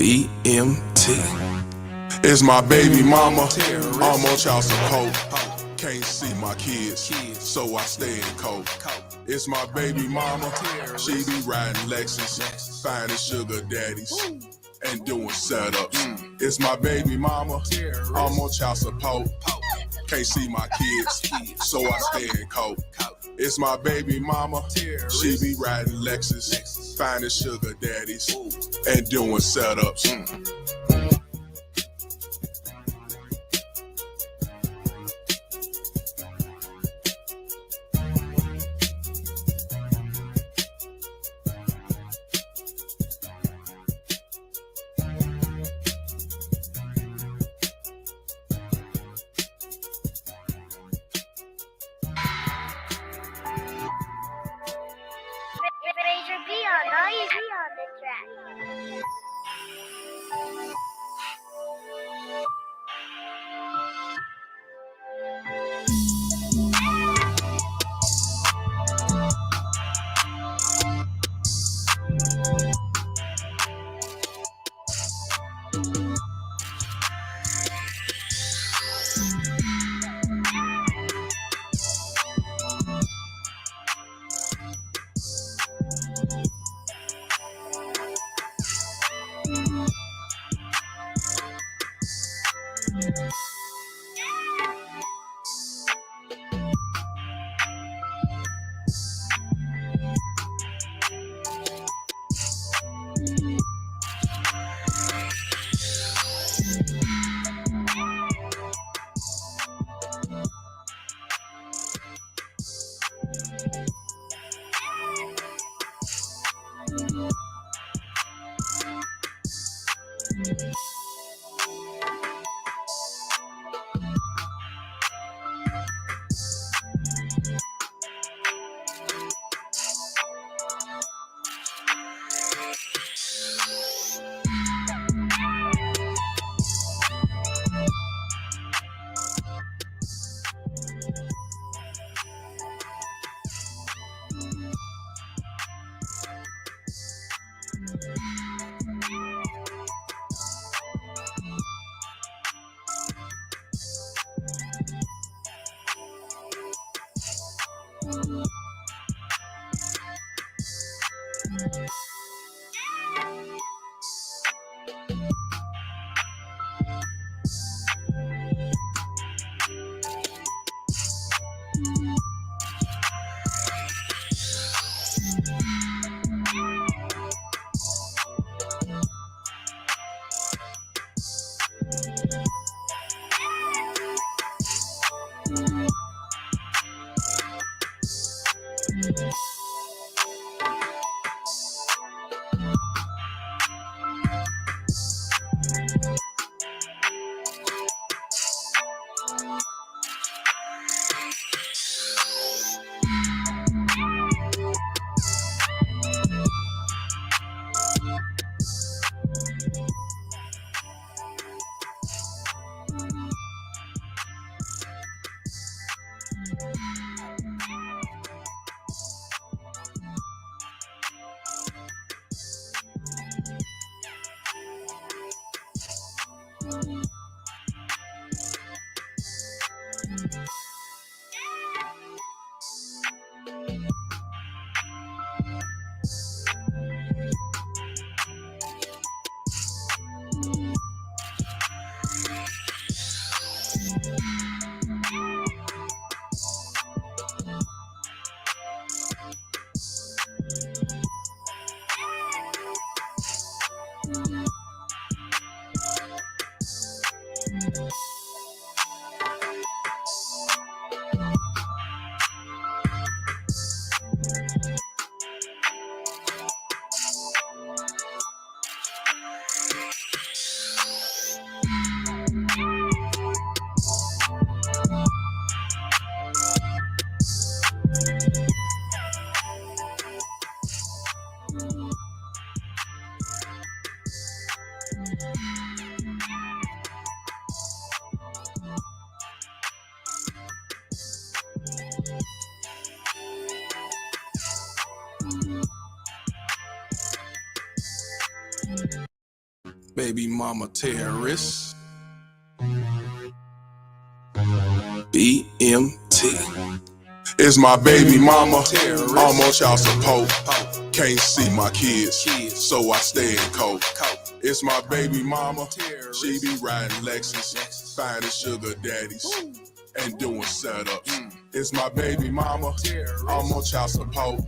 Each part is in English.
DMT. It's my baby mama, I'm on child support. Can't see my kids, so I stay in coke. It's my baby mama, she be riding Lexus, finding sugar daddies and doing setups. It's my baby mama, I'm on child support. Can't see my kids, so I stay in coke. It's my baby mama, she be riding Lexus, finding sugar daddies and doing setups. Baby mama terrorist. BMT. It's my baby mama. I'm on child support. Can't see my kids, so I stay in cold. It's my baby mama. She be riding Lexus, finding sugar daddies and doing setups. It's my baby mama. I'm on child support.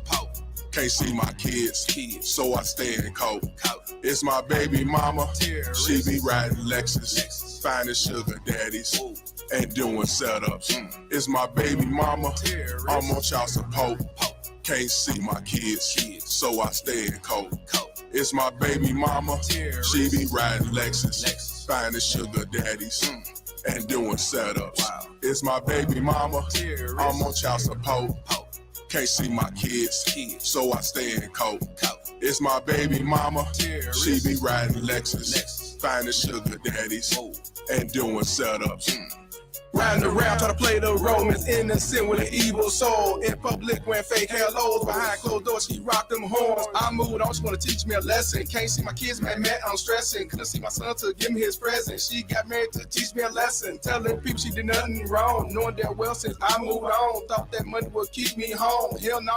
Can't see my kids, so I stay in cold. It's my baby mama. She be riding Lexus, finding sugar daddies and doing setups. It's my baby mama. I'm on child support. Can't see my kids, so I stay in cold. It's my baby mama. She be riding Lexus, finding sugar daddies and doing setups. It's my baby mama. I'm on child support. Can't see my kids, so I stay in cold. It's my baby mama. She be riding Lexus, finding sugar daddies and doing setups. Riding around, try to play the Romans, innocent with an evil soul. In public, wearing fake hellos, behind closed doors, she rocked them horns. I moved on, she wanna teach me a lesson. Can't see my kids, man, I'm stressing. Couldn't see my son to give me his present. She got married to teach me a lesson. Telling people she did nothing wrong, knowing that well since I moved on. Thought that money would keep me home. Hell no,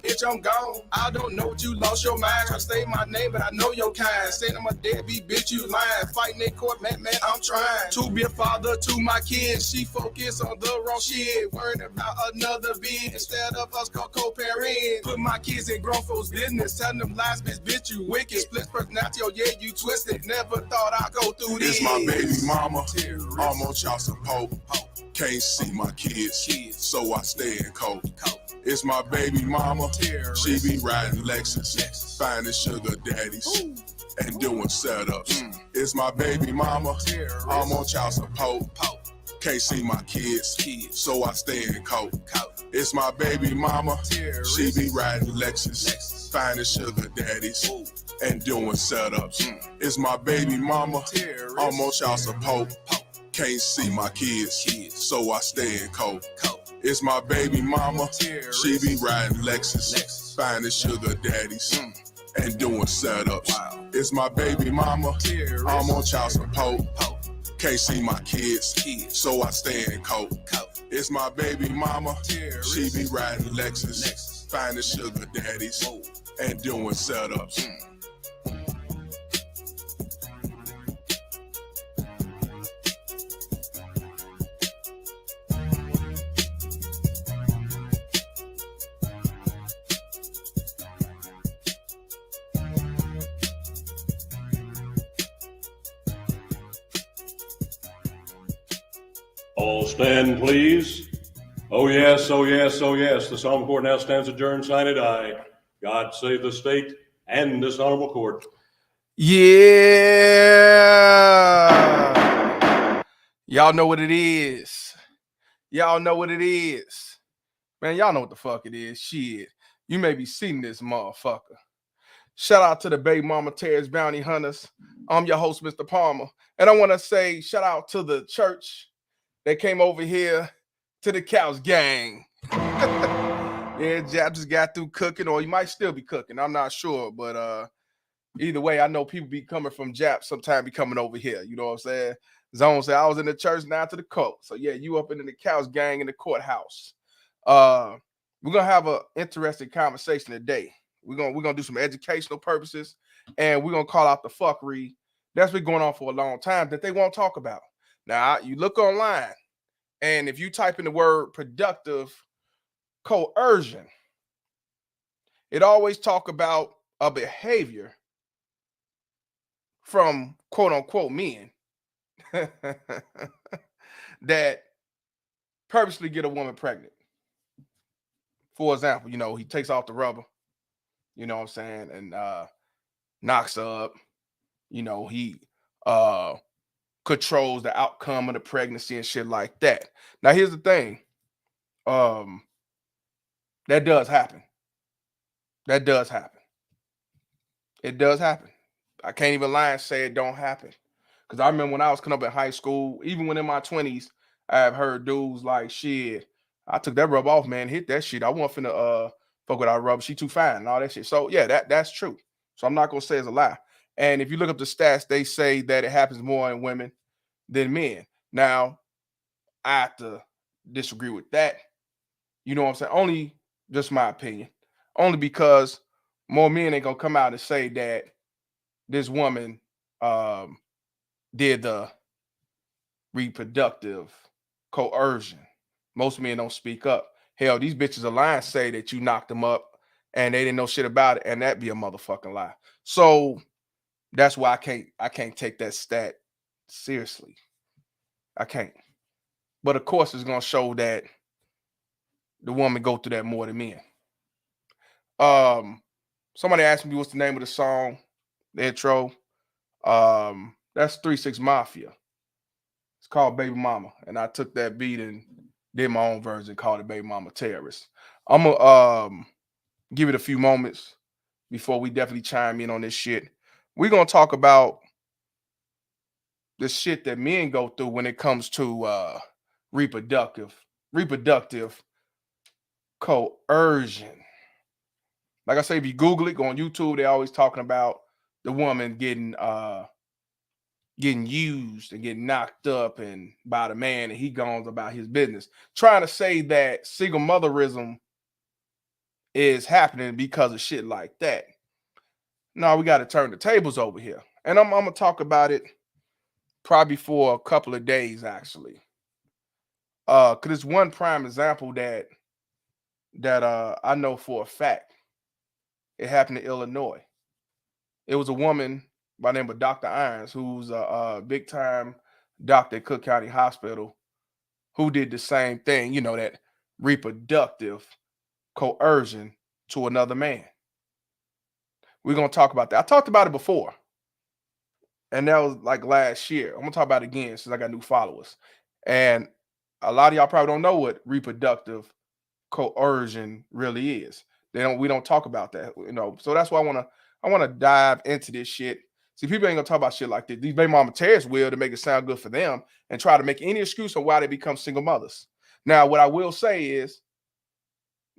bitch, I'm gone. I don't know what you lost your mind. Try to say my name, but I know your kind. Saying I'm a deadbeat, bitch, you lying. Fighting in court, man, I'm trying to be a father to my kids. She focus on the wrong shit, worrying about another bid instead of us co-parenting. Put my kids in grown folks' business, telling them lies, bitch, you wicked. Split personality, oh yeah, you twisted. Never thought I'd go through this. It's my baby mama. I'm on child support. Can't see my kids, so I stay in cold. It's my baby mama. She be riding Lexus, finding sugar daddies and doing setups. It's my baby mama. I'm on child support. Can't see my kids, so I stay in cold. It's my baby mama. She be riding Lexus, finding sugar daddies and doing setups. It's my baby mama. I'm on child support. Can't see my kids, so I stay in cold. It's my baby mama. She be riding Lexus, finding sugar daddies and doing setups. It's my baby mama. I'm on child support. Can't see my kids, so I stay in cold. It's my baby mama. She be riding Lexus, finding sugar daddies and doing setups. All stand, please. Oh, yes, oh, yes, oh, yes. The solemn court now stands adjourned, sine die. God save the state and this honorable court. Yeah. Y'all know what it is. Y'all know what it is. Man, y'all know what the fuck it is. Shit. You may be seeing this motherfucker. Shout out to the Baby Mama Terrorist Bounty Hunters. I'm your host, Mr. Palmer. And I want to say shout out to the church that came over here to the Couch Gang. Yeah, Jap just got through cooking, or he might still be cooking. I'm not sure, but either way, I know people be coming from Jap sometime be coming over here. You know what I'm saying? Zone said I was in the church, now to the court. So yeah, you up in the Couch Gang in the courthouse. We're gonna have an interesting conversation today. We're gonna do some educational purposes, and we're gonna call out the fuckery that's been going on for a long time that they won't talk about. Now, you look online, and if you type in the word productive coercion, it always talk about a behavior from quote unquote men that purposely get a woman pregnant. For example, he takes off the rubber, you know what I'm saying, and knocks her up. He controls the outcome of the pregnancy and shit like that. Now, here's the thing. That does happen. That does happen. It does happen. I can't even lie and say it don't happen. Because I remember when I was coming up in high school, even when in my 20s, I have heard dudes like, shit, I took that rub off, man, hit that shit. I wasn't finna fuck with our rub. She too fine and all that shit. So yeah, that's true. So I'm not gonna say it's a lie. And if you look up the stats, they say that it happens more in women than men. Now, I have to disagree with that. You know what I'm saying? Only just my opinion. Only because more men ain't gonna come out and say that this woman did the reproductive coercion. Most men don't speak up. Hell, these bitches of lying say that you knocked them up and they didn't know shit about it, and that be a motherfucking lie. So that's why I can't take that stat seriously. I can't. But of course, it's gonna show that the woman go through that more than men. Somebody asked me what's the name of the song, the intro. That's 3 6 Mafia. It's called Baby Mama, and I took that beat and did my own version, called it Baby Mama Terrorist. I'm gonna give it a few moments before we definitely chime in on this shit. We're gonna talk about the shit that men go through when it comes to reproductive coercion. Like I say, if you Google it, go on YouTube, they're always talking about the woman getting used and getting knocked up and by the man, and he goes about his business. Trying to say that single motherism is happening because of shit like that. No, we got to turn the tables over here. And I'm gonna talk about it probably for a couple of days, actually. Cause it's one prime example that I know for a fact. It happened in Illinois. It was a woman by the name of Dr. Irons, who's a big time doctor at Cook County Hospital, who did the same thing, you know, that reproductive coercion to another man. We're gonna talk about that. I talked about it before, and that was like last year. I'm gonna talk about it again since I got new followers. And a lot of y'all probably don't know what reproductive coercion really is. We don't talk about that, you know. So that's why I wanna dive into this shit. See, people ain't gonna talk about shit like this. These baby mama terrorists will, to make it sound good for them and try to make any excuse on why they become single mothers. Now, what I will say is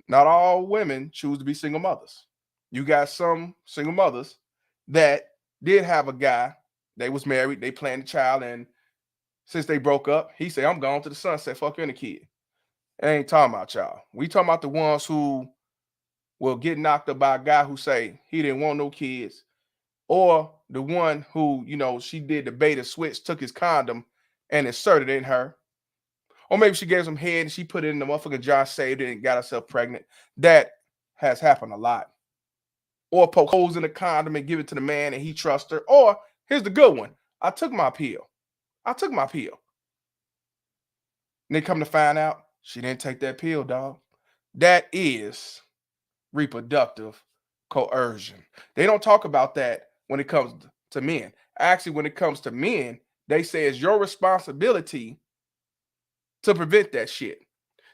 not all women choose to be single mothers. You got some single mothers that did have a guy, they was married, they planned a child, and since they broke up, he said, I'm going to the sunset, fuck you and the kid. I ain't talking about y'all. We talking about the ones who will get knocked up by a guy who say he didn't want no kids, or the one who, you know, she did the bait and switch, took his condom and inserted it in her. Or maybe she gave some head and she put it in the motherfucking jar, saved it, and got herself pregnant. That has happened a lot. Or poke holes in the condom and give it to the man and he trusts her. Or here's the good one. I took my pill. And they come to find out she didn't take that pill, dog. That is reproductive coercion. They don't talk about that when it comes to men. Actually, when it comes to men, they say it's your responsibility to prevent that shit.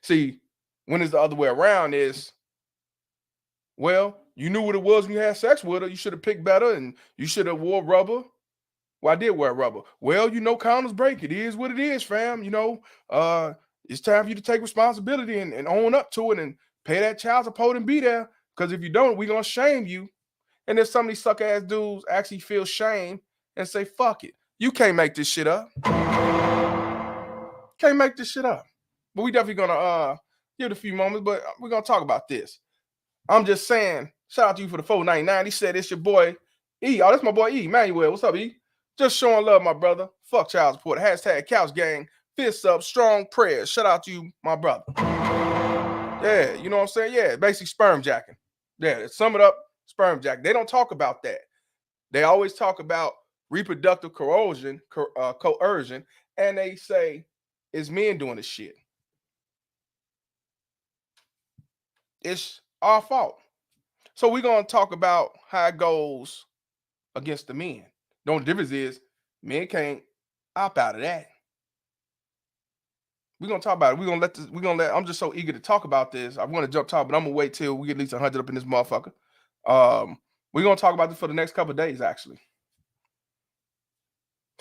See, when it's the other way around is, well, you knew what it was when you had sex with her. You should have picked better and you should have wore rubber. Well, I did wear rubber. Well, you know, condoms break. It is what it is, fam. You know, it's time for you to take responsibility and own up to it and pay that child support and be there. Because if you don't, we're going to shame you. And then some of these suck ass dudes actually feel shame and say, fuck it. You can't make this shit up. Can't make this shit up. But we definitely gonna give it a few moments, but we're gonna talk about this. I'm just saying, shout out to you for the 499. He said it's your boy E. Oh, that's my boy E. Manuel. What's up, E? Just showing love, my brother. Fuck child support. Hashtag couch gang. Fists up, strong prayers. Shout out to you, my brother. Yeah, you know what I'm saying? Yeah, basically sperm jacking. Yeah, sum it up, sperm jack. They don't talk about that. They always talk about reproductive coercion, and they say it's men doing the shit. It's our fault. So we're gonna talk about how it goes against the men. The only difference is men can't opt out of that. We're gonna talk about it. I'm just so eager to talk about this. I want to jump top, but I'm gonna wait till we get at least 100 up in this motherfucker. We're gonna talk about this for the next couple of days, actually.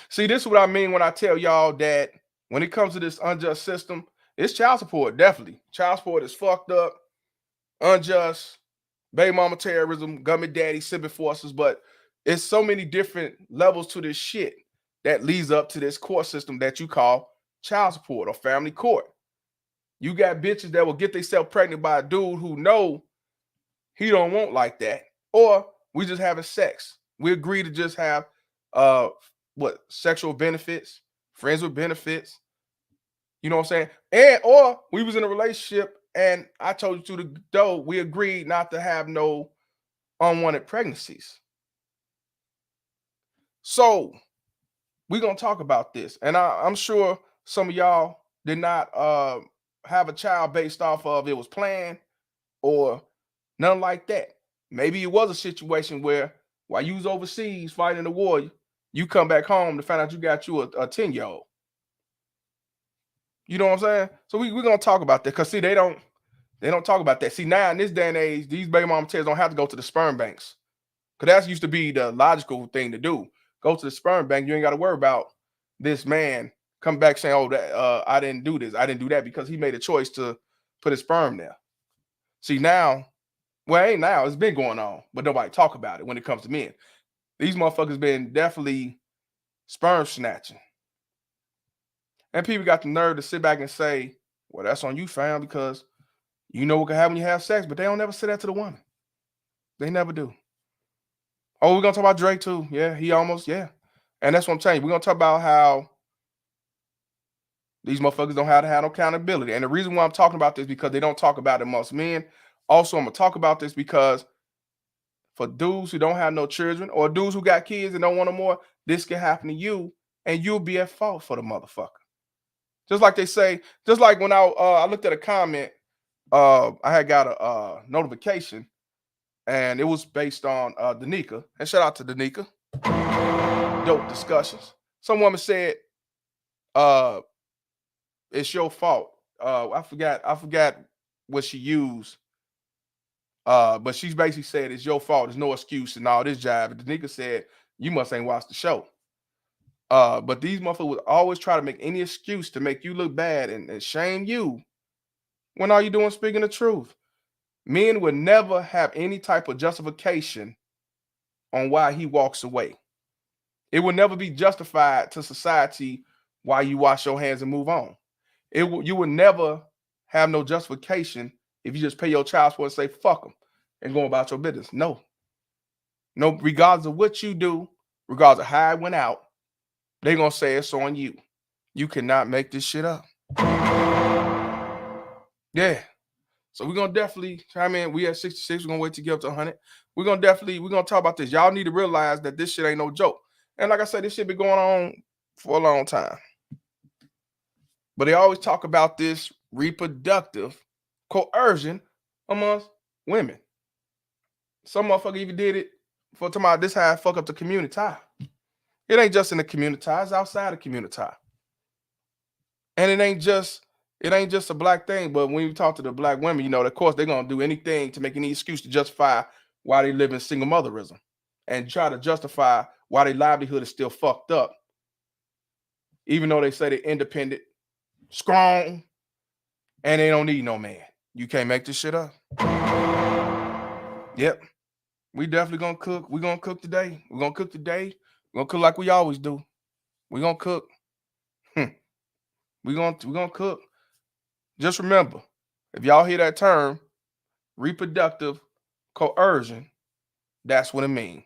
See, this is what I mean when I tell y'all that when it comes to this unjust system, it's child support, definitely. Child support is fucked up, unjust, baby mama terrorism, government daddy, civil forces, but It's so many different levels to this shit that leads up to this court system that you call child support or family court. You got bitches that will get themselves pregnant by a dude who know he don't want like that, or we just having sex. We agree to just have sexual benefits, friends with benefits. You know what I'm saying? And or we was in a relationship and I told you to the door, we agreed not to have no unwanted pregnancies. So we're gonna talk about this, and I'm sure some of y'all did not have a child based off of it was planned or nothing like that. Maybe it was a situation where while you was overseas fighting the war, you come back home to find out you got you a 10-year-old. You know what I'm saying? So we're gonna talk about that, because see, they don't talk about that. See, now in this day and age, these baby mama tears don't have to go to the sperm banks, because that used to be the logical thing to do. Go to the sperm bank. You ain't got to worry about this man come back saying, "Oh, that I didn't do this, I didn't do that," because he made a choice to put his sperm there. See, now, well, it ain't now. It's been going on, but nobody talk about it when it comes to men. These motherfuckers been definitely sperm snatching, and people got the nerve to sit back and say, "Well, that's on you, fam, because you know what can happen when you have sex," but they don't never say that to the woman. They never do. Oh, we're gonna talk about Drake too. Yeah, he almost, yeah. And that's what I'm telling you. We're gonna talk about how these motherfuckers don't have to have no accountability. And the reason why I'm talking about this is because they don't talk about it amongst men. Also, I'm gonna talk about this because for dudes who don't have no children, or dudes who got kids and don't want no more, this can happen to you, and you'll be at fault for the motherfucker. Just like they say, just like when I looked at a comment, I had got a notification, and it was based on Danica. And shout out to Danica. Dope discussions. Some woman said, it's your fault. I forgot what she used. But she's basically said it's your fault. There's no excuse and all this jive. And Danica said, you must ain't watched the show. But these motherfuckers would always try to make any excuse to make you look bad and shame you, when all you doing is speaking the truth. Men would never have any type of justification on why he walks away. It will never be justified to society why you wash your hands and move on. You would never have no justification if you just pay your child support and say fuck them and go about your business. No, regardless of what you do, regardless of how it went out, they're gonna say it's on you. You cannot make this shit up. Yeah. So we're gonna definitely chime in. We at 66. We're gonna wait to get up to 100. We're gonna talk about this. Y'all need to realize that this shit ain't no joke. And like I said, this shit been going on for a long time. But they always talk about this reproductive coercion amongst women. Some motherfucker even did it for talking about this how I fuck up the community. It ain't just in the community, it's outside the community. And it ain't just a black thing, but when you talk to the black women, you know, of course, they're gonna do anything to make any excuse to justify why they live in single motherism and try to justify why their livelihood is still fucked up. Even though they say they're independent, strong, and they don't need no man. You can't make this shit up. Yep. We definitely gonna cook. We're gonna cook today. We're gonna cook today. We're gonna cook like we always do. We're gonna cook. We're gonna cook. Just remember, if y'all hear that term, reproductive coercion, that's what it means.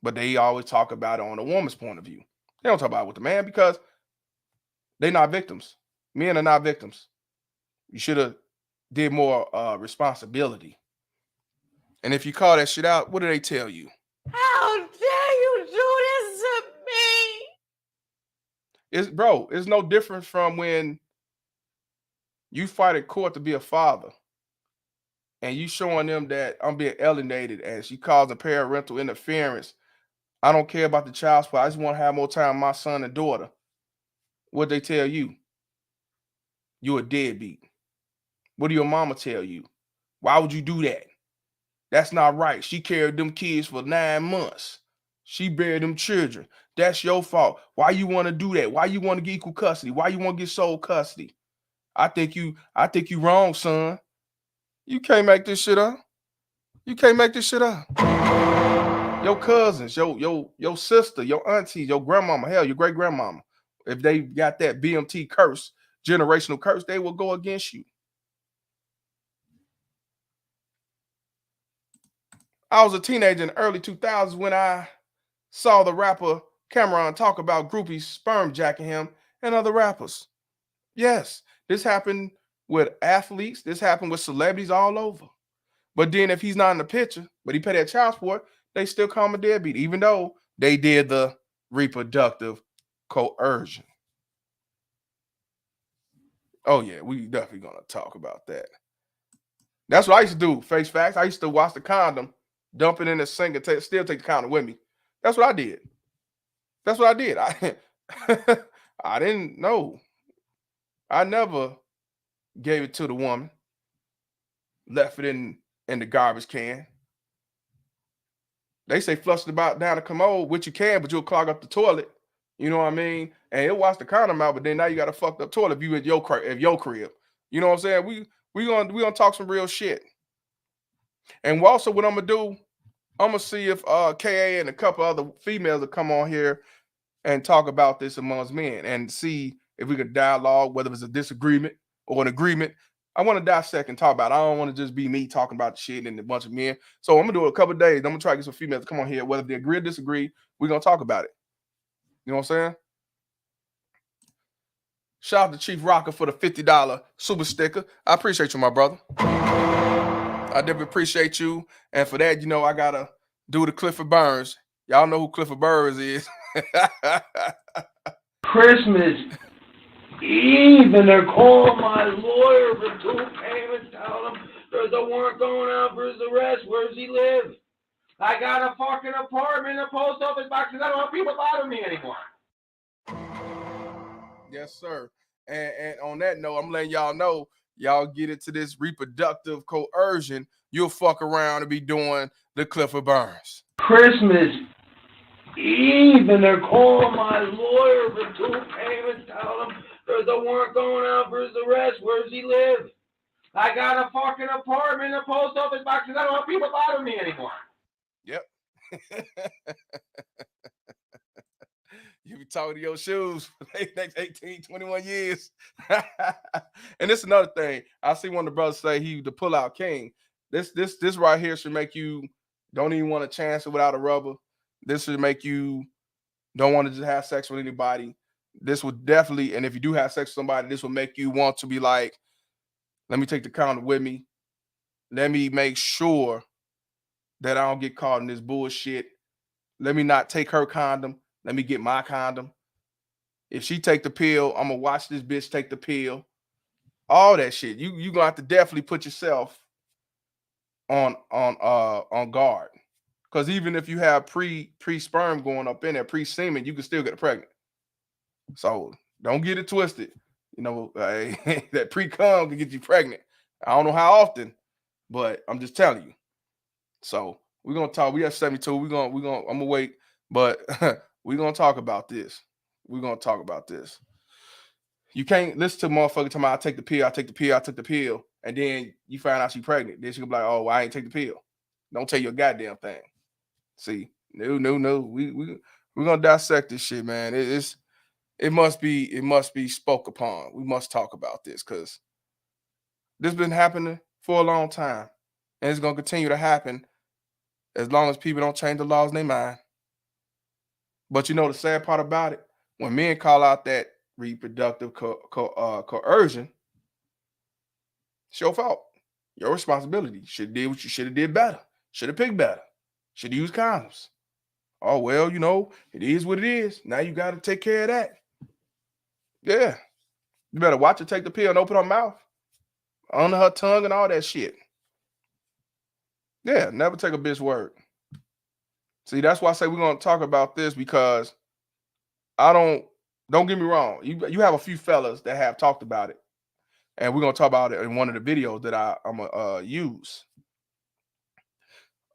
But they always talk about it on a woman's point of view. They don't talk about it with the man because they're not victims. Men are not victims. You should have did more responsibility. And if you call that shit out, what do they tell you? How dare you do this to me? It's no different from when you fight at court to be a father and you showing them that I'm being alienated and she causing parental interference. I don't care about the child support. I just want to have more time with my son and daughter. What they tell you? You a deadbeat. What do your mama tell you? Why would you do that? That's not right. She carried them kids for 9 months. She buried them children. That's your fault. Why you want to do that? Why you want to get equal custody? Why you want to get sole custody? I think you wrong, son. You can't make this shit up. You can't make this shit up. your cousins, your sister, your auntie, your grandmama, hell, your great grandmama, if they got that BMT curse, generational curse, they will go against you. I was a teenager in the early 2000s when I saw the rapper Cameron talk about groupies sperm jacking him and other rappers. Yes, this happened with athletes. This happened with celebrities all over. But then if he's not in the picture, but he paid that child support, they still call him a deadbeat, even though they did the reproductive coercion. Oh yeah, we definitely gonna talk about that. That's what I used to do. Face facts. I used to wash the condom, dump it in the sink, and still take the condom with me. That's what I did. That's what I did. I didn't know. I never gave it to the woman. Left it in the garbage can. They say flush it about down the commode, which you can, but you'll clog up the toilet. You know what I mean? And it'll wash the condom out, but then now you got a fucked up toilet if you at your crib. You know what I'm saying? We gonna talk some real shit. And also what I'm gonna do, I'm gonna see if KA and a couple other females will come on here and talk about this amongst men and see if we could dialogue, whether it's a disagreement or an agreement. I want to dissect and talk about it. I don't want to just be me talking about the shit and a bunch of men. So I'm gonna do it a couple of days. I'm gonna try to get some females to come on here. Whether they agree or disagree, we're gonna talk about it. You know what I'm saying? Shout out to Chief Rocker for the $50 super sticker. I appreciate you, my brother. I definitely appreciate you. And for that, you know, I gotta do the Clifford Burns. Y'all know who Clifford Burns is. Christmas Eve, and they're calling my lawyer for 2 payments, telling him there's a warrant going out for his arrest. Where does he live? I got a fucking apartment in the post office box because I don't want people bothering me anymore. Yes, sir. And on that note, I'm letting y'all know, y'all get into this reproductive coercion, you'll fuck around and be doing the Clifford Burns. Christmas Eve, and they're calling my lawyer for 2 payments, telling him there's a warrant going out for his arrest. Where does he live? I got a fucking apartment in the post office box because I don't want people bothering me anymore. Yep. You be talking to your shoes for the next 18, 21 years. And this is another thing. I see one of the brothers say he the pull-out king. This right here should make you don't even want to chance it without a rubber. This should make you don't want to just have sex with anybody. This would definitely, and if you do have sex with somebody, this will make you want to be like, let me take the condom with me. Let me make sure that I don't get caught in this bullshit. Let me not take her condom. Let me get my condom. If she take the pill, I'm gonna watch this bitch take the pill. All that shit. You gonna have to definitely put yourself on guard. Because even if you have pre sperm going up in there, pre semen, you can still get pregnant. So don't get it twisted. You know, that pre cum can get you pregnant. I don't know how often, but I'm just telling you. So we're gonna talk. We have 72. I'm gonna wait, but we're gonna talk about this. We're gonna talk about this. You can't listen to motherfucker talking about I take the pill, I take the pill, I took the pill, and then you find out she's pregnant. Then she gonna be like, oh, well, I ain't take the pill. Don't tell you a goddamn thing. See, no. We're gonna dissect this shit, man. It must be spoke upon. We must talk about this because this been happening for a long time, and it's gonna continue to happen as long as people don't change the laws in their mind. But you know the sad part about it, when men call out that reproductive coercion, it's your fault, your responsibility. Should have did what you should have did better. Should have picked better. Should have used condoms. Oh well, you know it is what it is. Now you got to take care of that. Yeah, you better watch her take the pill and open her mouth, under her tongue, and all that shit. Yeah, never take a bitch word. See, that's why I say we're gonna talk about this because don't get me wrong. You have a few fellas that have talked about it, and we're gonna talk about it in one of the videos that I'm gonna use.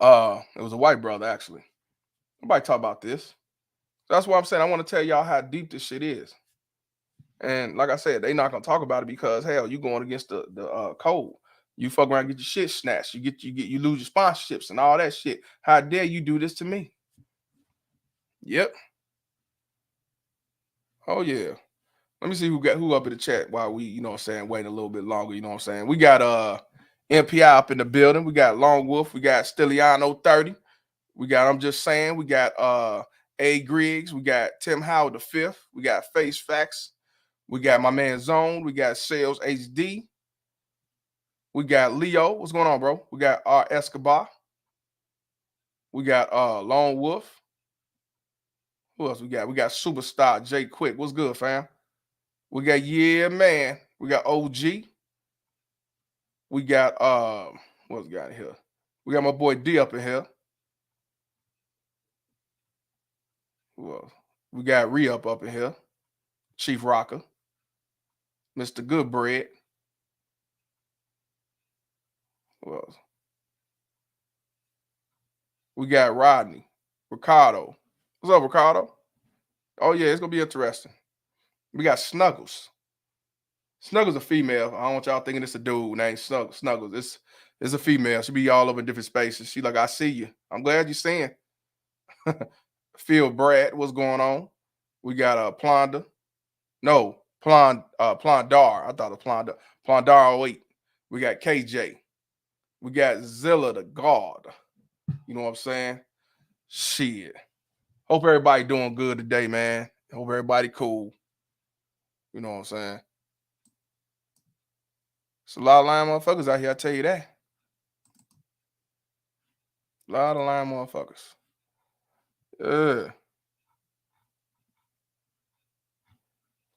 It was a white brother actually. Nobody talk about this. That's why I'm saying I want to tell y'all how deep this shit is. And like I said, they not gonna talk about it because hell, you going against the code. You fuck around, get your shit snatched. You lose your sponsorships and all that shit. How dare you do this to me? Yep. Oh yeah. Let me see who up in the chat while we, you know what I'm saying, waiting a little bit longer, you know what I'm saying. We got MPI up in the building. We got Long Wolf, we got Stiliano 30. We got I'm Just Saying, we got A Griggs, we got Tim Howard the fifth, we got Face Facts, we got my man Zone, we got Sales HD, we got Leo. What's going on, bro? We got Escobar, we got Lone Wolf. Who else we got? We got Superstar Jay Quick. What's good, fam? We got Yeah Man. We got OG. We got what's we got here? We got my boy D up in here. Who else? We got Re-Up up in here. Chief Rocker. Mr. Goodbread. Who else? We got Rodney. Ricardo. What's up, Ricardo? Oh, yeah, it's gonna be interesting. We got Snuggles. Snuggles a female. I don't want y'all thinking it's a dude named Snuggles. It's a female. She be all over different spaces. She like, I see you. I'm glad you're seeing. Phil Brad, what's going on? We got Plonda. No, Plondar. I thought it was Plondar 08. We got KJ. We got Zilla the God. You know what I'm saying? Shit. Hope everybody doing good today, man. Hope everybody cool. You know what I'm saying? It's a lot of lying motherfuckers out here, I tell you that. A lot of lying motherfuckers.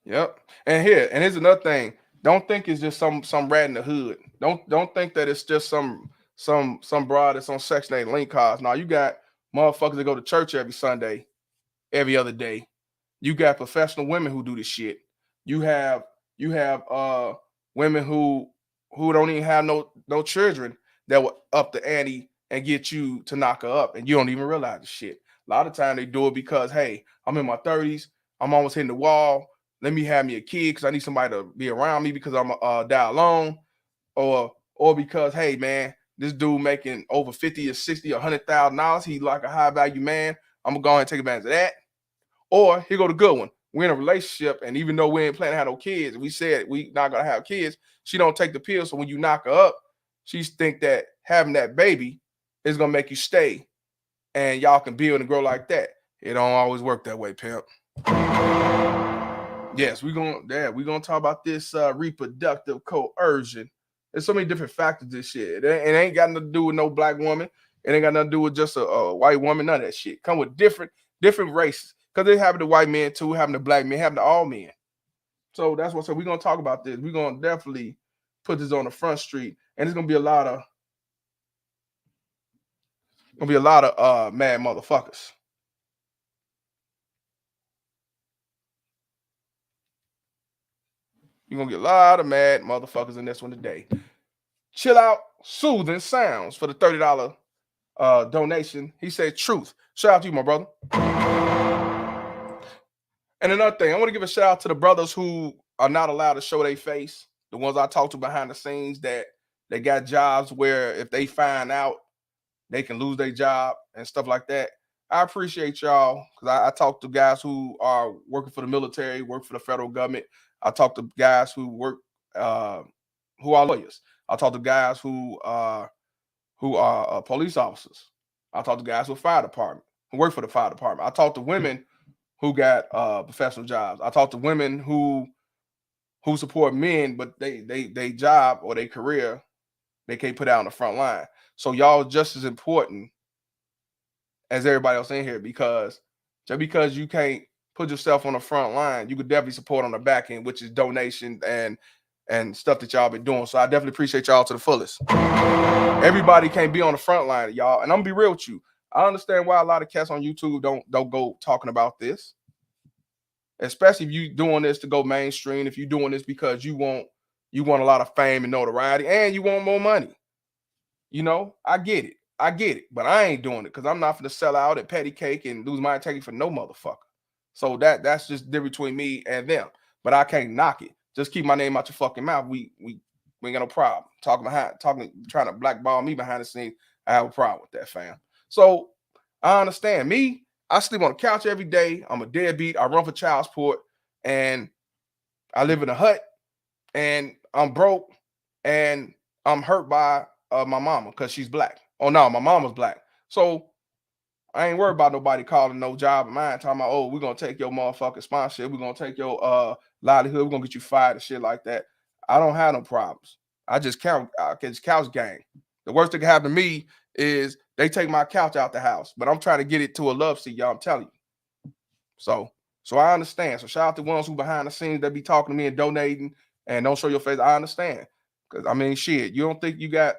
Yep. And here's another thing. Don't think it's just some rat in the hood. Don't think that it's just some broad that's on Section 8 link cards. Now you got motherfuckers that go to church every Sunday, every other day. You got professional women who do this shit. You have women who don't even have no children that will up the ante and get you to knock her up, and you don't even realize the shit. A lot of time they do it because, hey, I'm in my 30s, I'm almost hitting the wall. Let me have me a kid because I need somebody to be around me because I'm die alone, or because, hey man, this dude making over 50 or 60 or $100,000. He like a high value man. I'm gonna go ahead and take advantage of that. Or here go the good one. We're in a relationship, and even though we ain't planning to have no kids, we said we not gonna have kids. She don't take the pill, so when you knock her up, she think that having that baby is gonna make you stay, and y'all can build and grow like that. It don't always work that way, pimp. Yes, we're gonna talk about this reproductive coercion. There's so many different factors to this shit. It ain't got nothing to do with no black woman. It ain't got nothing to do with just a white woman. None of that shit. Come with different races. Because it happened to white men too, happened to black men, happened to all men. So that's what. So we're gonna talk about this. We're gonna definitely put this on the front street, and it's gonna be a lot of mad motherfuckers. You're gonna get a lot of mad motherfuckers in this one today. Chill Out Soothing Sounds for the $30 donation. He said truth. Shout out to you, my brother. And another thing, I want to give a shout out to the brothers who are not allowed to show their face. The ones I talked to behind the scenes that they got jobs where if they find out, they can lose their job and stuff like that. I appreciate y'all because I talk to guys who are working for the military, work for the federal government. I talk to guys who work, who are lawyers. I talk to guys who are police officers. I talk to guys with fire department, who work for the fire department. I talk to women who got professional jobs. I talk to women who support men, but they job or their career, they can't put out on the front line. So y'all just as important as everybody else in here, because just because you can't put yourself on the front line, you could definitely support on the back end, which is donation and stuff that y'all been doing. So I definitely appreciate y'all to the fullest. Everybody can't be on the front line, y'all. And I'm gonna be real with you. I understand why a lot of cats on YouTube don't go talking about this. Especially if you doing this to go mainstream, if you're doing this because you want a lot of fame and notoriety and you want more money. You know, I get it, but I ain't doing it because I'm not gonna sell out at petty cake and lose my integrity for no motherfucker. So that's just different between me and them. But I can't knock it. Just keep my name out your fucking mouth. We ain't got no problem trying to blackball me behind the scenes. I have a problem with that, fam. So I understand me. I sleep on the couch every day. I'm a deadbeat. I run for child support, and I live in a hut, and I'm broke, and I'm hurt by my mama because she's black. Oh no, my mama's black. So I ain't worried about nobody calling no job of mine, talking about, oh, we're gonna take your motherfucking sponsorship, we're gonna take your livelihood, we're gonna get you fired and shit like that. I don't have no problems. I just couch gang. The worst that can happen to me is they take my couch out the house, but I'm trying to get it to a love seat, y'all. I'm telling you. So I understand. So shout out to ones who behind the scenes that be talking to me and donating and don't show your face. I understand. Cause I mean, shit, you don't think you got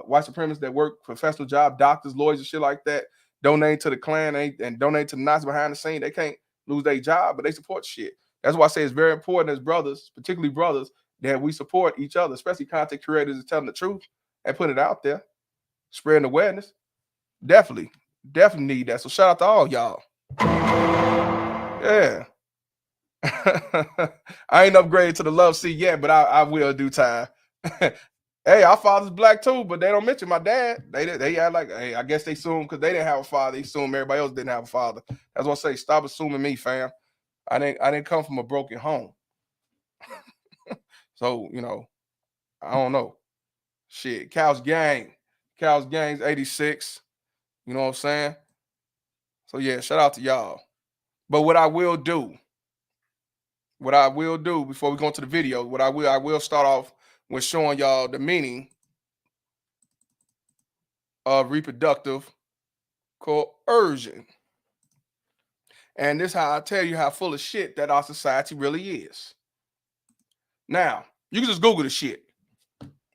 white supremacists that work professional job, doctors, lawyers, and shit like that, donate to the Klan and donate to the Nazis behind the scene. They can't lose their job, but they support shit. That's why I say it's very important as brothers, particularly brothers, that we support each other, especially content creators is telling the truth and put it out there, spreading awareness. Definitely need that. So shout out to all y'all. Yeah. I ain't upgraded to the love seat yet, but I will do time. Hey, our father's black too, but they don't mention my dad. They act like, hey, I guess they assume because they didn't have a father, they assume everybody else didn't have a father. That's what I say. Stop assuming me, fam. I didn't come from a broken home. So, I don't know. Shit. Cows Gang's 86. You know what I'm saying? So yeah, shout out to y'all. But what I will do before we go into the video, I will start off with showing y'all the meaning of reproductive coercion. And this is how I tell you how full of shit that our society really is. Now, you can just Google the shit.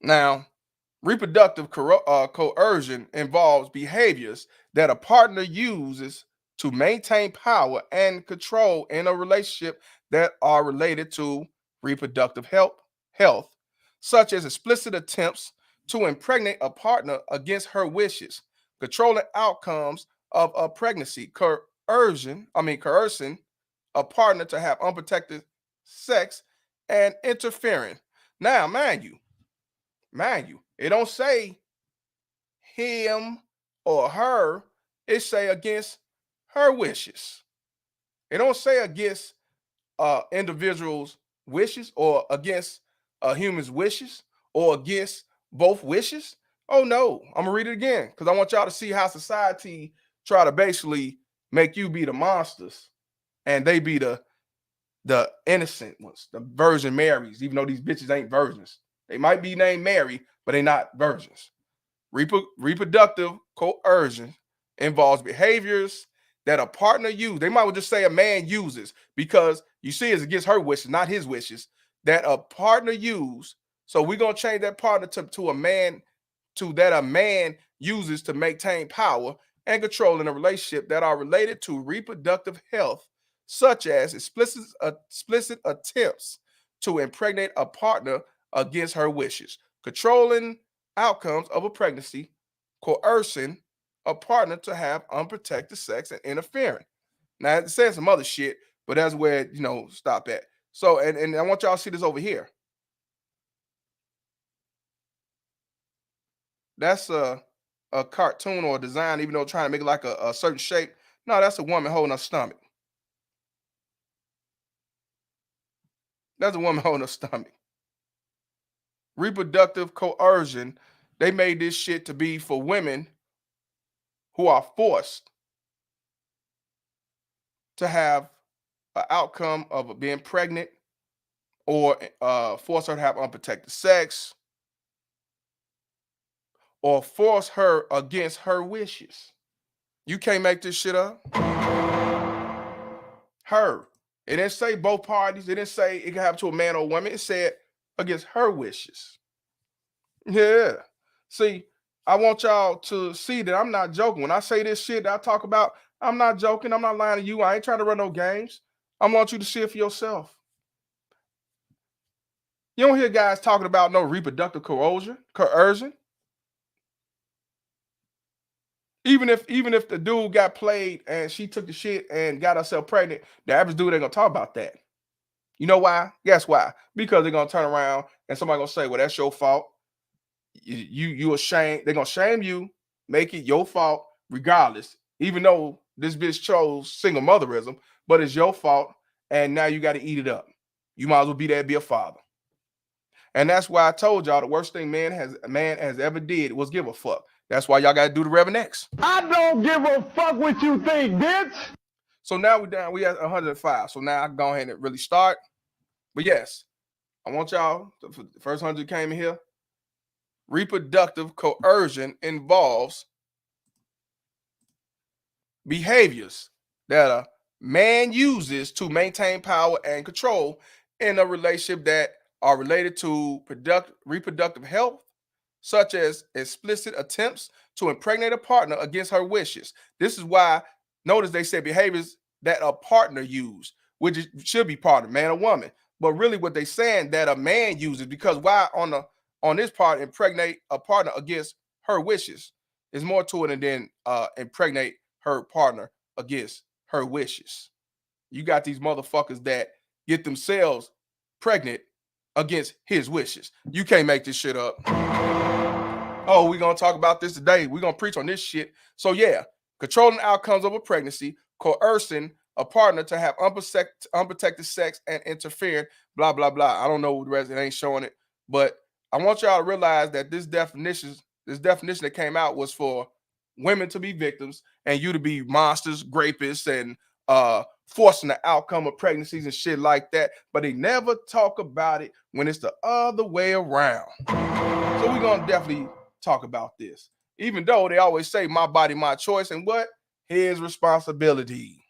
Now, reproductive coercion involves behaviors that a partner uses to maintain power and control in a relationship that are related to reproductive health, such as explicit attempts to impregnate a partner against her wishes, controlling outcomes of a pregnancy, coercing a partner to have unprotected sex, and interfering. Now, mind you, it don't say him or her, it say against her wishes. It don't say against individual's wishes or against a human's wishes or against both wishes. Oh no, I'm gonna read it again because I want y'all to see how society try to basically make you be the monsters and they be the innocent ones, the Virgin Marys, even though these bitches ain't virgins. They might be named Mary, but they not virgins. Reproductive coercion involves behaviors that a partner uses. They might well just say a man uses because you see it's against her wishes, not his wishes, that a partner uses. So we're going to change that partner to a man, that a man uses to maintain power and control in a relationship that are related to reproductive health, such as explicit attempts to impregnate a partner against her wishes, controlling outcomes of a pregnancy, coercing a partner to have unprotected sex, and interfering. Now, it says some other shit, but that's where, stop at. So, and I want y'all to see this over here. That's a cartoon or a design, even though trying to make it like a certain shape. No, that's a woman holding her stomach. That's a woman holding her stomach. Reproductive coercion, they made this shit to be for women who are forced to have an outcome of being pregnant or force her to have unprotected sex or force her against her wishes. You can't make this shit up. Her. It didn't say both parties. It didn't say it can happen to a man or a woman. It said against her wishes. Yeah. See, I want y'all to see that I'm not joking. When I say this shit that I talk about, I'm not joking. I'm not lying to you. I ain't trying to run no games. I want you to see it for yourself. You don't hear guys talking about no reproductive coercion. Even if the dude got played and she took the shit and got herself pregnant, the average dude ain't gonna talk about that. You know why? Guess why? Because they're gonna turn around and somebody gonna say, well, that's your fault. You ashamed. They're gonna shame you, make it your fault, regardless, even though this bitch chose single motherism, but it's your fault, and now you got to eat it up. You might as well be there, be a father. And that's why I told y'all the worst thing man has ever did was give a fuck. That's why y'all got to do the Reverend X. I don't give a fuck what you think, bitch. So now we're down. We at 105. So now I can go ahead and really start. But yes, I want y'all, the first 100 came in here. Reproductive coercion involves behaviors that a man uses to maintain power and control in a relationship that are related to reproductive health, such as explicit attempts to impregnate a partner against her wishes. This is why, notice they said behaviors that a partner use, which should be partner, man or woman. But really what they saying that a man uses, because why on this part impregnate a partner against her wishes? There's more to it than impregnate her partner against her wishes. You got these motherfuckers that get themselves pregnant against his wishes. You can't make this shit up. Oh, we're going to talk about this today. We're going to preach on this shit. So yeah, controlling outcomes of a pregnancy, coercing a partner to have unprotected sex and interfering, blah, blah, blah. I don't know the rest. It ain't showing it. But I want y'all to realize that this definition that came out was for women to be victims and you to be monsters, grapists, and forcing the outcome of pregnancies and shit like that. But they never talk about it when it's the other way around. So we're going to definitely talk about this. Even though they always say my body, my choice, and what? His responsibility.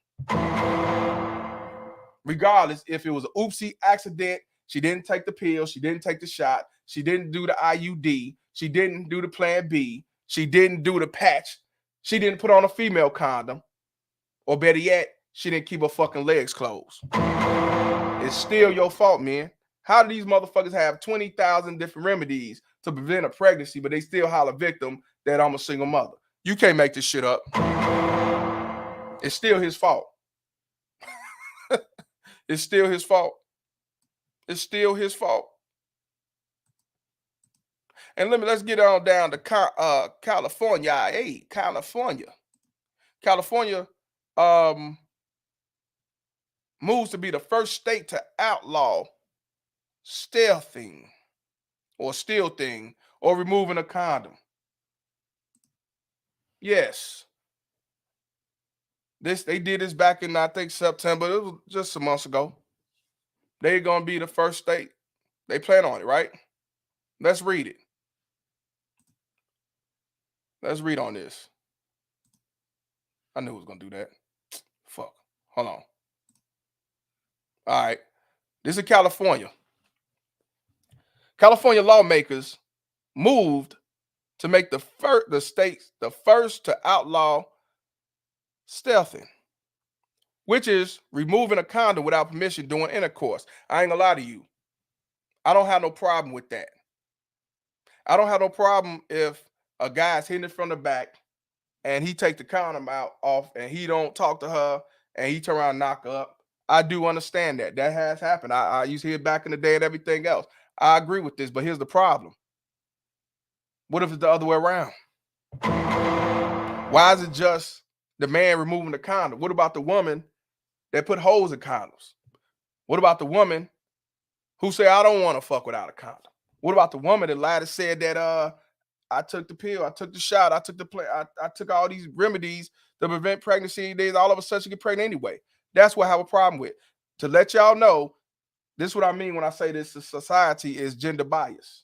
Regardless if it was an oopsie accident, she didn't take the pill, she didn't take the shot, she didn't do the IUD, she didn't do the plan B, she didn't do the patch, she didn't put on a female condom, or better yet, she didn't keep her fucking legs closed. It's still your fault, man. How do these motherfuckers have 20,000 different remedies to prevent a pregnancy, but they still holler victim that I'm a single mother? You can't make this shit up. It's still his fault. It's still his fault. It's still his fault. And let's get on down to California. Hey, California. California moves to be the first state to outlaw stealthing or removing a condom. Yes. They did this back in, I think, September. It was just some months ago. They're going to be the first state. They plan on it, right? Let's read it. Let's read on this. I knew it was going to do that. Fuck. Hold on. All right. This is California. California lawmakers moved to make the states the first to outlaw stealthing, which is removing a condom without permission during intercourse. I ain't gonna lie to you. I don't have no problem with that. I don't have no problem if a guy's hitting it from the back and he take the condom off and he don't talk to her and he turn around and knock her up. I do understand that. That has happened. I used to hear it back in the day and everything else. I agree with this, but here's the problem. What if it's the other way around? Why is it just the man removing the condom? What about the woman that put holes in condoms? What about the woman who say, I don't want to fuck without a condom? What about the woman that lied and said that I took the pill, I took the shot, I took the play, I took all these remedies to prevent pregnancy, days, all of a sudden she get pregnant anyway? That's what I have a problem with. To let y'all know, this is what I mean when I say this society is gender biased.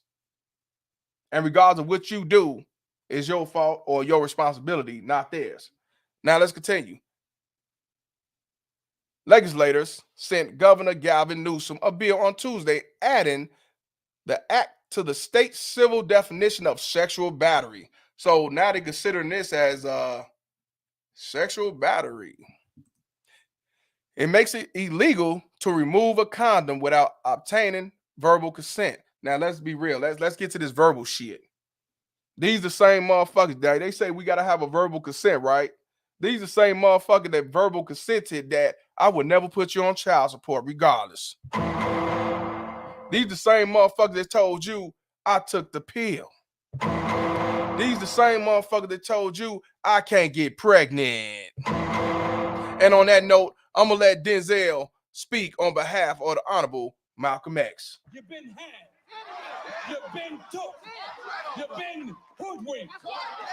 And regardless of what you do, is your fault or your responsibility, not theirs. Now let's continue. Legislators sent Governor Gavin Newsom a bill on Tuesday adding the act to the state civil definition of sexual battery. So now they're considering this as sexual battery. It makes it illegal to remove a condom without obtaining verbal consent. Now let's be real. Let's get to this verbal shit. These the same motherfuckers that they say we gotta have a verbal consent, right? These the same motherfuckers that verbal consented that I would never put you on child support regardless. These the same motherfuckers that told you I took the pill. These the same motherfuckers that told you I can't get pregnant. And on that note, I'm gonna let Denzel speak on behalf of the Honorable Malcolm X. You've been had. You've been took. You've been hoodwinked,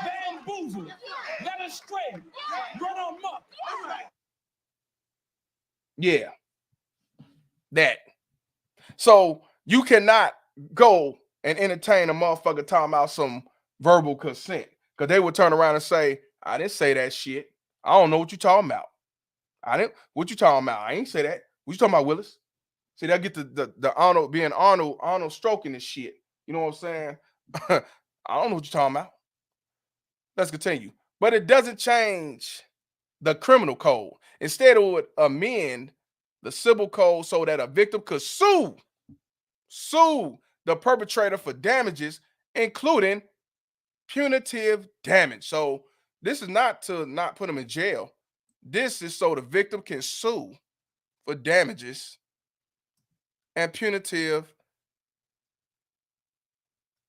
bamboozled, led astray, run amok. Yeah, that. So you cannot go and entertain a motherfucker talking about some verbal consent, because they would turn around and say, I didn't say that shit. I don't know what you talking about. What you talking about? I ain't say that. What you talking about, Willis? See, that get the Arnold being Arnold stroking this shit. You know what I'm saying? I don't know what you're talking about. Let's continue. But it doesn't change the criminal code. Instead, it would amend the civil code so that a victim could sue the perpetrator for damages, including punitive damage. So this is not to not put him in jail. This is so the victim can sue for damages and punitive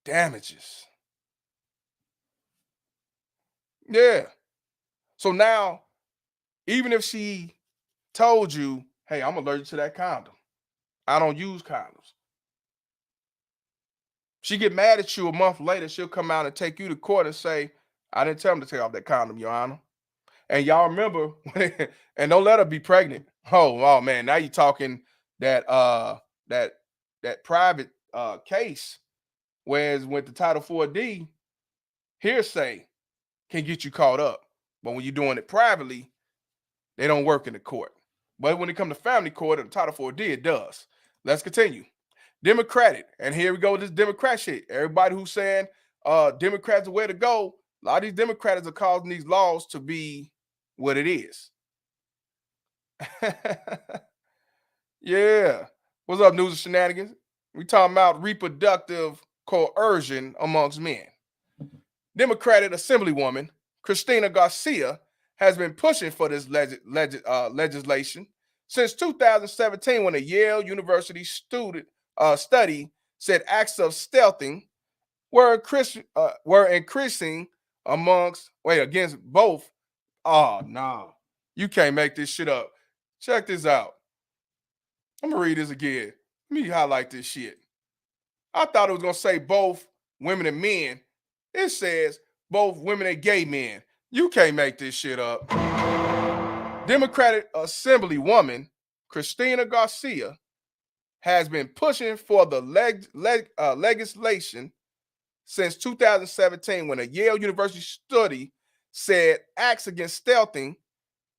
damages. Yeah. So now, even if she told you, hey, I'm allergic to that condom, I don't use condoms, she get mad at you a month later, she'll come out and take you to court and say, I didn't tell him to take off that condom, Your Honor. And y'all remember, and don't let her be pregnant. Oh man, now you're talking that that private case, whereas with the Title 4D, hearsay can get you caught up. But when you're doing it privately, they don't work in the court. But when it comes to family court and Title 4D, it does. Let's continue. Democratic, and here we go with this Democrat shit. Everybody who's saying Democrats are the way to go, a lot of these Democrats are causing these laws to be what it is. Yeah. What's up, News and Shenanigans? We talking about reproductive coercion amongst men. Democratic Assemblywoman Christina Garcia has been pushing for this legislation since 2017, when a Yale University study said acts of stealthing were increasing against both. Oh no, you can't make this shit up. Check this out. I'm gonna read this again. Let me highlight this shit. I thought it was gonna say both women and men. It says both women and gay men. You can't make this shit up. Democratic Assemblywoman Christina Garcia has been pushing for the legislation since 2017, when a Yale University study said acts against stealthing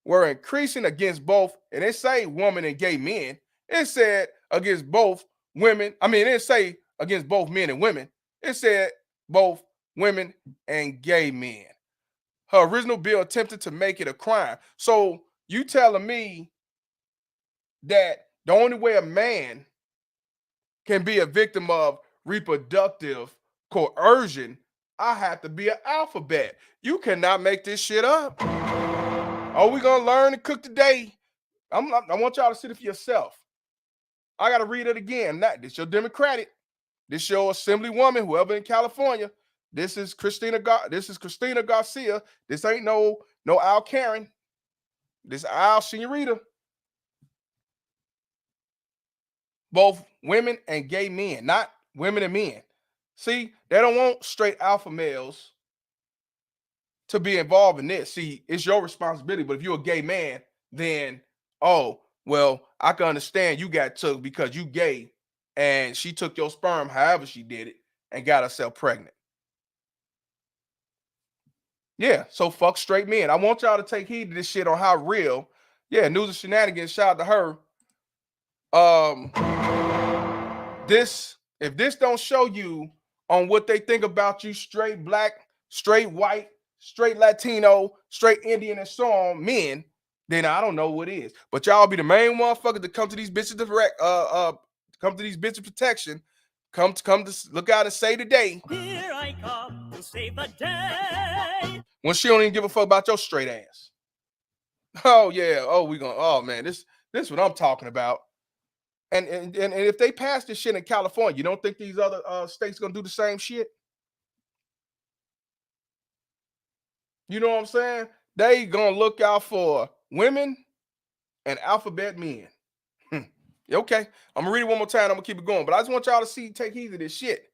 were increasing against both, and it say women and gay men. It said against both women. I mean, it didn't say against both men and women. It said both women and gay men. Her original bill attempted to make it a crime. So you telling me that the only way a man can be a victim of reproductive coercion, I have to be an alphabet. You cannot make this shit up. Are we gonna learn to cook today? I want y'all to see it for yourself. I gotta read it again. This your Democratic. This your Assemblywoman, whoever in California. This is Christina Garcia. This ain't no Al Karen. This Al Senorita. Both women and gay men, not women and men. See, they don't want straight alpha males to be involved in this. See, it's your responsibility. But if you're a gay man, then, oh, well, I can understand you got took because you gay and she took your sperm, however she did it, and got herself pregnant. Yeah, so fuck straight men. I want y'all to take heed to this shit on how real. Yeah, News and Shenanigans, shout out to her. If this don't show you on what they think about you, straight black, straight white, straight Latino, straight Indian, and so on, men, then I don't know what is. But y'all be the main motherfucker to come to these bitches come to these bitches protection. Come to look out and say today. Here I come to save the day. When she don't even give a fuck about your straight ass. Oh yeah. Oh man, this is what I'm talking about. And if they pass this shit in California, you don't think these other states gonna do the same shit? You know what I'm saying? They gonna look out for women and alphabet men. Okay, I'm gonna read it one more time. I'm gonna keep it going, but I just want y'all to take heed of this shit.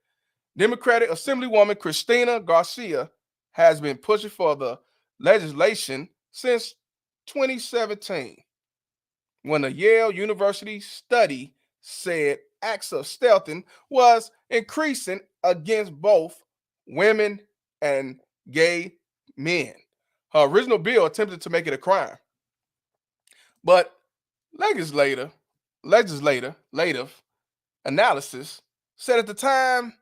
Democratic Assemblywoman Christina Garcia has been pushing for the legislation since 2017, when a Yale University study said acts of stealthing was increasing against both women and gay men. Her original bill attempted to make it a crime, but legislative analysis said at the time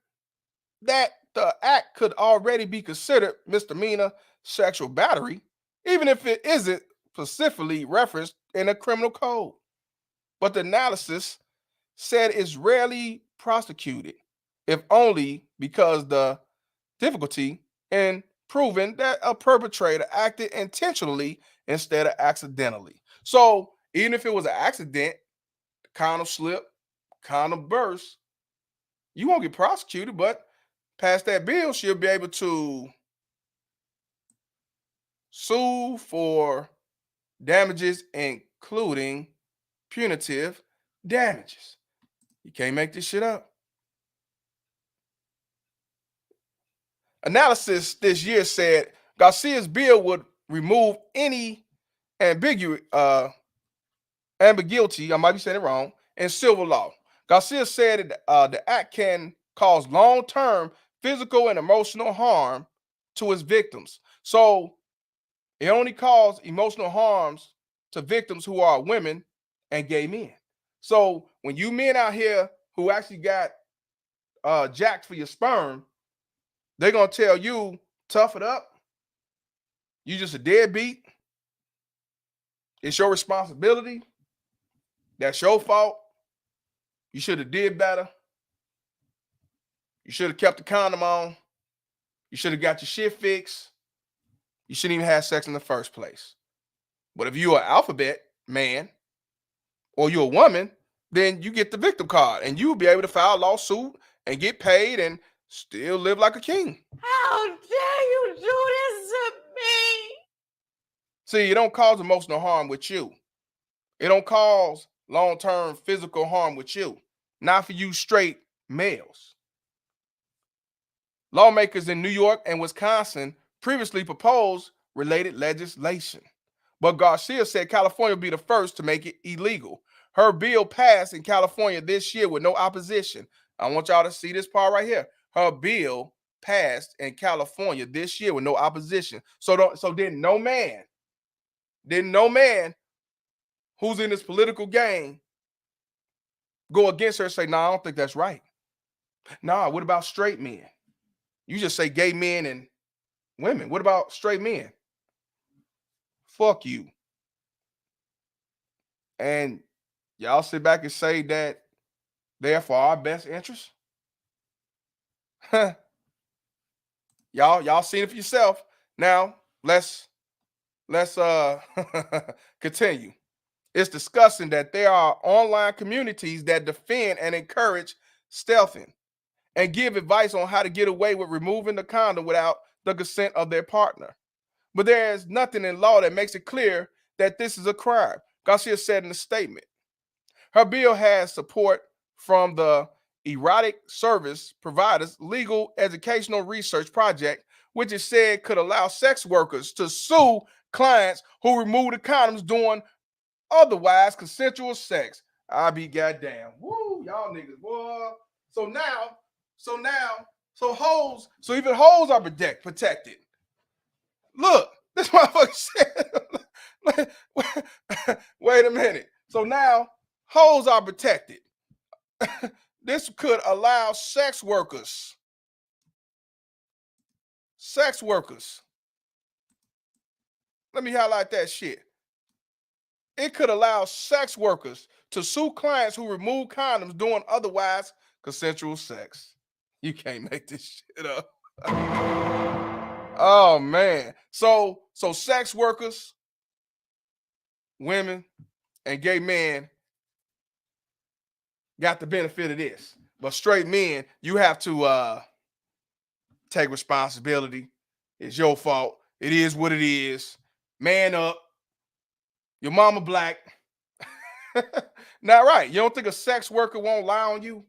that the act could already be considered misdemeanor sexual battery, even if it isn't specifically referenced in a criminal code. But the analysis said it's rarely prosecuted, if only because the difficulty in proving that a perpetrator acted intentionally instead of accidentally. So even if it was an accident, condom slip, condom burst, you won't get prosecuted, but pass that bill, she'll be able to sue for damages, including punitive damages. You can't make this shit up. Analysis this year said Garcia's bill would remove any ambiguity, I might be saying it wrong, in civil law. Garcia said the act can cause long-term physical and emotional harm to its victims. So it only causes emotional harms to victims who are women and gay men. So when you men out here who actually got jacked for your sperm, they're gonna tell you, tough it up. You just a deadbeat. It's your responsibility. That's your fault. You should have did better. You should have kept the condom on. You should have got your shit fixed. You shouldn't even have sex in the first place. But if you're an alphabet man or you're a woman, then you get the victim card and you'll be able to file a lawsuit and get paid and still live like a king. How dare you do this to me? See, it don't cause emotional harm with you. It don't cause long-term physical harm with you. Not for you straight males. Lawmakers in New York and Wisconsin previously proposed related legislation, but Garcia said California will be the first to make it illegal. Her bill passed in California this year with no opposition. I want y'all to see this part right here. Her bill passed in California this year with no opposition. So didn't no man who's in this political game go against her and say, "Nah, I don't think that's right." Nah, what about straight men? You just say gay men and women. What about straight men? Fuck you. And y'all sit back and say that they're for our best interest? Y'all seen it for yourself. Now, let's continue. It's discussing that there are online communities that defend and encourage stealthing and give advice on how to get away with removing the condom without the consent of their partner. But there is nothing in law that makes it clear that this is a crime, Garcia said in a statement. Her bill has support from the Erotic Service Providers Legal Educational Research Project, which is said could allow sex workers to sue clients who remove the condoms during otherwise consensual sex. I be goddamn. Woo, y'all niggas, boy. So even hoes are protected. Look, this motherfucker said, wait a minute. So now hoes are protected. This could allow sex workers. Let me highlight that shit. It could allow sex workers to sue clients who remove condoms during otherwise consensual sex. You can't make this shit up. Oh man. So sex workers, women, and gay men got the benefit of this. But straight men, you have to take responsibility. It's your fault. It is what it is. Man up. Your mama black. Now, right. You don't think a sex worker won't lie on you?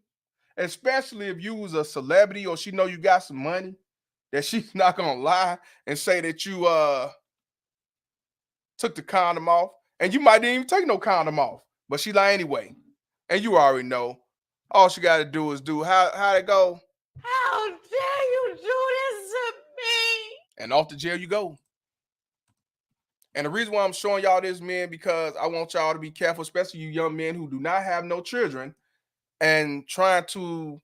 Especially if you was a celebrity or she know you got some money, that she's not gonna lie and say that you took the condom off. And you might didn't even take no condom off, but she lie anyway. And you already know. All she gotta do is do how it go. How dare you do this to me? And off to jail you go. And the reason why I'm showing y'all this, men, because I want y'all to be careful, especially you young men who do not have no children and trying to,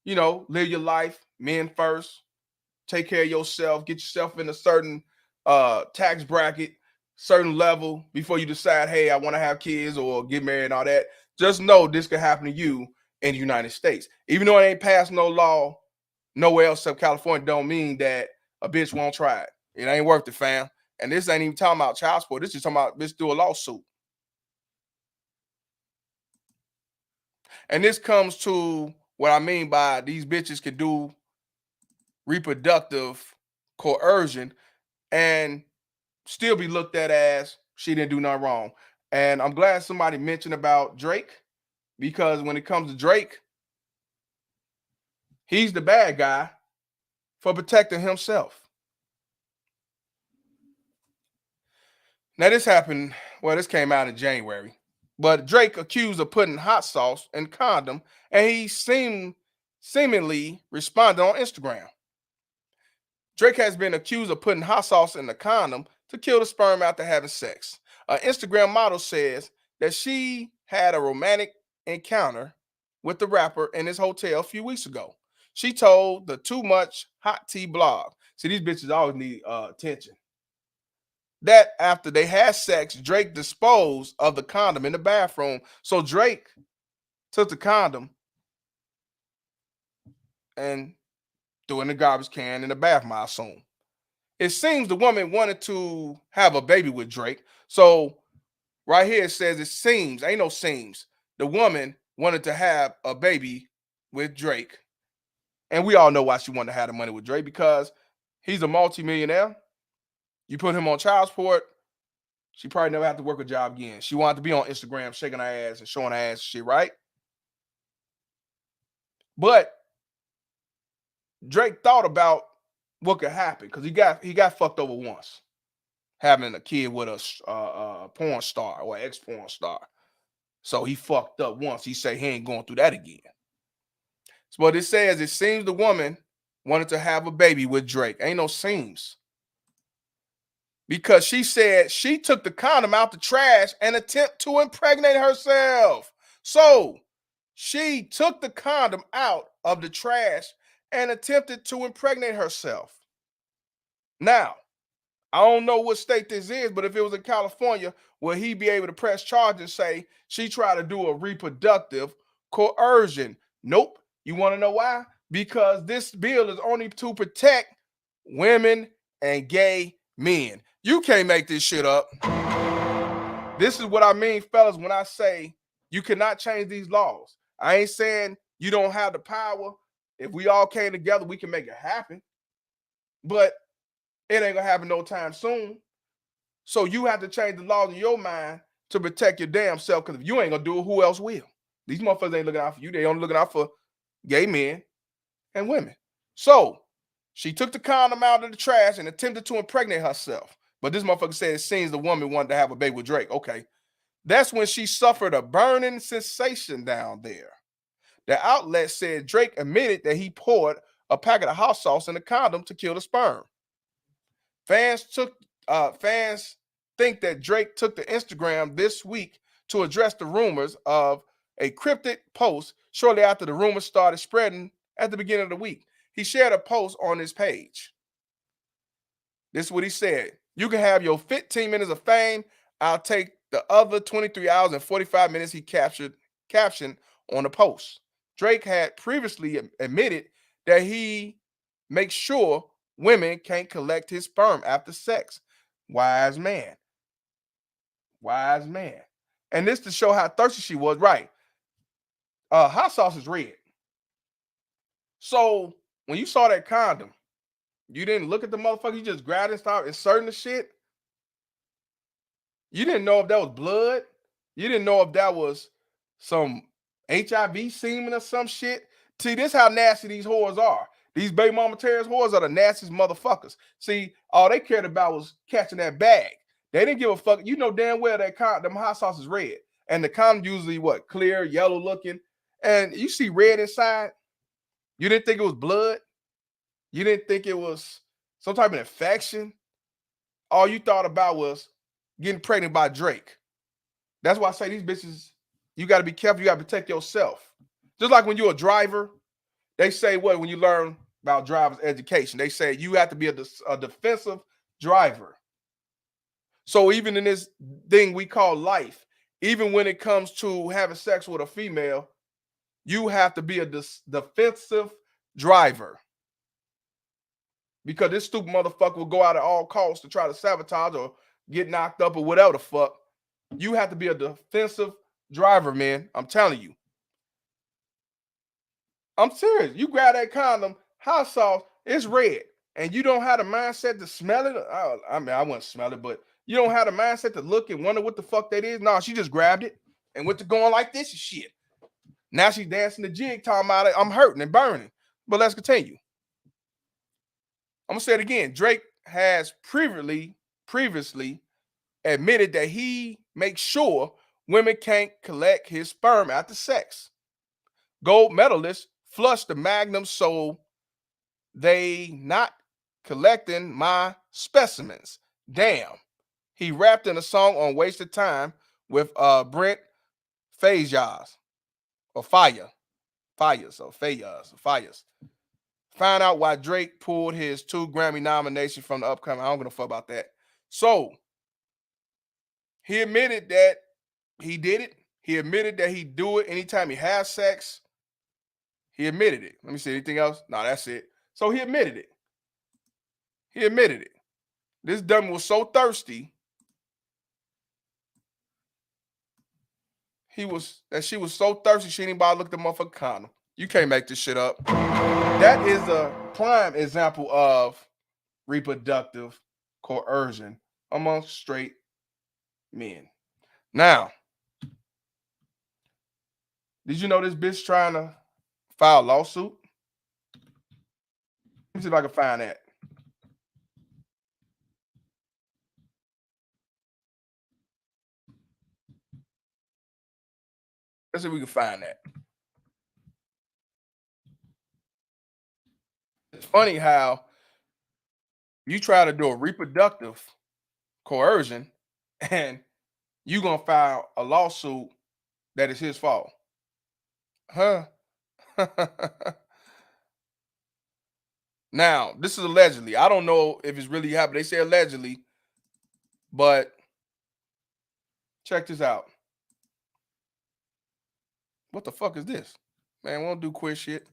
live your life, men first, take care of yourself, get yourself in a certain tax bracket, certain level before you decide, hey, I want to have kids or get married and all that. Just know this could happen to you in the United States. Even though it ain't passed no law nowhere else except California, don't mean that a bitch won't try it. It ain't worth it, fam. And this ain't even talking about child support. This is talking about bitch do a lawsuit. And this comes to what I mean by these bitches can do reproductive coercion and still be looked at as she didn't do nothing wrong. And I'm glad somebody mentioned about Drake, because when it comes to Drake, he's the bad guy for protecting himself. Now this happened, this came out in January, but Drake accused of putting hot sauce in condom, and he seemingly responded on Instagram. Drake has been accused of putting hot sauce in the condom to kill the sperm after having sex. An Instagram model says that she had a romantic encounter with the rapper in his hotel a few weeks ago. She told the Too Much Hot Tea blog, see, these bitches always need attention, that after they had sex, Drake disposed of the condom in the bathroom. So Drake took the condom and threw it in the garbage can in the bathroom, I assume. It seems the woman wanted to have a baby with Drake. So right here it says it seems, ain't no seems. The woman wanted to have a baby with Drake. And we all know why she wanted to have the money with Drake, because he's a multimillionaire. You put him on child support, she probably never have to work a job again. She wanted to be on Instagram shaking her ass and showing her ass and shit, right? But Drake thought about what could happen, because he got fucked over once, having a kid with a porn star or ex-porn star. So he fucked up once. He said he ain't going through that again. So what it says, it seems the woman wanted to have a baby with Drake. Ain't no seems. Because she said she took the condom out the trash and attempt to impregnate herself. So she took the condom out of the trash and attempted to impregnate herself. Now, I don't know what state this is, but if it was in California, will he be able to press charges and say she tried to do a reproductive coercion? Nope. You want to know why? Because this bill is only to protect women and gay men. You can't make this shit up. This is what I mean, fellas, when I say you cannot change these laws. I ain't saying you don't have the power. If we all came together, we can make it happen. But it ain't gonna happen no time soon. So you have to change the laws in your mind to protect your damn self, because if you ain't gonna do it, who else will? These motherfuckers ain't looking out for you. They only looking out for gay men and women. So she took the condom out of the trash and attempted to impregnate herself. But this motherfucker said it seems the woman wanted to have a baby with Drake. Okay. That's when she suffered a burning sensation down there. The outlet said Drake admitted that he poured a packet of hot sauce in the condom to kill the sperm. Fans think that Drake took to Instagram this week to address the rumors of a cryptic post shortly after the rumors started spreading at the beginning of the week. He shared a post on his page. This is what he said. You can have your 15 minutes of fame. I'll take the other 23 hours and 45 minutes, he captioned on the post. Drake had previously admitted that he makes sure women can't collect his sperm after sex. Wise man. Wise man. And this to show how thirsty she was, right? Hot sauce is red. So when you saw that condom, You didn't look at the motherfucker. You just grabbed and started inserting the shit. You didn't know if that was blood. You didn't know if that was some HIV semen or some shit. See, this how nasty these whores are. These baby mama terrorist whores are the nastiest motherfuckers. See, all they cared about was catching that bag. They didn't give a fuck. You know damn well that them hot sauce is red. And the condom usually what? Clear, yellow looking. And you see red inside. You didn't think it was blood. You didn't think it was some type of infection. All you thought about was getting pregnant by Drake. That's why I say these bitches, you got to be careful. You got to protect yourself. Just like when you're a driver, they say what when you learn about driver's education, they say you have to be a defensive driver. So even in this thing we call life, even when it comes to having sex with a female, you have to be a defensive driver. Because this stupid motherfucker will go out at all costs to try to sabotage or get knocked up or whatever the fuck. You have to be a defensive driver, man. I'm telling you. I'm serious. You grab that condom, hot sauce, it's red. And you don't have the mindset to smell it. I mean, I wouldn't smell it, but you don't have the mindset to look and wonder what the fuck that is. No, she just grabbed it and went to going like this and shit. Now she's dancing the jig, talking about it. I'm hurting and burning. But let's continue. I'm gonna say it again. Drake has previously admitted that he makes sure women can't collect his sperm after sex. Gold medalists flush the magnum so they not collecting my specimens. Damn. He rapped in a song on Wasted Time with Brent Faiyaz or Fayez. Find out why Drake pulled his 2 Grammy nominations from the upcoming. I don't give a fuck about that. So he admitted that he did it. He admitted that he do it anytime he has sex. He admitted it. Let me see anything else. No, that's it. So he admitted it. He admitted it. This dummy was so thirsty. She was so thirsty she didn't bother look at the motherfucking condom. You can't make this shit up. That is a prime example of reproductive coercion amongst straight men. Now, did you know this bitch trying to file a lawsuit? Let me see if I can find that. Let's see if we can find that. It's funny how you try to do a reproductive coercion and you gonna file a lawsuit that is his fault. Huh? Now, this is allegedly. I don't know if it's really happened. They say allegedly, but check this out. What the fuck is this? Man, we don't do quiz shit.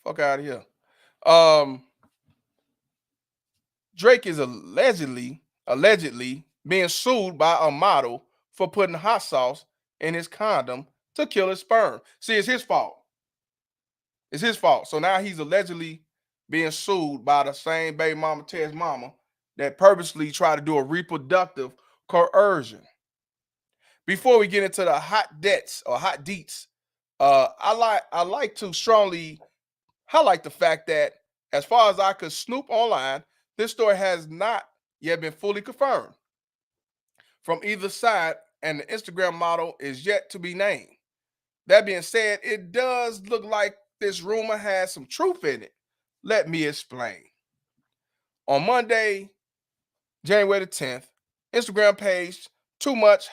Fuck out of here. Drake is allegedly being sued by a model for putting hot sauce in his condom to kill his sperm. See, it's his fault. It's his fault. So now he's allegedly being sued by the same baby mama, Ted's mama, that purposely tried to do a reproductive coercion. Before we get into the hot deets, I like to strongly highlight the fact that as far as I could snoop online, this story has not yet been fully confirmed from either side, and the Instagram model is yet to be named. That being said, it does look like this rumor has some truth in it. Let me explain. On Monday, January the 10th, Instagram page Too Much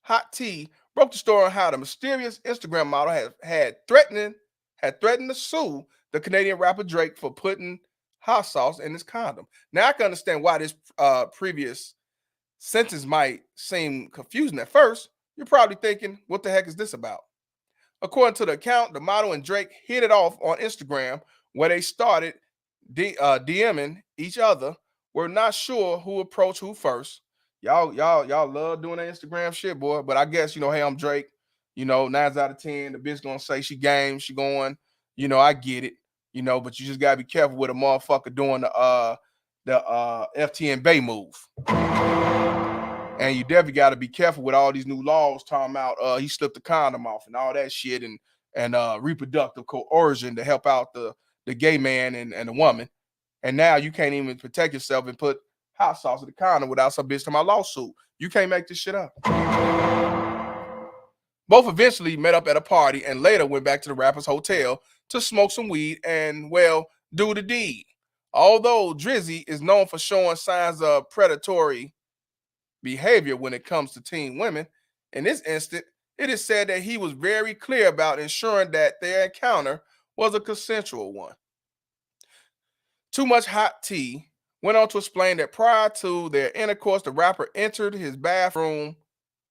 Hot Tea broke the story on how the mysterious Instagram model had threatened to sue the Canadian rapper Drake for putting hot sauce in his condom. Now I can understand why this previous sentence might seem confusing at first. You're probably thinking, what the heck is this about? According to the account, the model and Drake hit it off on Instagram, where they started DMing each other. We're not sure who approached who first. Y'all love doing that Instagram shit, boy. But I guess, hey, I'm Drake. 9 out of 10, the bitch gonna say she game, she going. I get it. you know, but you just gotta be careful with a motherfucker doing the FTN Bay move. And you definitely gotta be careful with all these new laws talking about he slipped the condom off and all that shit, and reproductive coercion to help out the gay man and the woman. And now you can't even protect yourself and put hot sauce in the condom without some bitch to my lawsuit. You can't make this shit up. Both eventually met up at a party and later went back to the rapper's hotel to smoke some weed and, well, do the deed. Although Drizzy is known for showing signs of predatory behavior when it comes to teen women, in this instant, it is said that he was very clear about ensuring that their encounter was a consensual one. Too Much Hot Tea went on to explain that prior to their intercourse, the rapper entered his bathroom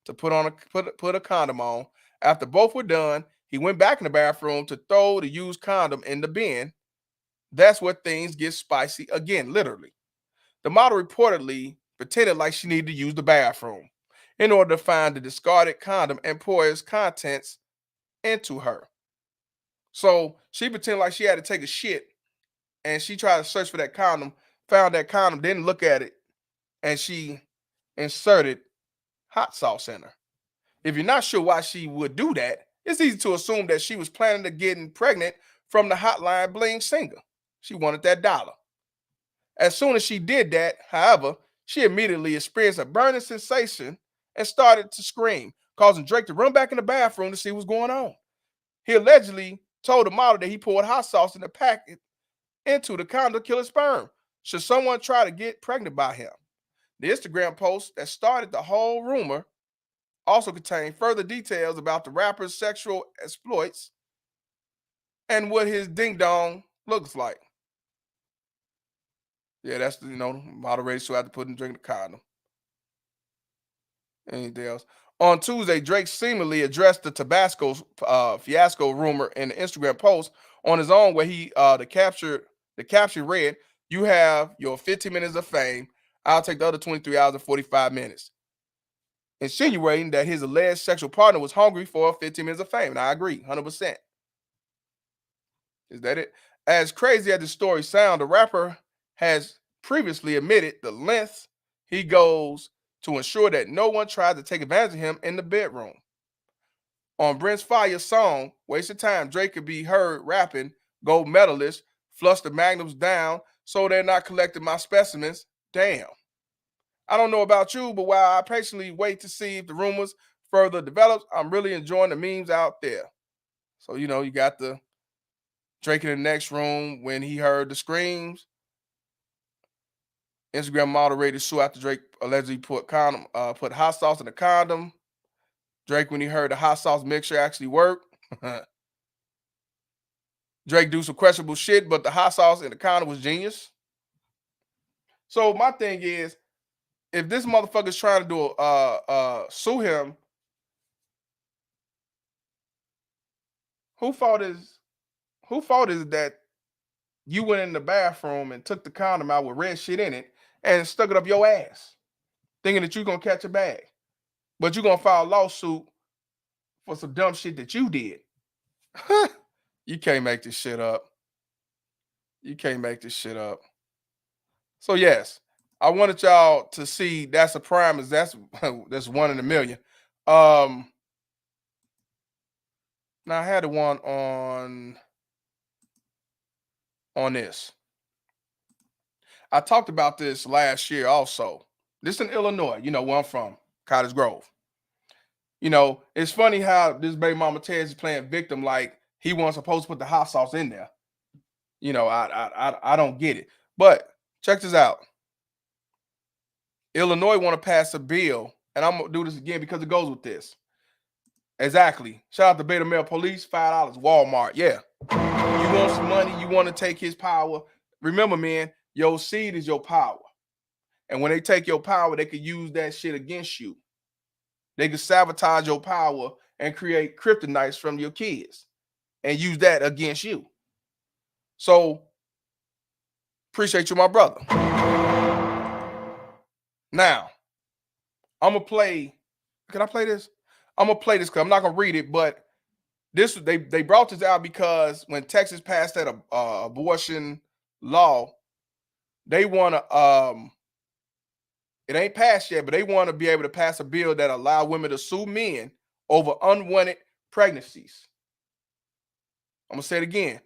to put a condom on. After both were done, he went back in the bathroom to throw the used condom in the bin. That's where things get spicy again, literally. The model reportedly pretended like she needed to use the bathroom in order to find the discarded condom and pour its contents into her. So she pretended like she had to take a shit, and she tried to search for that condom, found that condom, didn't look at it, and she inserted hot sauce in her. If you're not sure why she would do that, it's easy to assume that she was planning to getting pregnant from the Hotline Bling singer. She wanted that dollar. As soon as she did that, however, she immediately experienced a burning sensation and started to scream, causing Drake to run back in the bathroom to see what's going on. He allegedly told the model that he poured hot sauce in the packet into the condom to kill his sperm should someone try to get pregnant by him. The Instagram post that started the whole rumor also contained further details about the rapper's sexual exploits and what his ding dong looks like. Yeah, that's the moderator, so I had to put in drink the condom. Anything else? On Tuesday, Drake seemingly addressed the Tabasco fiasco rumor in the Instagram post on his own, where he the caption read, "You have your 15 minutes of fame. I'll take the other 23 hours and 45 minutes." Insinuating that his alleged sexual partner was hungry for 15 minutes of fame. And I agree, 100%. Is that it? As crazy as the story sounds, the rapper has previously admitted the lengths he goes to ensure that no one tries to take advantage of him in the bedroom. On Brent's Fire's song, Wasted Time, Drake could be heard rapping, "Gold medalist, flush the magnums down so they're not collecting my specimens. Damn. I don't know about you, but while I patiently wait to see if the rumors further develops, I'm really enjoying the memes out there." So, you got the Drake in the next room when he heard the screams. Instagram moderator sue after Drake allegedly put hot sauce in the condom. Drake, when he heard the hot sauce mixture actually worked. Drake do some questionable shit, but the hot sauce in the condom was genius. So my thing is, if this motherfucker's trying to do sue him, who fault is that you went in the bathroom and took the condom out with red shit in it and stuck it up your ass, thinking that you're gonna catch a bag, but you're gonna file a lawsuit for some dumb shit that you did. You can't make this shit up. You can't make this shit up. So yes, I wanted y'all to see that's a prime, is that's 1 in a million. Now I had one on this. I talked about this last year also. This in Illinois, where I'm from, Cottage Grove. It's funny how this baby mama Tez is playing victim like he wasn't supposed to put the hot sauce in there. I don't get it. But check this out. Illinois want to pass a bill, and I'm gonna do this again because it goes with this. Exactly. Shout out to Beta Male Police, $5. Walmart. Yeah. You want some money, you want to take his power. Remember, man, your seed is your power. And when they take your power, they could use that shit against you. They could sabotage your power and create kryptonites from your kids and use that against you. So, appreciate you, my brother. Now, I'm going to play. Can I play this? I'm going to play this because I'm not going to read it, but they brought this out because when Texas passed that abortion law, they want to it ain't passed yet, but they want to be able to pass a bill that allow women to sue men over unwanted pregnancies. I'm gonna say it again.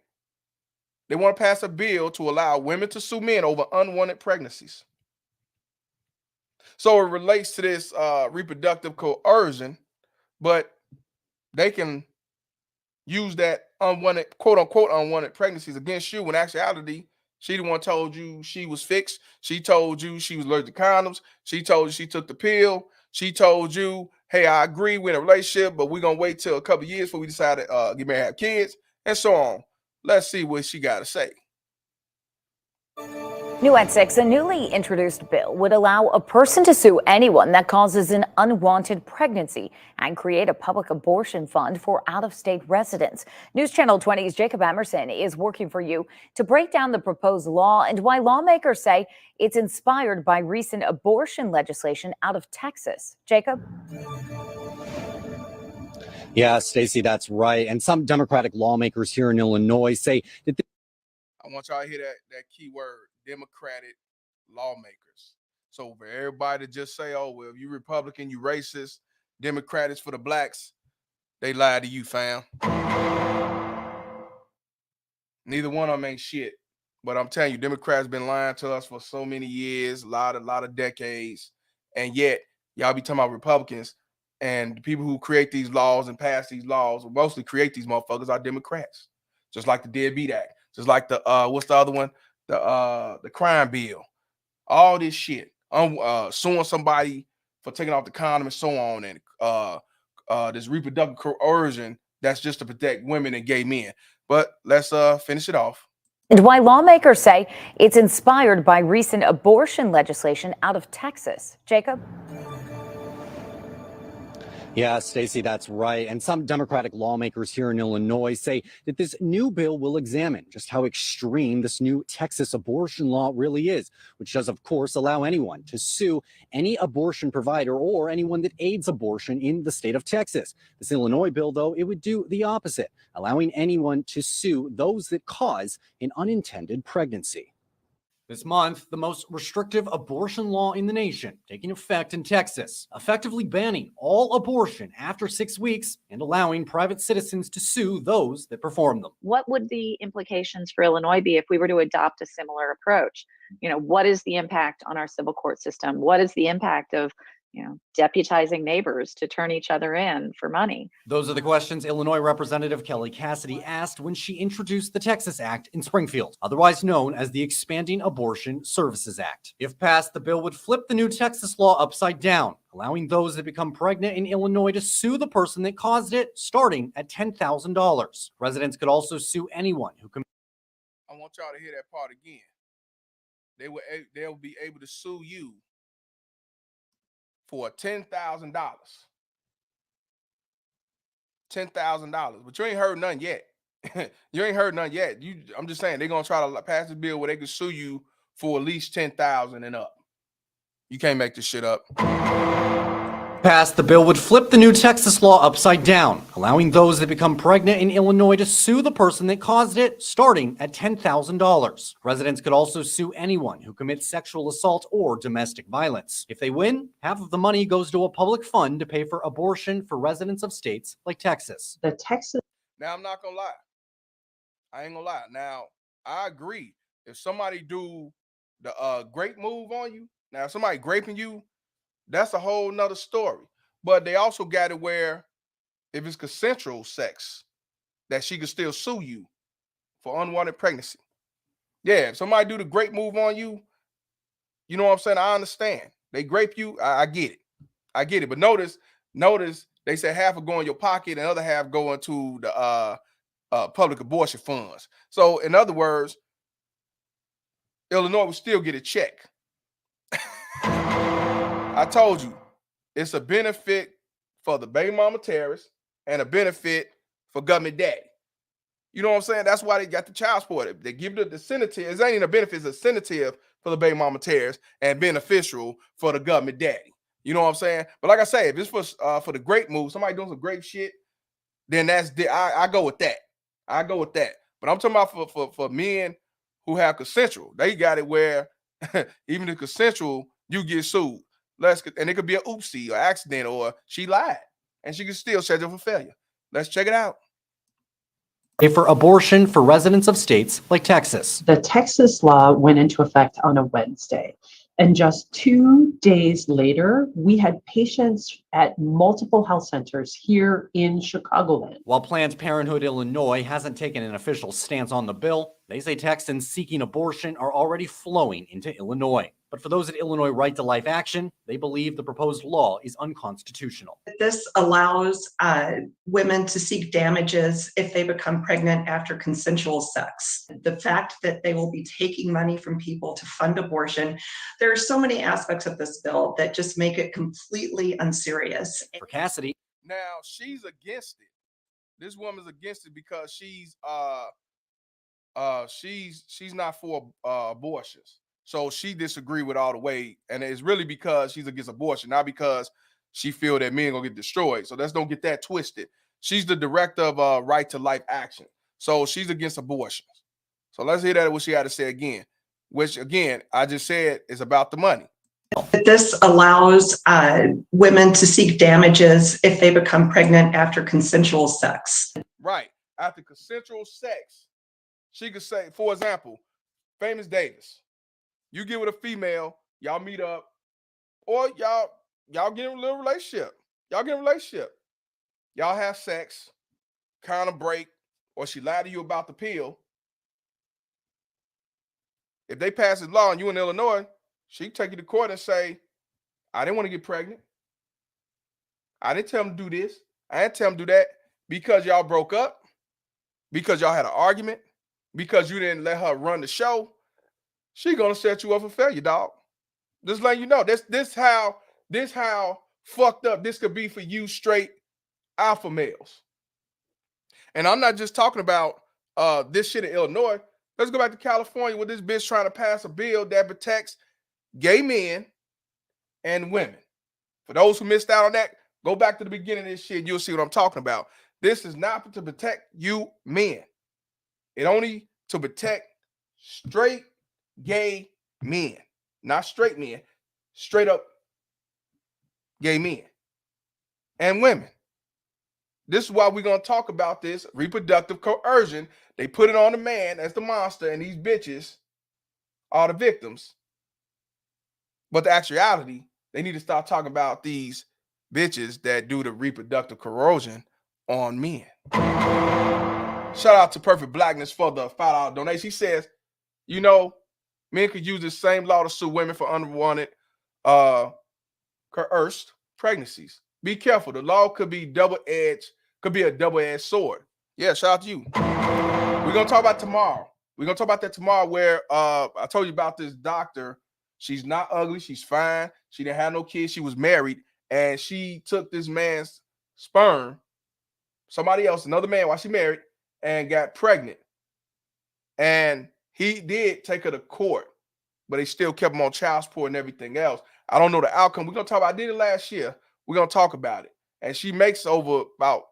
They want to pass a bill to allow women to sue men over unwanted pregnancies. So it relates to this reproductive coercion, but they can use that unwanted, quote unquote, unwanted pregnancies against you when actuality, she the one told you she was fixed. She told you she was allergic to condoms. She told you she took the pill. She told you, hey, I agree, we're in a relationship, but we're going to wait till a couple of years before we decide to get married, have kids, and so on. Let's see what she got to say. New at 6, a newly introduced bill would allow a person to sue anyone that causes an unwanted pregnancy and create a public abortion fund for out-of-state residents. News Channel 20's Jacob Emerson is working for you to break down the proposed law and why lawmakers say it's inspired by recent abortion legislation out of Texas. Jacob? Yeah, Stacey, that's right. And some Democratic lawmakers here in Illinois say that I want y'all to hear that key word, Democratic lawmakers. So for everybody to just say, oh, well, if you Republican, you racist, Democrats for the blacks, they lied to you, fam. Neither one of them ain't shit. But I'm telling you, Democrats been lying to us for so many years, a lot of decades. And yet, y'all be talking about Republicans, and the people who create these laws and pass these laws, or mostly create these motherfuckers, are Democrats. Just like the Deadbeat Act. Just like the what's the other one? The crime bill. All this shit. Suing somebody for taking off the condom and so on, and this reproductive coercion that's just to protect women and gay men. But let's finish it off. And why lawmakers say it's inspired by recent abortion legislation out of Texas. Jacob? Yeah, Stacey, that's right. And some Democratic lawmakers here in Illinois say that this new bill will examine just how extreme this new Texas abortion law really is, which does, of course, allow anyone to sue any abortion provider or anyone that aids abortion in the state of Texas. This Illinois bill, though, it would do the opposite, allowing anyone to sue those that cause an unintended pregnancy. This month, the most restrictive abortion law in the nation taking effect in Texas, effectively banning all abortion after 6 weeks and allowing private citizens to sue those that perform them. What would the implications for Illinois be if we were to adopt a similar approach? You know, what is the impact on our civil court system? What is the impact of, deputizing neighbors to turn each other in for money? Those are the questions Illinois Representative Kelly Cassidy asked when she introduced the Texas Act in Springfield, otherwise known as the Expanding Abortion Services Act. If passed, the bill would flip the new Texas law upside down, allowing those that become pregnant in Illinois to sue the person that caused it, starting at $10,000. Residents could also sue anyone who commits. I want y'all to hear that part again. They'll be able to sue you for $10,000. $10,000. But you ain't heard none yet. You ain't heard none yet. I'm just saying they're gonna try to pass a bill where they can sue you for at least $10,000 and up. You can't make this shit up. Passed, the bill would flip the new Texas law upside down, allowing those that become pregnant in Illinois to sue the person that caused it, starting at $10,000. Residents could also sue anyone who commits sexual assault or domestic violence. If they win, half of the money goes to a public fund to pay for abortion for residents of states like Texas. The Texas. Now, I'm not gonna lie. I ain't gonna lie. Now, I agree. If somebody do the grape move on you, now if somebody graping you, that's a whole nother story. But they also got it where if it's consensual sex, that she could still sue you for unwanted pregnancy. Yeah, if somebody do the grape move on you, you know what I'm saying? I understand. They grape you, I get it. I get it. But notice they said half will go in your pocket and the other half go into the public abortion funds. So in other words, Illinois will still get a check. I told you, it's a benefit for the baby mama terrorists and a benefit for government daddy. You know what I'm saying? That's why they got the child support. They give the incentive. It ain't even a benefit, it's a incentive for the baby mama terrorists and beneficial for the government daddy. You know what I'm saying? But like I say, if it's for the grape move, somebody doing some grape shit, then I go with that. I go with that. But I'm talking about for men who have consensual. They got it where even if consensual, you get sued. And it could be an oopsie or accident, or she lied and she can still schedule for failure. Let's check it out. For abortion for residents of states like Texas. The Texas law went into effect on a Wednesday. And just 2 days later, we had patients at multiple health centers here in Chicagoland. While Planned Parenthood Illinois hasn't taken an official stance on the bill, they say Texans seeking abortion are already flowing into Illinois. But for those at Illinois Right to Life Action, they believe the proposed law is unconstitutional. This allows women to seek damages if they become pregnant after consensual sex. The fact that they will be taking money from people to fund abortion, there are so many aspects of this bill that just make it completely unserious. For Cassidy, now she's against it. This woman's against it because she's not for abortions. So she disagreed with all the way, and it's really because she's against abortion, not because she feel that men gonna get destroyed. So let's don't get that twisted. She's the director of Right to Life Action, so she's against abortions. So let's hear that what she had to say again, which again I just said is about the money. This allows women to seek damages if they become pregnant after consensual sex. Right, after consensual sex, she could say, for example, Famous Davis. You get with a female, y'all meet up, or y'all get in a little relationship. Y'all get in a relationship. Y'all have sex, kind of break, or she lied to you about the pill. If they pass this law and you in Illinois, she can take you to court and say, I didn't want to get pregnant. I didn't tell him to do this. I didn't tell him to do that because y'all broke up, because y'all had an argument, because you didn't let her run the show. She gonna set you up for failure, dog. Just letting you know. This how fucked up this could be for you straight alpha males. And I'm not just talking about this shit in Illinois. Let's go back to California with this bitch trying to pass a bill that protects gay men and women. For those who missed out on that, go back to the beginning of this shit and you'll see what I'm talking about. This is not to protect you men. It only to protect straight gay men, not straight men, straight up gay men and women. This is why we're going to talk about this reproductive coercion. They put it on the man as the monster, and these bitches are the victims. But the actuality, they need to start talking about these bitches that do the reproductive coercion on men. Shout out to Perfect Blackness for the $5 donation. He says, you know, men could use the same law to sue women for unwanted coerced pregnancies. Be careful. The law could be a double-edged sword. Yeah, shout out to you. We're going to talk about tomorrow. We're going to talk about that tomorrow where I told you about this doctor. She's not ugly. She's fine. She didn't have no kids. She was married, and she took this man's sperm, somebody else, another man, while she married, and got pregnant. And he did take her to court, but they still kept him on child support and everything else. I don't know the outcome. We're going to talk about it. I did it last year. We're going to talk about it. And she makes over about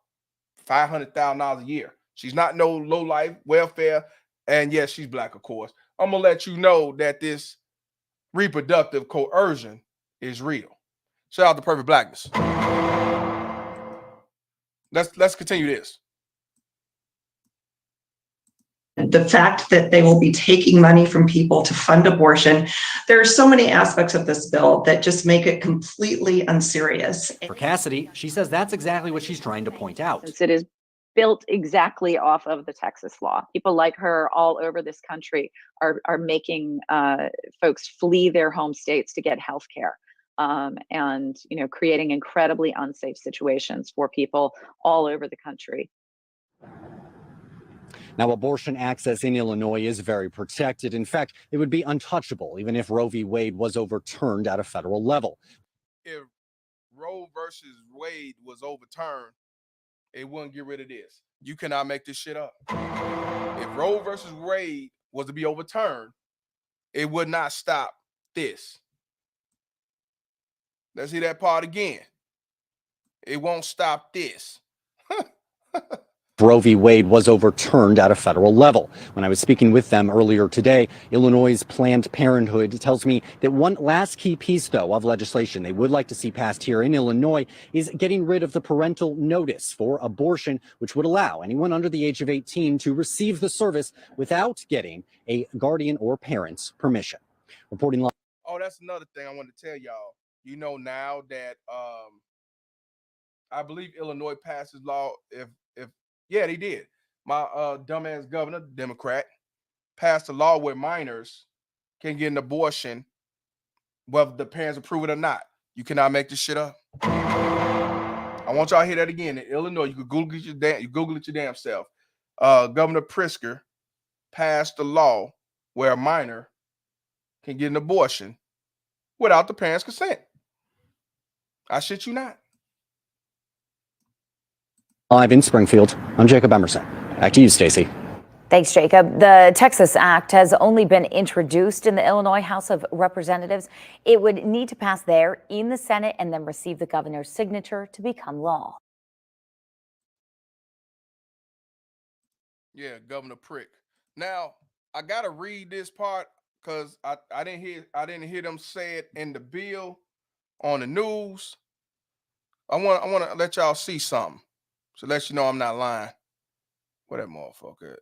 $500,000 a year. She's not no low life welfare. And yes, she's black, of course. I'm going to let you know that this reproductive coercion is real. Shout out to Perfect Blackness. Let's continue this. The fact that they will be taking money from people to fund abortion, there are so many aspects of this bill that just make it completely unserious. For Cassidy, she says that's exactly what she's trying to point out. Since it is built exactly off of the Texas law. People like her all over this country are making folks flee their home states to get health care. And creating incredibly unsafe situations for people all over the country. Now, abortion access in Illinois is very protected. In fact, it would be untouchable even if Roe v. Wade was overturned at a federal level. If Roe versus Wade was overturned, it wouldn't get rid of this. You cannot make this shit up. If Roe versus Wade was to be overturned, it would not stop this. Let's hear that part again. It won't stop this. Roe v. Wade was overturned at a federal level. When I was speaking with them earlier today, Illinois' Planned Parenthood tells me that one last key piece, though, of legislation they would like to see passed here in Illinois is getting rid of the parental notice for abortion, which would allow anyone under the age of 18 to receive the service without getting a guardian or parent's permission. Reporting live. Oh, that's another thing I wanted to tell y'all. You know, now that I believe Illinois passes law, if yeah, they did. My dumbass governor, Democrat, passed a law where minors can get an abortion whether the parents approve it or not. You cannot make this shit up. I want y'all to hear that again. In Illinois, you could Google it your damn self. Governor Pritzker passed a law where a minor can get an abortion without the parents' consent. I shit you not. Live in Springfield, I'm Jacob Emerson. Back to you, Stacey. Thanks, Jacob. The Texas Act has only been introduced in the Illinois House of Representatives. It would need to pass there in the Senate and then receive the governor's signature to become law. Yeah, Governor Prick. Now, I gotta read this part because I didn't hear them say it in the bill on the news. I want to let y'all see something. So let you know I'm not lying. Where that motherfucker at?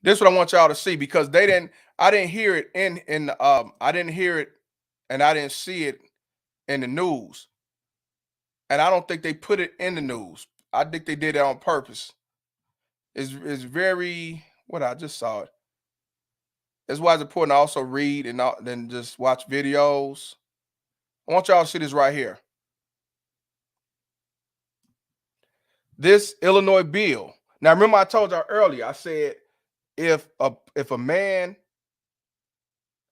This is what I want y'all to see because I didn't hear it I didn't hear it and I didn't see it in the news. And I don't think they put it in the news. I think they did it on purpose. It's very what I just saw it. That's why it's important to also read and not then just watch videos. I want y'all to see this right here. This Illinois bill. Now remember I told y'all earlier, I said if a man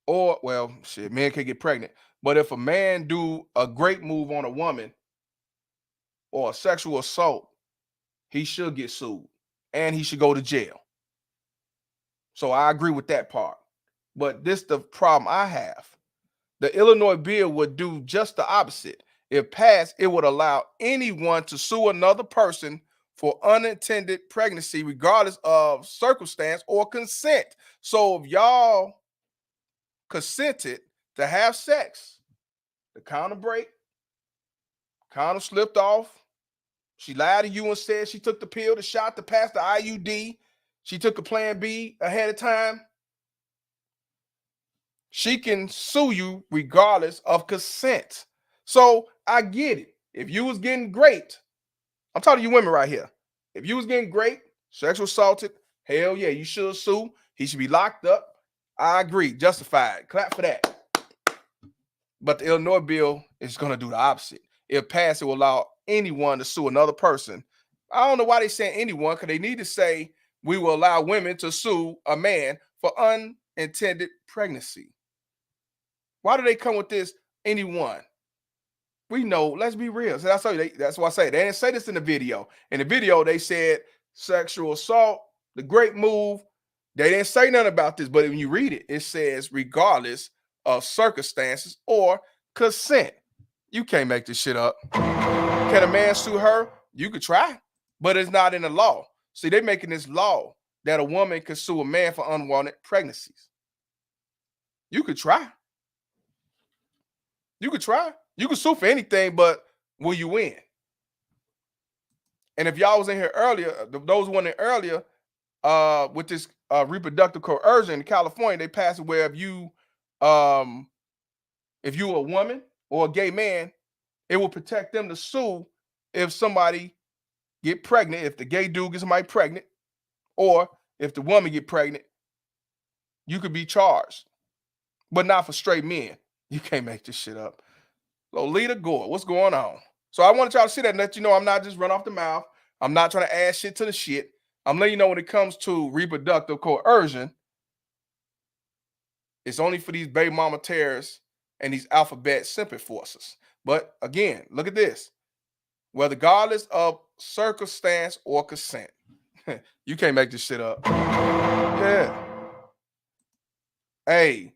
or well, shit, men can get pregnant, but if a man do a great move on a woman or a sexual assault, he should get sued and he should go to jail. So I agree with that part. But this the problem I have. The Illinois bill would do just the opposite. If passed, it would allow anyone to sue another person for unintended pregnancy, regardless of circumstance or consent. So if y'all consented to have sex, the condom break, condom slipped off, she lied to you and said she took the pill, the shot, to pass the IUD, she took a plan B ahead of time, she can sue you regardless of consent. So I get it. If you was getting great, I'm talking to you women right here. If you was getting great, sexual assaulted, hell yeah, you should sue. He should be locked up. I agree. Justified. Clap for that. But the Illinois bill is going to do the opposite. If passed, it will allow anyone to sue another person. I don't know why they saying anyone, because they need to say we will allow women to sue a man for unintended pregnancy. Why do they come with this anyone? We know, let's be real. So that's why I say they didn't say this in the video. In the video, they said sexual assault, the great move. They didn't say nothing about this, but when you read it, it says regardless of circumstances or consent. You can't make this shit up. Can a man sue her? You could try, but it's not in the law. See, they're making this law that a woman can sue a man for unwanted pregnancies. You could try. You could try. You could sue for anything, but will you win? And if y'all was in here earlier, those who went in earlier, with this reproductive coercion in California, they passed it where if you a woman or a gay man, it will protect them to sue if somebody get pregnant, if the gay dude gets somebody pregnant, or if the woman get pregnant, you could be charged, but not for straight men. You can't make this shit up. Lolita Gore, what's going on? So I wanted y'all to see that and let you know I'm not just run off the mouth. I'm not trying to add shit to the shit. I'm letting you know when it comes to reproductive coercion, it's only for these baby mama terrorists and these alphabet simping forces. But again, look at this. whether regardless of circumstance or consent. You can't make this shit up. Yeah. Hey,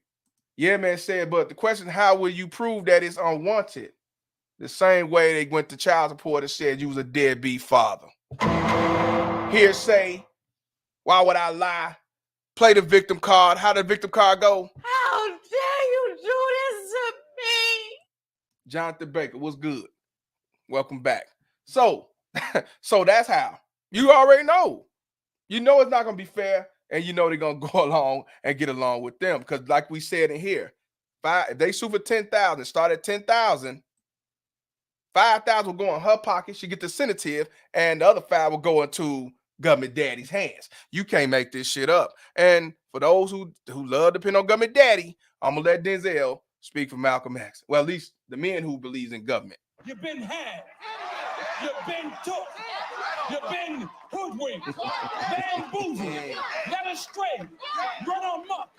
yeah, man said, but the question, how will you prove that it's unwanted? The same way they went to child support and said you was a deadbeat father. Hearsay. Why would I lie? Play the victim card. How did the victim card go? How dare you do this to me? Jonathan Baker, what's good? Welcome back. So, so that's how. You already know. You know it's not gonna be fair, and you know they're gonna go along and get along with them. Because like we said in here, if they sue for 10,000, start at 10,000, 5,000 will go in her pocket, she get the sedative, and the other 5 will go into government daddy's hands. You can't make this shit up. And for those who love to depend on government daddy, I'm gonna let Denzel speak for Malcolm X. Well, at least the men who believes in government. You've been had. You've been took. You've been hoodwinked. Bamboozled. Led astray. Run amok.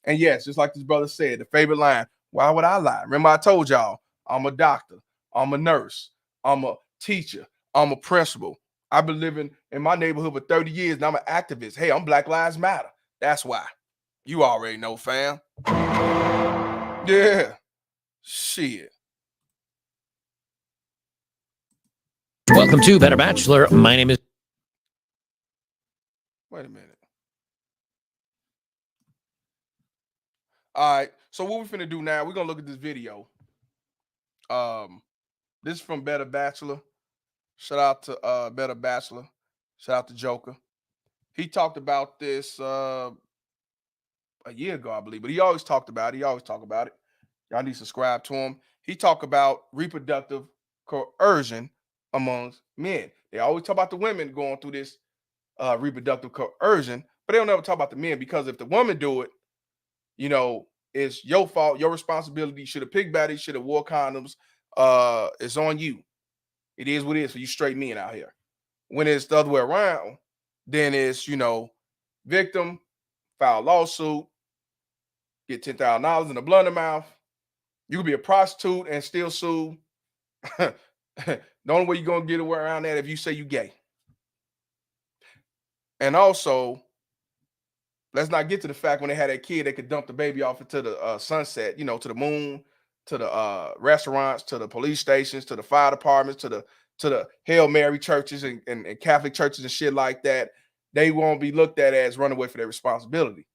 And yes, just like this brother said, the favorite line, why would I lie? Remember I told y'all, I'm a doctor, I'm a nurse, I'm a teacher, I'm a principal. I've been living in my neighborhood for 30 years and I'm an activist. Hey, I'm Black Lives Matter. That's why. You already know, fam. Yeah. Shit. Welcome to Better Bachelor. My name is... Wait a minute. All right. So what we're finna do now, we're gonna look at this video. This is from Better Bachelor. Shout out to Better Bachelor. Shout out to Joker. He talked about this a year ago, I believe, but he always talked about it. He always talk about it. Y'all need to subscribe to him. He talked about reproductive coercion amongst men. They always talk about the women going through this reproductive coercion, but they don't ever talk about the men, because if the woman do it, you know, it's your fault, your responsibility. You should have picked baddies, should have wore condoms. It's on you. It is what it is for you straight men out here. When it's the other way around, then it's, you know, victim, file lawsuit, get $10,000 in the blunder mouth. You could be a prostitute and still sue. The only way you're going to get around that if you say you gay. And also, let's not get to the fact when they had that kid, they could dump the baby off into the sunset, you know, to the moon, to the restaurants, to the police stations, to the fire departments, to the Hail Mary churches and Catholic churches and shit like that. They won't be looked at as running away for their responsibility.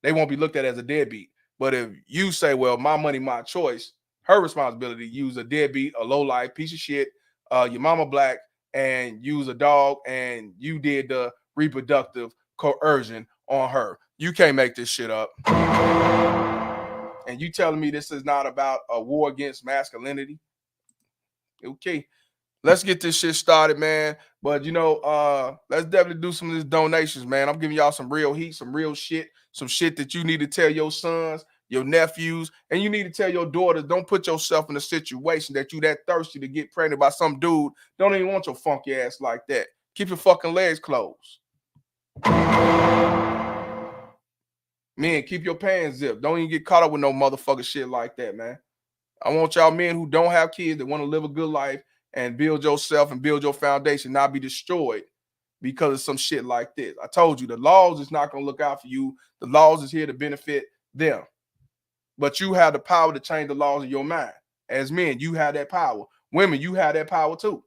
They won't be looked at as a deadbeat. But if you say, well, my money, my choice, her responsibility, use a deadbeat, a low-life piece of shit, your mama black, and use a dog, and you did the reproductive coercion on her. You can't make this shit up. And you telling me this is not about a war against masculinity? Okay. Let's get this shit started, man. But, you know, let's definitely do some of these donations, man. I'm giving y'all some real heat, some real shit, some shit that you need to tell your sons, your nephews, and you need to tell your daughters. Don't put yourself in a situation that you that thirsty to get pregnant by some dude. Don't even want your funky ass like that. Keep your fucking legs closed. Men, keep your pants zipped. Don't even get caught up with no motherfucking shit like that, man. I want y'all men who don't have kids that want to live a good life and build yourself and build your foundation, not be destroyed because of some shit like this. I told you, the laws is not going to look out for you. The laws is here to benefit them. But you have the power to change the laws in your mind. As men, you have that power. Women, you have that power too.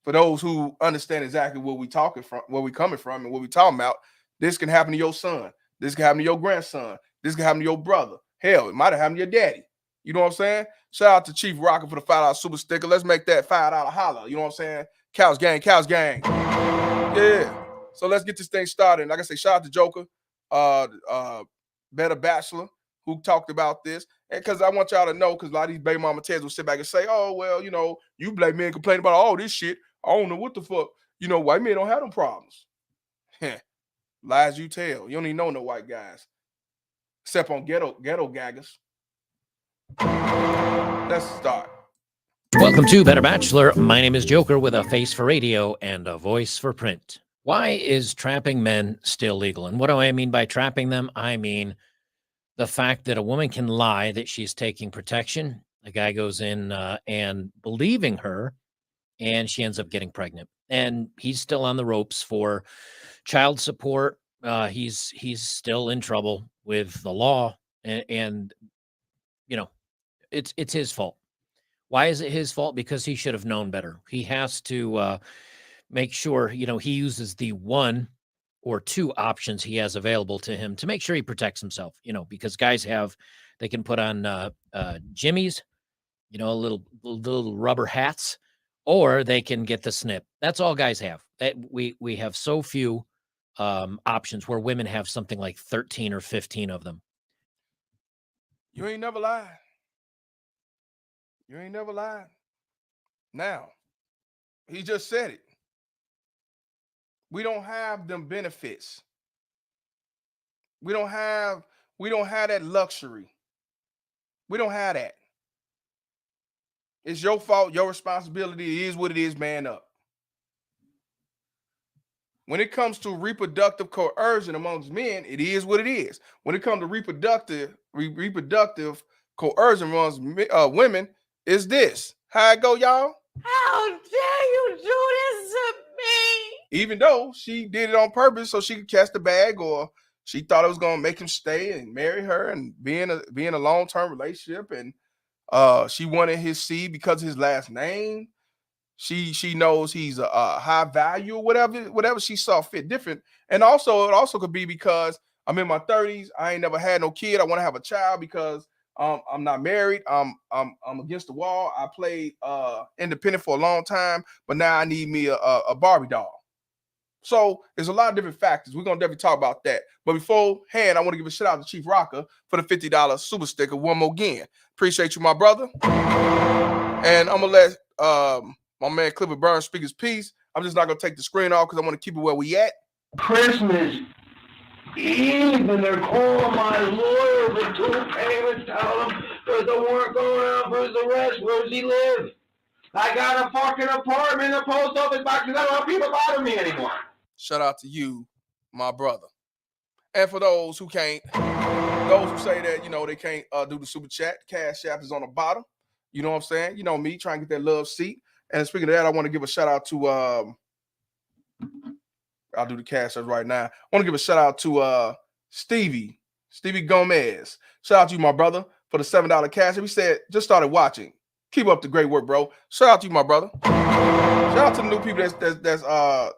For those who understand exactly where we talking from, where we coming from and what we talking about, this can happen to your son. This can happen to your grandson. This can happen to your brother. Hell, it might have happened to your daddy. You know what I'm saying? Shout out to Chief Rocker for the $5 super sticker. Let's make that $5 holler. You know what I'm saying? Cows gang, cows gang. Yeah. So let's get this thing started. Like I say, shout out to Joker, Better Bachelor, who talked about this. And because I want y'all to know, because a lot of these baby mama Teds will sit back and say, oh, well, you know, you black men complain about all this shit. I don't know what the fuck. You know, white men don't have them problems. Lies you tell. You don't even know no white guys. Except on ghetto gaggers. Let's start. Welcome to Better Bachelor. My name is Joker with a face for radio and a voice for print. Why is trapping men still legal? And what do I mean by trapping them? I mean the fact that a woman can lie that she's taking protection. The guy goes in and believing her and she ends up getting pregnant. And he's still on the ropes for child support. He's still in trouble with the law, and you know, it's his fault. Why is it his fault? Because he should have known better. He has to make sure, he uses the one or two options he has available to him to make sure he protects himself, because guys they can put on jimmies, little rubber hats, or they can get the snip. That's all guys have. We have so few options, where women have something like 13 or 15 of them. You ain't never lied. You ain't never lied. Now, he just said it. We don't have them benefits. We don't have that luxury. We don't have that. It's your fault, your responsibility. It is what it is, man up. When it comes to reproductive coercion amongst men, it is what it is. When it comes to reproductive coercion amongst women, is this. How it go, y'all? How dare you do this to me? Even though she did it on purpose so she could catch the bag, or she thought it was gonna make him stay and marry her and be in a long-term relationship, and she wanted his seed because of his last name. She knows he's a high value, or whatever she saw fit different. And also, it also could be because I'm in my 30s. I ain't never had no kid. I want to have a child because I'm not married. I'm against the wall. I played independent for a long time, but now I need me a Barbie doll. So there's a lot of different factors. We're gonna definitely talk about that. But beforehand, I want to give a shout out to Chief Rocker for the $50 super sticker one more again. Appreciate you, my brother. And I'm gonna let my man Clifford Burns speak his piece. I'm just not gonna take the screen off because I want to keep it where we at. Christmas Eve, and they're calling my lawyer for 2 payments, telling him there's a warrant going out for his arrest. Where does he live? I got a fucking apartment in the post office box because I don't have people bother me anymore. Shout out to you, my brother. And for those who can't, those who say that, they can't do the super chat, Cash App is on the bottom. You know what I'm saying? You know me, trying to get that love seat. And speaking of that, I want to give a shout out to I'll do the Cash App right now. I want to give a shout out to Stevie Gomez. Shout out to you, my brother, for the $7 Cash App. He said, just started watching. Keep up the great work, bro. Shout out to you, my brother. Shout out to the new people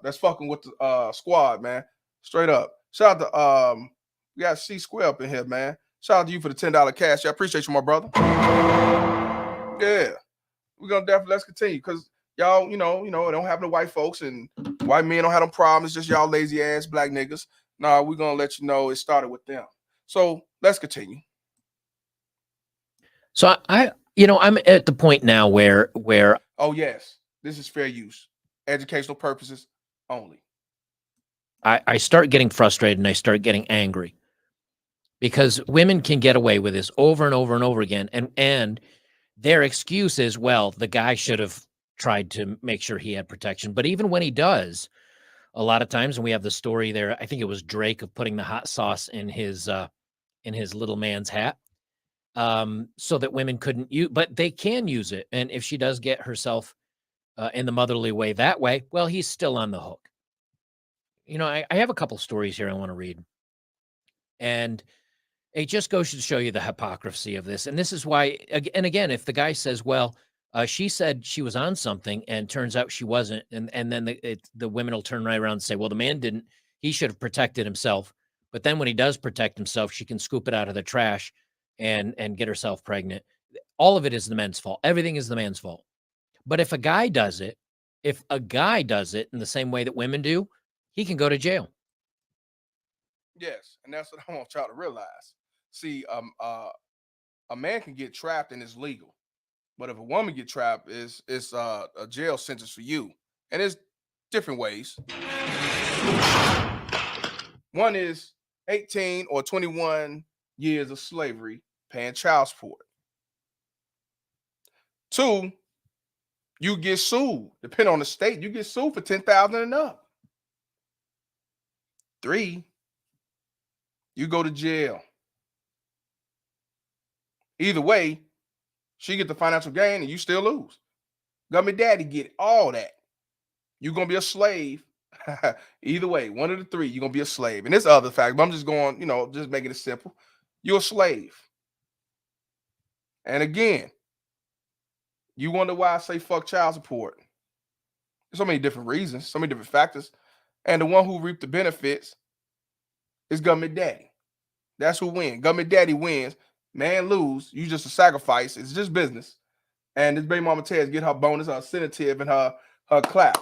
that's fucking with the squad, man. Straight up. Shout out to we got C Square up in here, man. Shout out to you for the $10 cash. I appreciate you, my brother. Yeah. We're gonna definitely let's continue because y'all, don't have no white folks and white men don't have no problems. It's just y'all lazy ass black niggas. Nah, we're gonna let you know it started with them. So let's continue. So I'm at the point now where oh yes, this is fair use, educational purposes only. I start getting frustrated and I start getting angry because women can get away with this over and over and over again, and their excuse is, well, the guy should have tried to make sure he had protection. But even when he does, a lot of times, and we have the story there, I think it was Drake, of putting the hot sauce in his little man's hat, so that women couldn't use, but they can use it. And if she does get herself in the motherly way that way, well, he's still on the hook. I have a couple stories here I want to read. And it just goes to show you the hypocrisy of this. And this is why, and again, if the guy says, well, she said she was on something and turns out she wasn't, and then the women will turn right around and say, well, the man didn't. He should have protected himself. But then when he does protect himself, she can scoop it out of the trash and get herself pregnant. All of it is the men's fault. Everything is the man's fault. But if a guy does it in the same way that women do, he can go to jail. Yes, and that's what I want y'all to realize. See, a man can get trapped and it's legal, but if a woman get trapped, it's a jail sentence for you, and it's different ways. One is 18 or 21 years of slavery paying child support. 2, you get sued. Depending on the state, you get sued for $10,000 and up. 3, you go to jail. Either way, she get the financial gain and you still lose. Gummy daddy get all that. You're gonna be a slave. Either way, one of the three, you're gonna be a slave. And there's other facts, but I'm just going, just making it simple. You're a slave. And again, you wonder why I say fuck child support. There's so many different reasons, so many different factors. And the one who reaped the benefits is government daddy. That's who wins. Government daddy wins. Man lose. You just a sacrifice. It's just business. And this baby mama Tez get her bonus, her incentive, and her clap.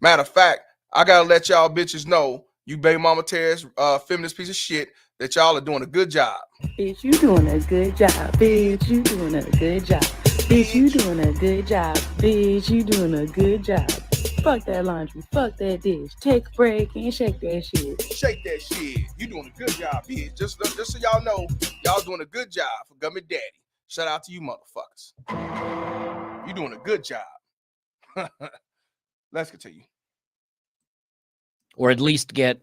Matter of fact, I gotta let y'all bitches know, you baby mama Tez, feminist piece of shit, that y'all are doing a good job. Bitch, you doing a good job. Bitch, you doing a good job. Bitch, you doing a good job. Bitch, you doing a good job. Fuck that laundry. Fuck that dish. Take a break and shake that shit. Shake that shit. You doing a good job, bitch. Just so y'all know, y'all doing a good job for government daddy. Shout out to you motherfuckers. You doing a good job. Let's continue. Or at least get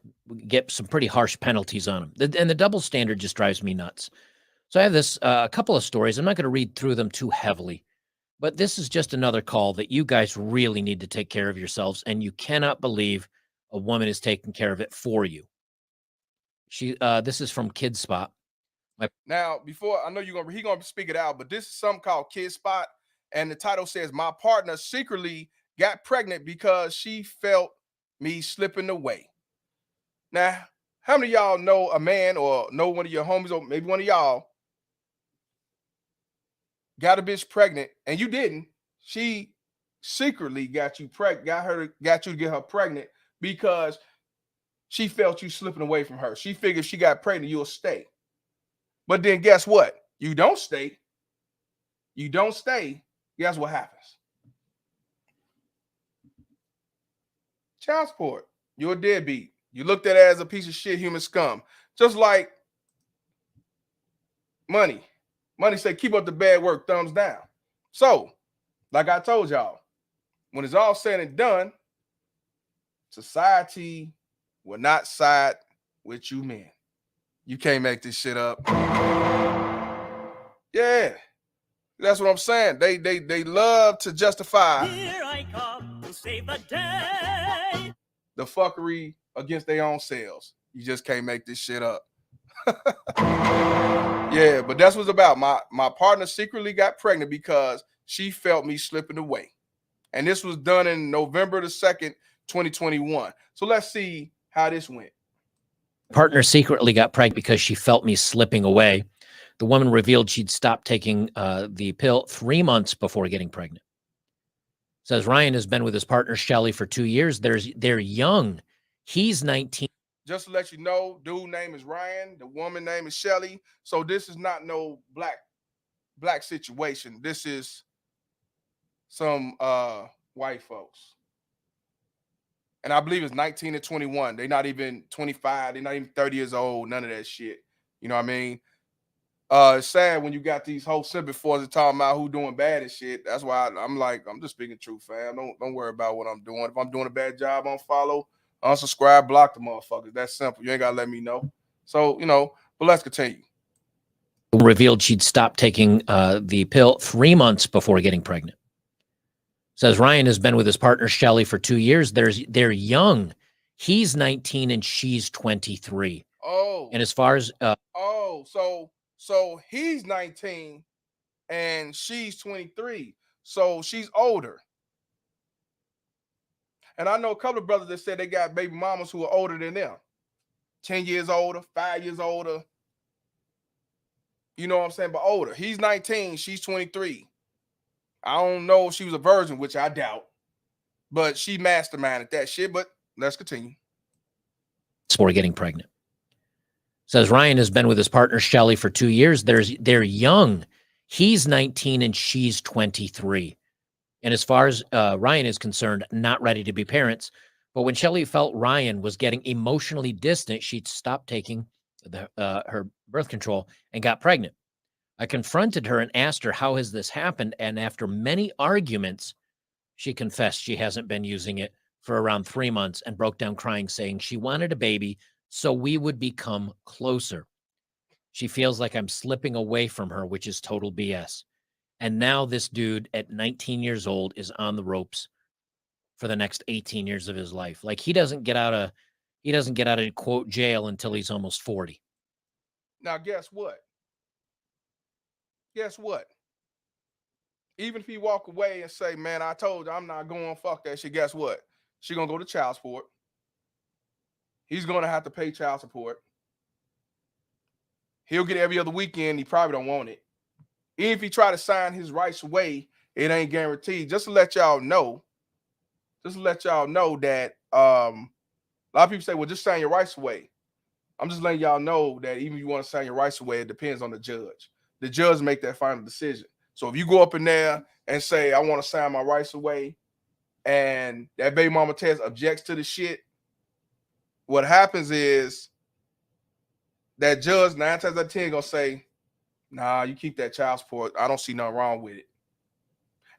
some pretty harsh penalties on them. And the double standard just drives me nuts. So I have this a couple of stories. I'm not going to read through them too heavily, but this is just another call that you guys really need to take care of yourselves, and you cannot believe a woman is taking care of it for you. This is from Kid Spot. Now, before I know he gonna speak it out, but this is something called Kid Spot, and the title says, "My partner secretly got pregnant because she felt me slipping away." Now, how many of y'all know a man or know one of your homies or maybe one of y'all got a bitch pregnant and you didn't? She secretly got you pregnant, got you to get her pregnant because she felt you slipping away from her. She figured if she got pregnant, you'll stay. But then guess what? You don't stay. You don't stay. Guess what happens? Child support. You're a deadbeat. You looked at it as a piece of shit human scum. Just like money. Money say, keep up the bad work, thumbs down. So, like I told y'all, when it's all said and done, society will not side with you men. You can't make this shit up. Yeah. That's what I'm saying. They love to justify Here I come to save the day. The fuckery against their own selves. You just can't make this shit up. Yeah, but that's what it's about. My partner secretly got pregnant because she felt me slipping away. And this was done in November the 2nd, 2021. So let's see how this went. Partner secretly got pregnant because she felt me slipping away. The woman revealed she'd stopped taking the pill 3 months before getting pregnant. Says Ryan has been with his partner Shelly for 2 years. They're young. He's 19. Just to let you know, dude name is Ryan. The woman name is Shelly. So this is not no black situation. This is some white folks. And I believe it's 19 and 21. They're not even 25. They're not even 30 years old. None of that shit. You know what I mean? It's sad when you got these whole sympathy forces talking about who doing bad and shit. That's why I'm like, I'm just speaking truth, fam. Don't worry about what I'm doing. If I'm doing a bad job, unfollow, unsubscribe, block the motherfuckers. That's simple. You ain't gotta let me know. So, but let's continue. Revealed she'd stopped taking the pill 3 months before getting pregnant. Says Ryan has been with his partner Shelly for 2 years. They're young. He's 19 and she's 23. Oh. And as far as so he's 19 and she's 23. So she's older. And I know a couple of brothers that said they got baby mamas who are older than them. 10 years older, 5 years older. You know what I'm saying? But older. He's 19, she's 23. I don't know if she was a virgin, which I doubt. But she masterminded that shit. But let's continue. Before getting pregnant. Says Ryan has been with his partner Shelly for 2 years. They're young. He's 19 and she's 23. And as far as Ryan is concerned, not ready to be parents. But when Shelly felt Ryan was getting emotionally distant, she stopped taking her birth control and got pregnant. I confronted her and asked her, how has this happened? And after many arguments, she confessed she hasn't been using it for around 3 months and broke down crying, saying she wanted a baby so we would become closer. She feels like I'm slipping away from her, which is total BS. And now this dude at 19 years old is on the ropes for the next 18 years of his life. Like he doesn't get out of quote jail until he's almost 40. Now, guess what? Guess what? Even if he walk away and say, man, I told you I'm not going, fuck that shit, guess what? She gonna go to child support. He's gonna have to pay child support. He'll get every other weekend. He probably don't want it. Even if he try to sign his rights away, it ain't guaranteed. Just to let y'all know that a lot of people say, well, just sign your rights away. I'm just letting y'all know that even if you want to sign your rights away, it depends on the judge. The judge make that final decision. So if you go up in there and say, I want to sign my rights away, and that baby mama Tess objects to the shit, what happens is that judge 9 times out of 10 gonna say, nah, you keep that child support. I don't see nothing wrong with it.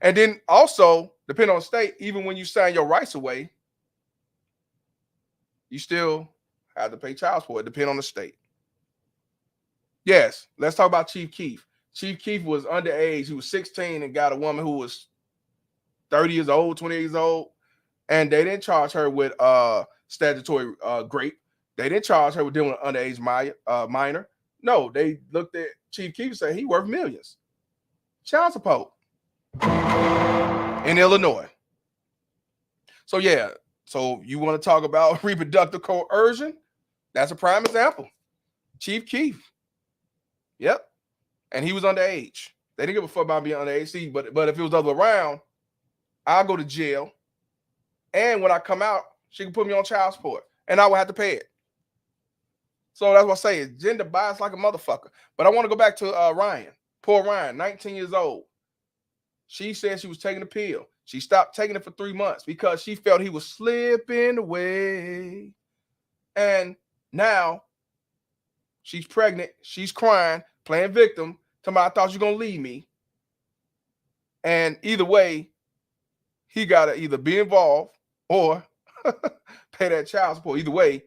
And then also, depending on the state, even when you sign your rights away, you still have to pay child support, depending on the state. Yes, let's talk about Chief Keef. Chief Keef was underage. He was 16 and got a woman who was 30 years old, 20 years old, and they didn't charge her with statutory rape. They didn't charge her with dealing with an underage minor. No, they looked at Chief Keef and said he worth millions. Child support in Illinois. So yeah, so you want to talk about reproductive coercion? That's a prime example. Chief Keef. Yep. And he was underage. They didn't give a fuck about being underage. See, but if it was the other way around, I'll go to jail. And when I come out, she can put me on child support. And I will have to pay it. So that's what I say. It's gender bias like a motherfucker. But I want to go back to Ryan. Poor Ryan, 19 years old. She said she was taking a pill. She stopped taking it for 3 months because she felt he was slipping away. And now she's pregnant. She's crying, playing victim. Talking about, I thought you were going to leave me. And either way, he got to either be involved or pay that child support. Either way,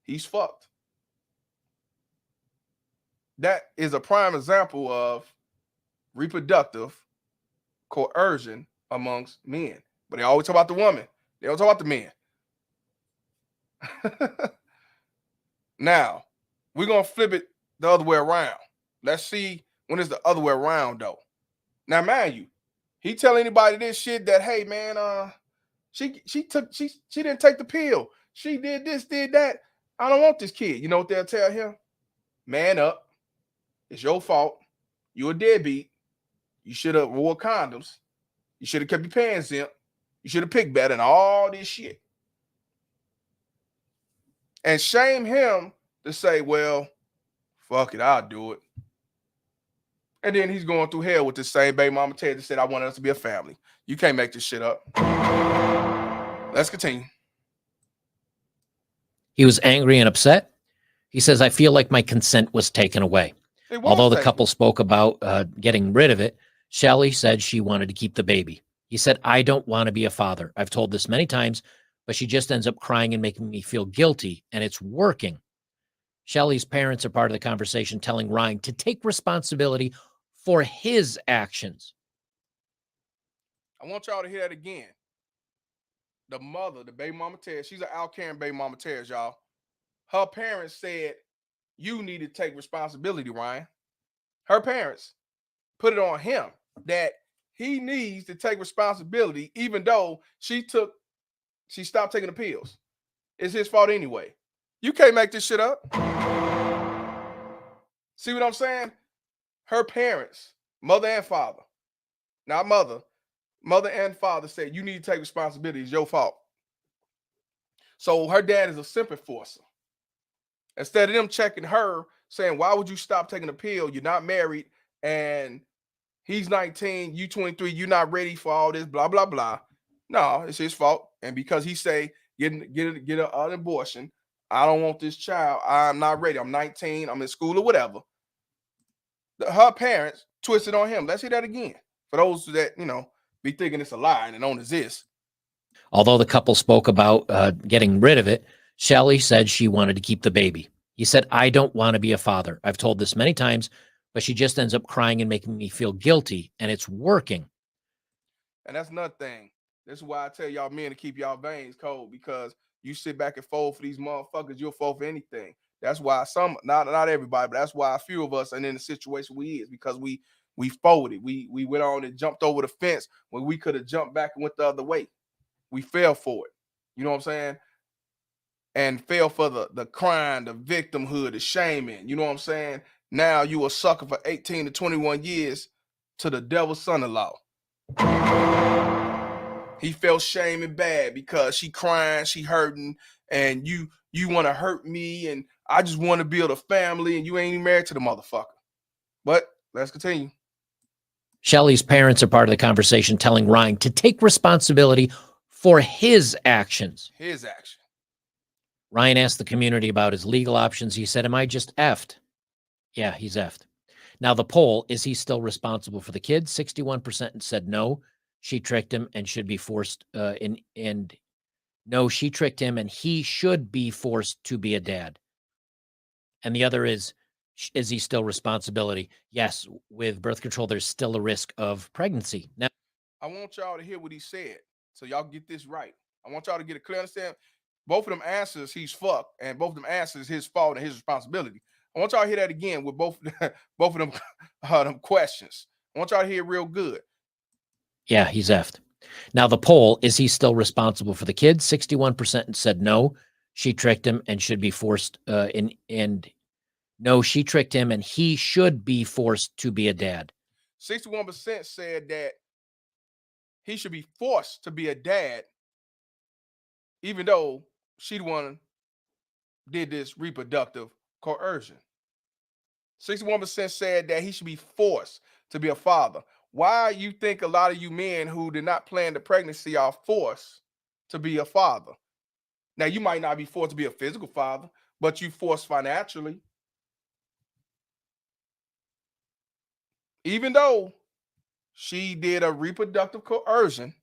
he's fucked. That is a prime example of reproductive coercion amongst men. But they always talk about the woman. They don't talk about the men. Now, we're going to flip it the other way around. Let's see when it's the other way around, though. Now, mind you, he tell anybody this shit that, hey, man, she didn't take the pill. She did this, did that. I don't want this kid. You know what they'll tell him? Man up. It's your fault. You're a deadbeat. You should have wore condoms. You should have kept your pants in. You should have picked better and all this shit. And shame him to say, well, fuck it, I'll do it. And then he's going through hell with the same baby mama Ted that said, I want us to be a family. You can't make this shit up. Let's continue. He was angry and upset. He says, I feel like my consent was taken away. Although the couple spoke about getting rid of it, Shelley said she wanted to keep the baby. He said, I don't want to be a father. I've told this many times, but she just ends up crying and making me feel guilty, and it's working. Shelley's parents are part of the conversation, telling Ryan to take responsibility for his actions. I want y'all to hear that again. The mother, the baby mama Ted, she's an out-carrying baby mama Ted, y'all. Her parents said, you need to take responsibility, Ryan. Her parents put it on him that he needs to take responsibility, even though she stopped taking the pills. It's his fault anyway. You can't make this shit up. See what I'm saying? Her parents, mother and father, not mother and father said, you need to take responsibility. It's your fault. So her dad is a simp enforcer. Instead of them checking her, saying, why would you stop taking a pill? You're not married, and he's 19, you 23, you're not ready for all this, blah, blah, blah. No, it's his fault. And because he say, get an abortion, I don't want this child. I'm not ready. I'm 19. I'm in school or whatever. Her parents twisted on him. Let's hear that again. For those that, be thinking it's a lie and it don't exist. Although the couple spoke about getting rid of it, Shelley said she wanted to keep the baby. He said, I don't want to be a father. I've told this many times, but she just ends up crying and making me feel guilty, and it's working. And that's another thing. This is why I tell y'all men to keep y'all veins cold, because you sit back and fold for these motherfuckers, you'll fold for anything. That's why not everybody, but that's why a few of us are in the situation we is, because we folded. We went on and jumped over the fence when we could have jumped back and went the other way. We fell for it. You know what I'm saying? And fell for the crime, the victimhood, the shaming. You know what I'm saying? Now you a sucker for 18 to 21 years to the devil's son-in-law. He felt shame and bad because she crying, she hurting, and you want to hurt me, and I just want to build a family, and you ain't even married to the motherfucker. But let's continue. Shelly's parents are part of the conversation, telling Ryan to take responsibility for his actions. His action. Ryan asked the community about his legal options. He said, am I just effed? Yeah, he's effed. Now, the poll, is he still responsible for the kids? 61% said no, she tricked him and should be forced, and no, she tricked him and he should be forced to be a dad. And the other is he still responsibility? Yes, with birth control, there's still a risk of pregnancy. Now, I want y'all to hear what he said, so y'all get this right. I want y'all to get a clear understanding. Both of them answers, he's fucked, and both of them answers, his fault and his responsibility. I want y'all to hear that again with both of them, them questions. I want y'all to hear it real good. Yeah, he's effed. Now, the poll, is he still responsible for the kids? 61% said no, she tricked him and should be forced, and no, she tricked him and he should be forced to be a dad. 61% said that he should be forced to be a dad, even though she the one did this reproductive coercion. 61% said that he should be forced to be a father. Why you think a lot of you men who did not plan the pregnancy are forced to be a father? Now, you might not be forced to be a physical father, but you forced financially. Even though she did a reproductive coercion,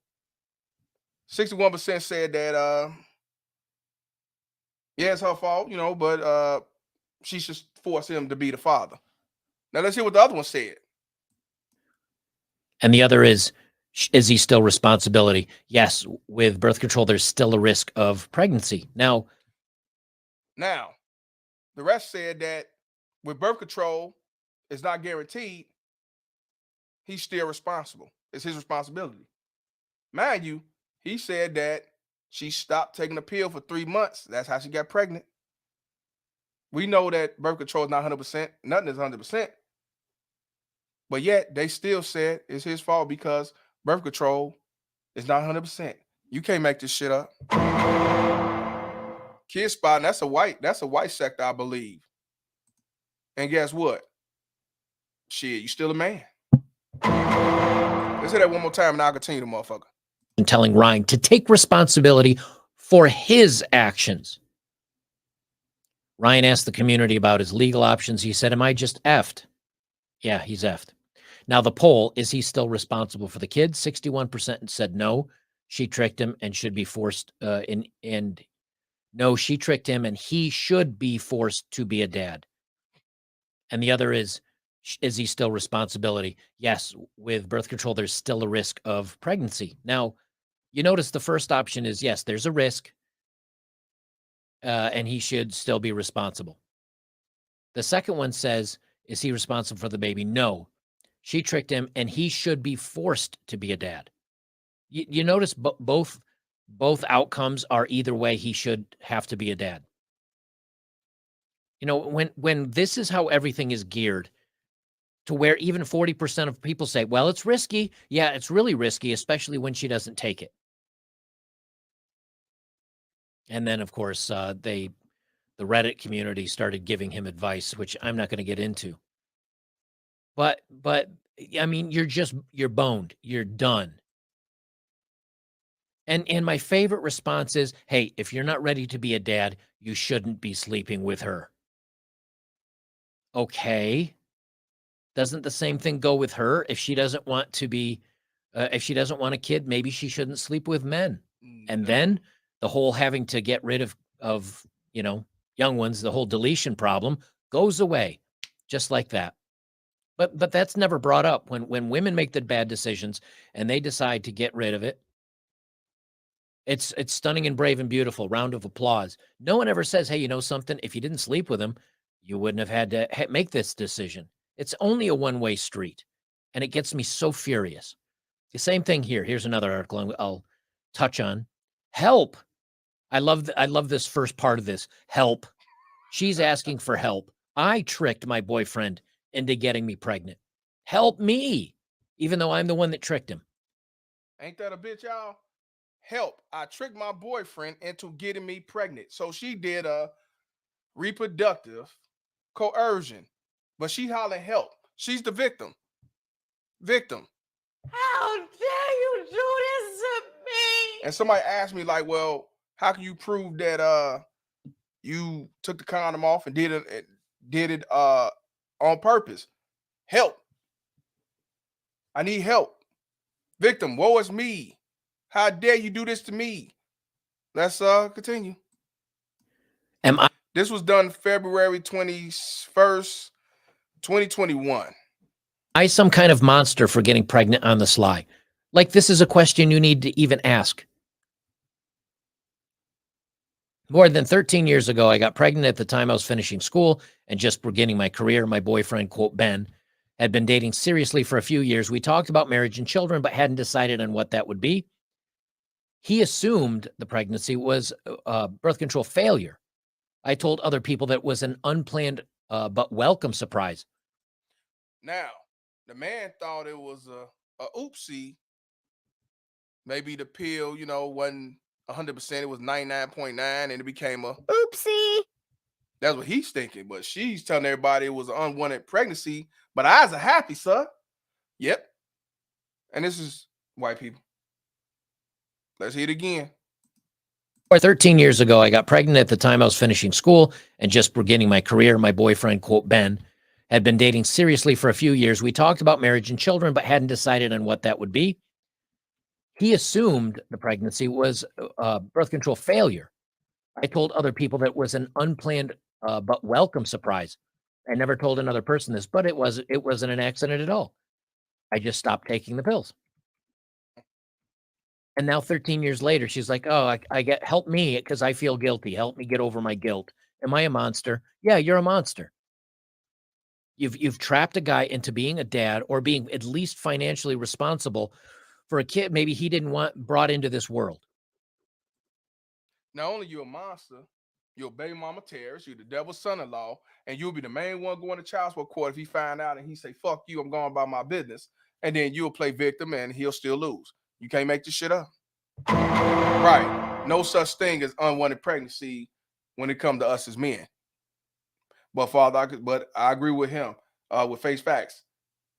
61% said that yeah, it's her fault, but she should force him to be the father. Now let's hear what the other one said. And the other is he still responsibility? Yes, with birth control, there's still a risk of pregnancy. Now, the rest said that with birth control, it's not guaranteed. He's still responsible. It's his responsibility. Mind you, he said that she stopped taking the pill for 3 months. That's how she got pregnant. We know that birth control is not 100%. Nothing is 100%. But yet, they still said it's his fault because birth control is not 100%. You can't make this shit up. Kid spotting, that's a white sector, I believe. And guess what? Shit, you still a man. Let's hear that one more time and I'll continue the motherfucker. And telling Ryan to take responsibility for his actions. Ryan asked the community about his legal options. He said, am I just effed? Yeah, he's effed. Now, the poll, is he still responsible for the kids? 61% said no, she tricked him and should be forced, and no, she tricked him and he should be forced to be a dad. And the other is he still responsibility? Yes, with birth control, there's still a risk of pregnancy. Now, you notice the first option is, yes, there's a risk, and he should still be responsible. The second one says, is he responsible for the baby? No, she tricked him and he should be forced to be a dad. You notice both outcomes are either way, he should have to be a dad. You know, when this is how everything is geared, to where even 40% of people say, well, it's risky. Yeah, it's really risky, especially when she doesn't take it. And then, of course, the Reddit community started giving him advice, which I'm not going to get into. But I mean, you're boned. You're done. And my favorite response is, hey, if you're not ready to be a dad, you shouldn't be sleeping with her. Okay. Doesn't the same thing go with her? If she doesn't want to be, if she doesn't want a kid, maybe she shouldn't sleep with men. And then the whole having to get rid of young ones, the whole deletion problem goes away just like that. But that's never brought up when women make the bad decisions and they decide to get rid of it. It's stunning and brave and beautiful. Round of applause. No one ever says, hey, you know something? If you didn't sleep with him, you wouldn't have had to make this decision. It's only a one-way street. And it gets me so furious. The same thing here. Here's another article I'll touch on. Help. I love this first part of this. Help. She's asking for help. I tricked my boyfriend into getting me pregnant. Help me. Even though I'm the one that tricked him. Ain't that a bitch, y'all? Help. I tricked my boyfriend into getting me pregnant. So she did a reproductive coercion. But she hollering help. She's the victim. Victim. How dare you do this to me? And somebody asked me, like, well, how can you prove that you took the condom off and did it on purpose? Help. I need help. Victim, woe is me. How dare you do this to me? Let's continue. This was done February 21st, 2021. I some kind of monster for getting pregnant on the sly? Like, this is a question you need to even ask. More than 13 years ago, I got pregnant at the time I was finishing school and just beginning my career. My boyfriend, quote, Ben, had been dating seriously for a few years. We talked about marriage and children, but hadn't decided on what that would be. He assumed the pregnancy was a birth control failure. I told other people that it was an unplanned but welcome surprise. Now, the man thought it was a oopsie. Maybe the pill, wasn't 100%. It was 99.9, and it became a oopsie. That's what he's thinking. But she's telling everybody it was an unwanted pregnancy. But eyes are happy, sir. Yep. And this is white people. Let's hear it again. 13 years ago, I got pregnant at the time I was finishing school and just beginning my career. My boyfriend, quote, Ben, had been dating seriously for a few years. We talked about marriage and children, but hadn't decided on what that would be. He assumed the pregnancy was a birth control failure. I told other people that it was an unplanned but welcome surprise. I never told another person this, but it wasn't an accident at all. I just stopped taking the pills. And now 13 years later, she's like, oh, I get, help me because I feel guilty. Help me get over my guilt. Am I a monster? Yeah, you're a monster. You've trapped a guy into being a dad or being at least financially responsible for a kid maybe he didn't want brought into this world. Not only you a monster, you're a baby mama terrorist, you're the devil's son-in-law, and you'll be the main one going to child support court if he find out and he say, fuck you, I'm going about my business. And then you'll play victim and he'll still lose. You can't make this shit up. Right. No such thing as unwanted pregnancy when it comes to us as men. But I agree with him with face facts.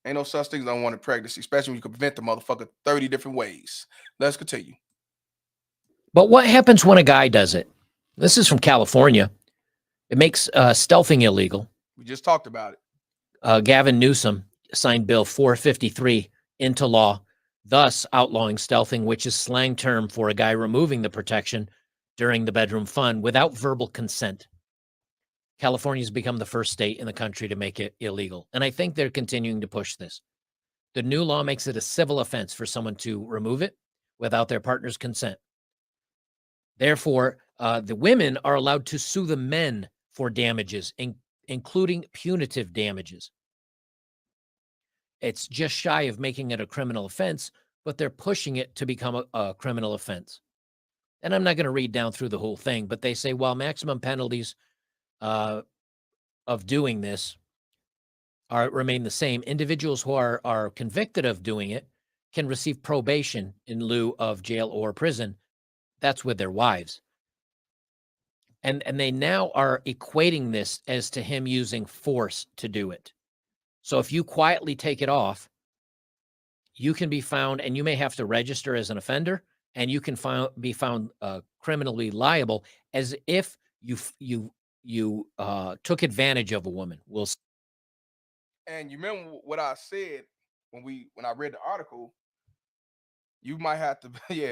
Ain't no such thing as unwanted pregnancy, especially when you can prevent the motherfucker 30 different ways. Let's continue. But what happens when a guy does it? This is from California. It makes stealthing illegal. We just talked about it. Gavin Newsom signed Bill 453 into law, thus outlawing stealthing, which is slang term for a guy removing the protection during the bedroom fun without verbal consent. California's become the first state in the country to make it illegal, and I think they're continuing to push this. The new law makes it a civil offense for someone to remove it without their partner's consent. Therefore, the women are allowed to sue the men for damages, including punitive damages. It's just shy of making it a criminal offense, but they're pushing it to become a criminal offense. And I'm not going to read down through the whole thing, but they say while maximum penalties of doing this remain the same, individuals who are convicted of doing it can receive probation in lieu of jail or prison. That's with their wives. And they now are equating this as to him using force to do it. So if you quietly take it off, you can be found, and you may have to register as an offender, and you can be found criminally liable as if you took advantage of a woman. And you remember what I said when I read the article? You might have to,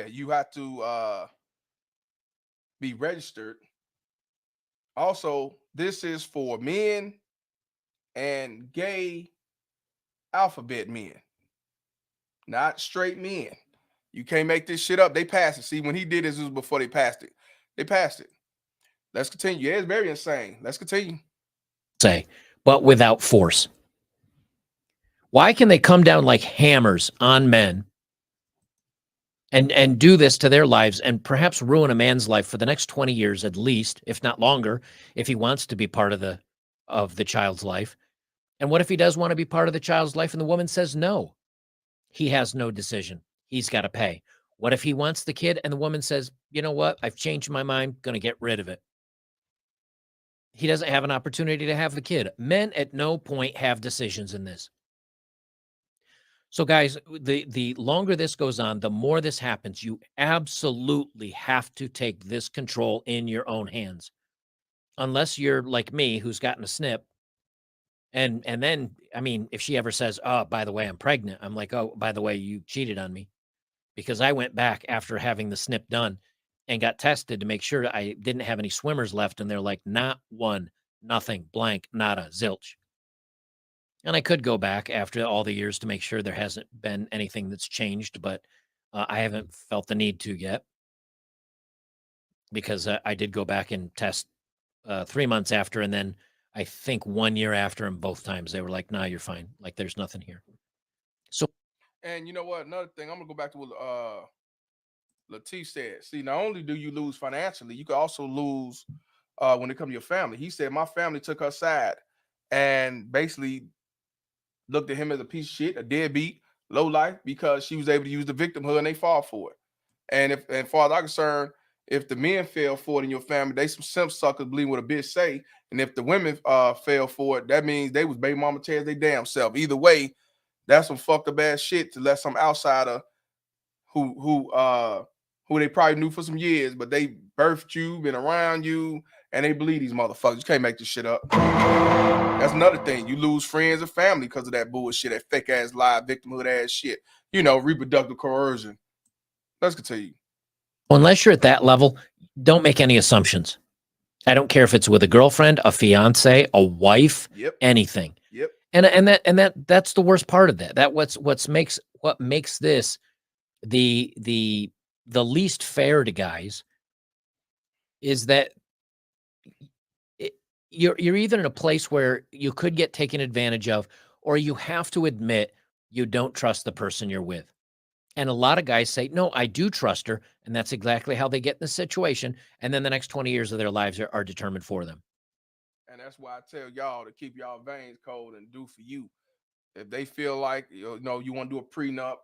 you have to be registered. Also, this is for men and gay alphabet men, not straight men. You can't make this shit up. They passed it. See, when he did this, it was before they passed it. They passed it. Let's continue. Yeah, it's very insane. Let's continue. Say, but without force. Why can they come down like hammers on men and do this to their lives and perhaps ruin a man's life for the next 20 years at least, if not longer, if he wants to be part of the child's life? And what if he does want to be part of the child's life and the woman says no? He has no decision. He's got to pay. What if he wants the kid and the woman says, you know what? I've changed my mind, going to get rid of it. He doesn't have an opportunity to have the kid. Men at no point have decisions in this. So guys, the longer this goes on, the more this happens. You absolutely have to take this control in your own hands. Unless you're like me, who's gotten a snip. And then, I mean, if she ever says, oh, by the way, I'm pregnant, I'm like, oh, by the way, you cheated on me. Because I went back after having the snip done and got tested to make sure I didn't have any swimmers left. And they're like, not one, nothing, blank, nada, zilch. And I could go back after all the years to make sure there hasn't been anything that's changed, but I haven't felt the need to yet. Because I did go back and test 3 months after, and then I think 1 year after, and both times they were like, nah, you're fine. Like, there's nothing here. So, and you know what? Another thing, I'm gonna go back to what Latif said. See, not only do you lose financially, you can also lose when it comes to your family. He said my family took her side and basically looked at him as a piece of shit, a deadbeat, low life, because she was able to use the victimhood and they fall for it. And if, and far as I'm concerned, if the men fell for it in your family, they some simp suckers believe what a bitch say. And if the women fell for it, that means they was baby mama tears their damn self. Either way, that's some fucked up ass shit to let some outsider who they probably knew for some years, but they birthed you, been around you, and they believe these motherfuckers. You can't make this shit up. That's another thing. You lose friends and family because of that bullshit, that fake ass lie, victimhood ass shit. You know, reproductive coercion. Let's continue. unless you're at that level, don't make any assumptions. I don't care if it's with a girlfriend, a fiance, a wife, anything. Yep. And that's the worst part of that. That what makes this the least fair to guys is that you're either in a place where you could get taken advantage of, or you have to admit you don't trust the person you're with. And a lot of guys say, no, I do trust her. And that's exactly how they get in the situation. And then the next 20 years of their lives are determined for them. And that's why I tell y'all to keep y'all veins cold and do for you. If they feel like, you know, you want to do a prenup,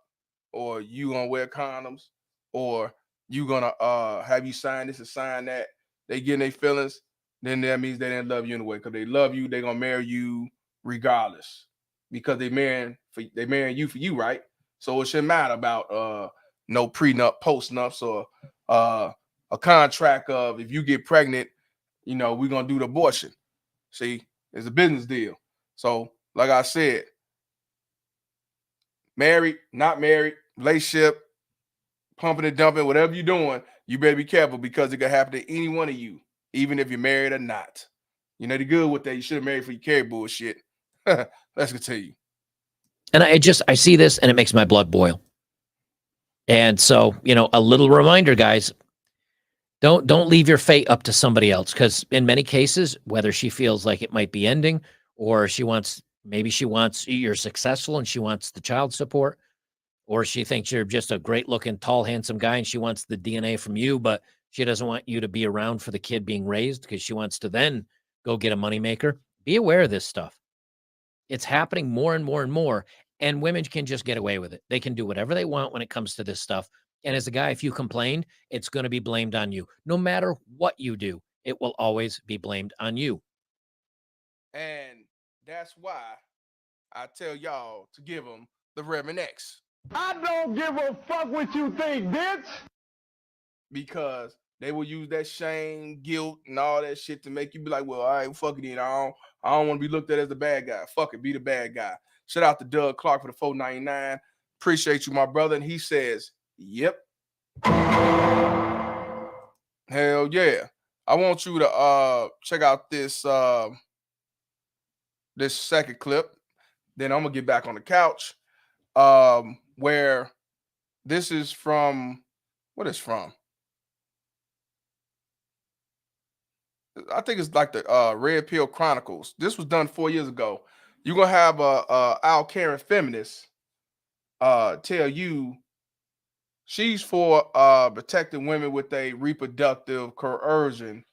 or you gonna wear condoms, or you gonna have you sign this and sign that, they getting their feelings, then that means they didn't love you anyway. Because they love you, they gonna marry you regardless. Because they marrying you for you, right? So it shouldn't matter about no prenup, postnups, or a contract of if you get pregnant, you know, we're gonna do the abortion. See, it's a business deal. So, like I said, married, not married, relationship, pumping and dumping, whatever you're doing, you better be careful because it could happen to any one of you, even if you're married or not. You know, the good with that, you should have married for you carry bullshit. Let's continue. And I see this and it makes my blood boil. And so, you know, a little reminder, guys, don't leave your fate up to somebody else, because in many cases, whether she feels like it might be ending, or maybe she wants you're successful and she wants the child support, or she thinks you're just a great looking, tall, handsome guy and she wants the DNA from you, but she doesn't want you to be around for the kid being raised because she wants to then go get a moneymaker. Be aware of this stuff. It's happening more and more and more, and women can just get away with it. They can do whatever they want when it comes to this stuff. And as a guy, if you complain, it's going to be blamed on you. No matter what you do, it will always be blamed on you. And that's why I tell y'all to give them the Reverend X. I don't give a fuck what you think, bitch. Because they will use that shame, guilt, and all that shit to make you be like, well, all right, fuck it then. I don't want to be looked at as the bad guy. Fuck it, be the bad guy. Shout out to Doug Clark for the $4.99. Appreciate you, my brother. And he says, yep. Hell yeah. I want you to check out this this second clip. Then I'm gonna get back on the couch. Where this is from, what is from? I think it's like the Red Pill Chronicles. This was done 4 years ago. You're gonna have a Al Karen feminist tell you she's for protecting women with a reproductive coercion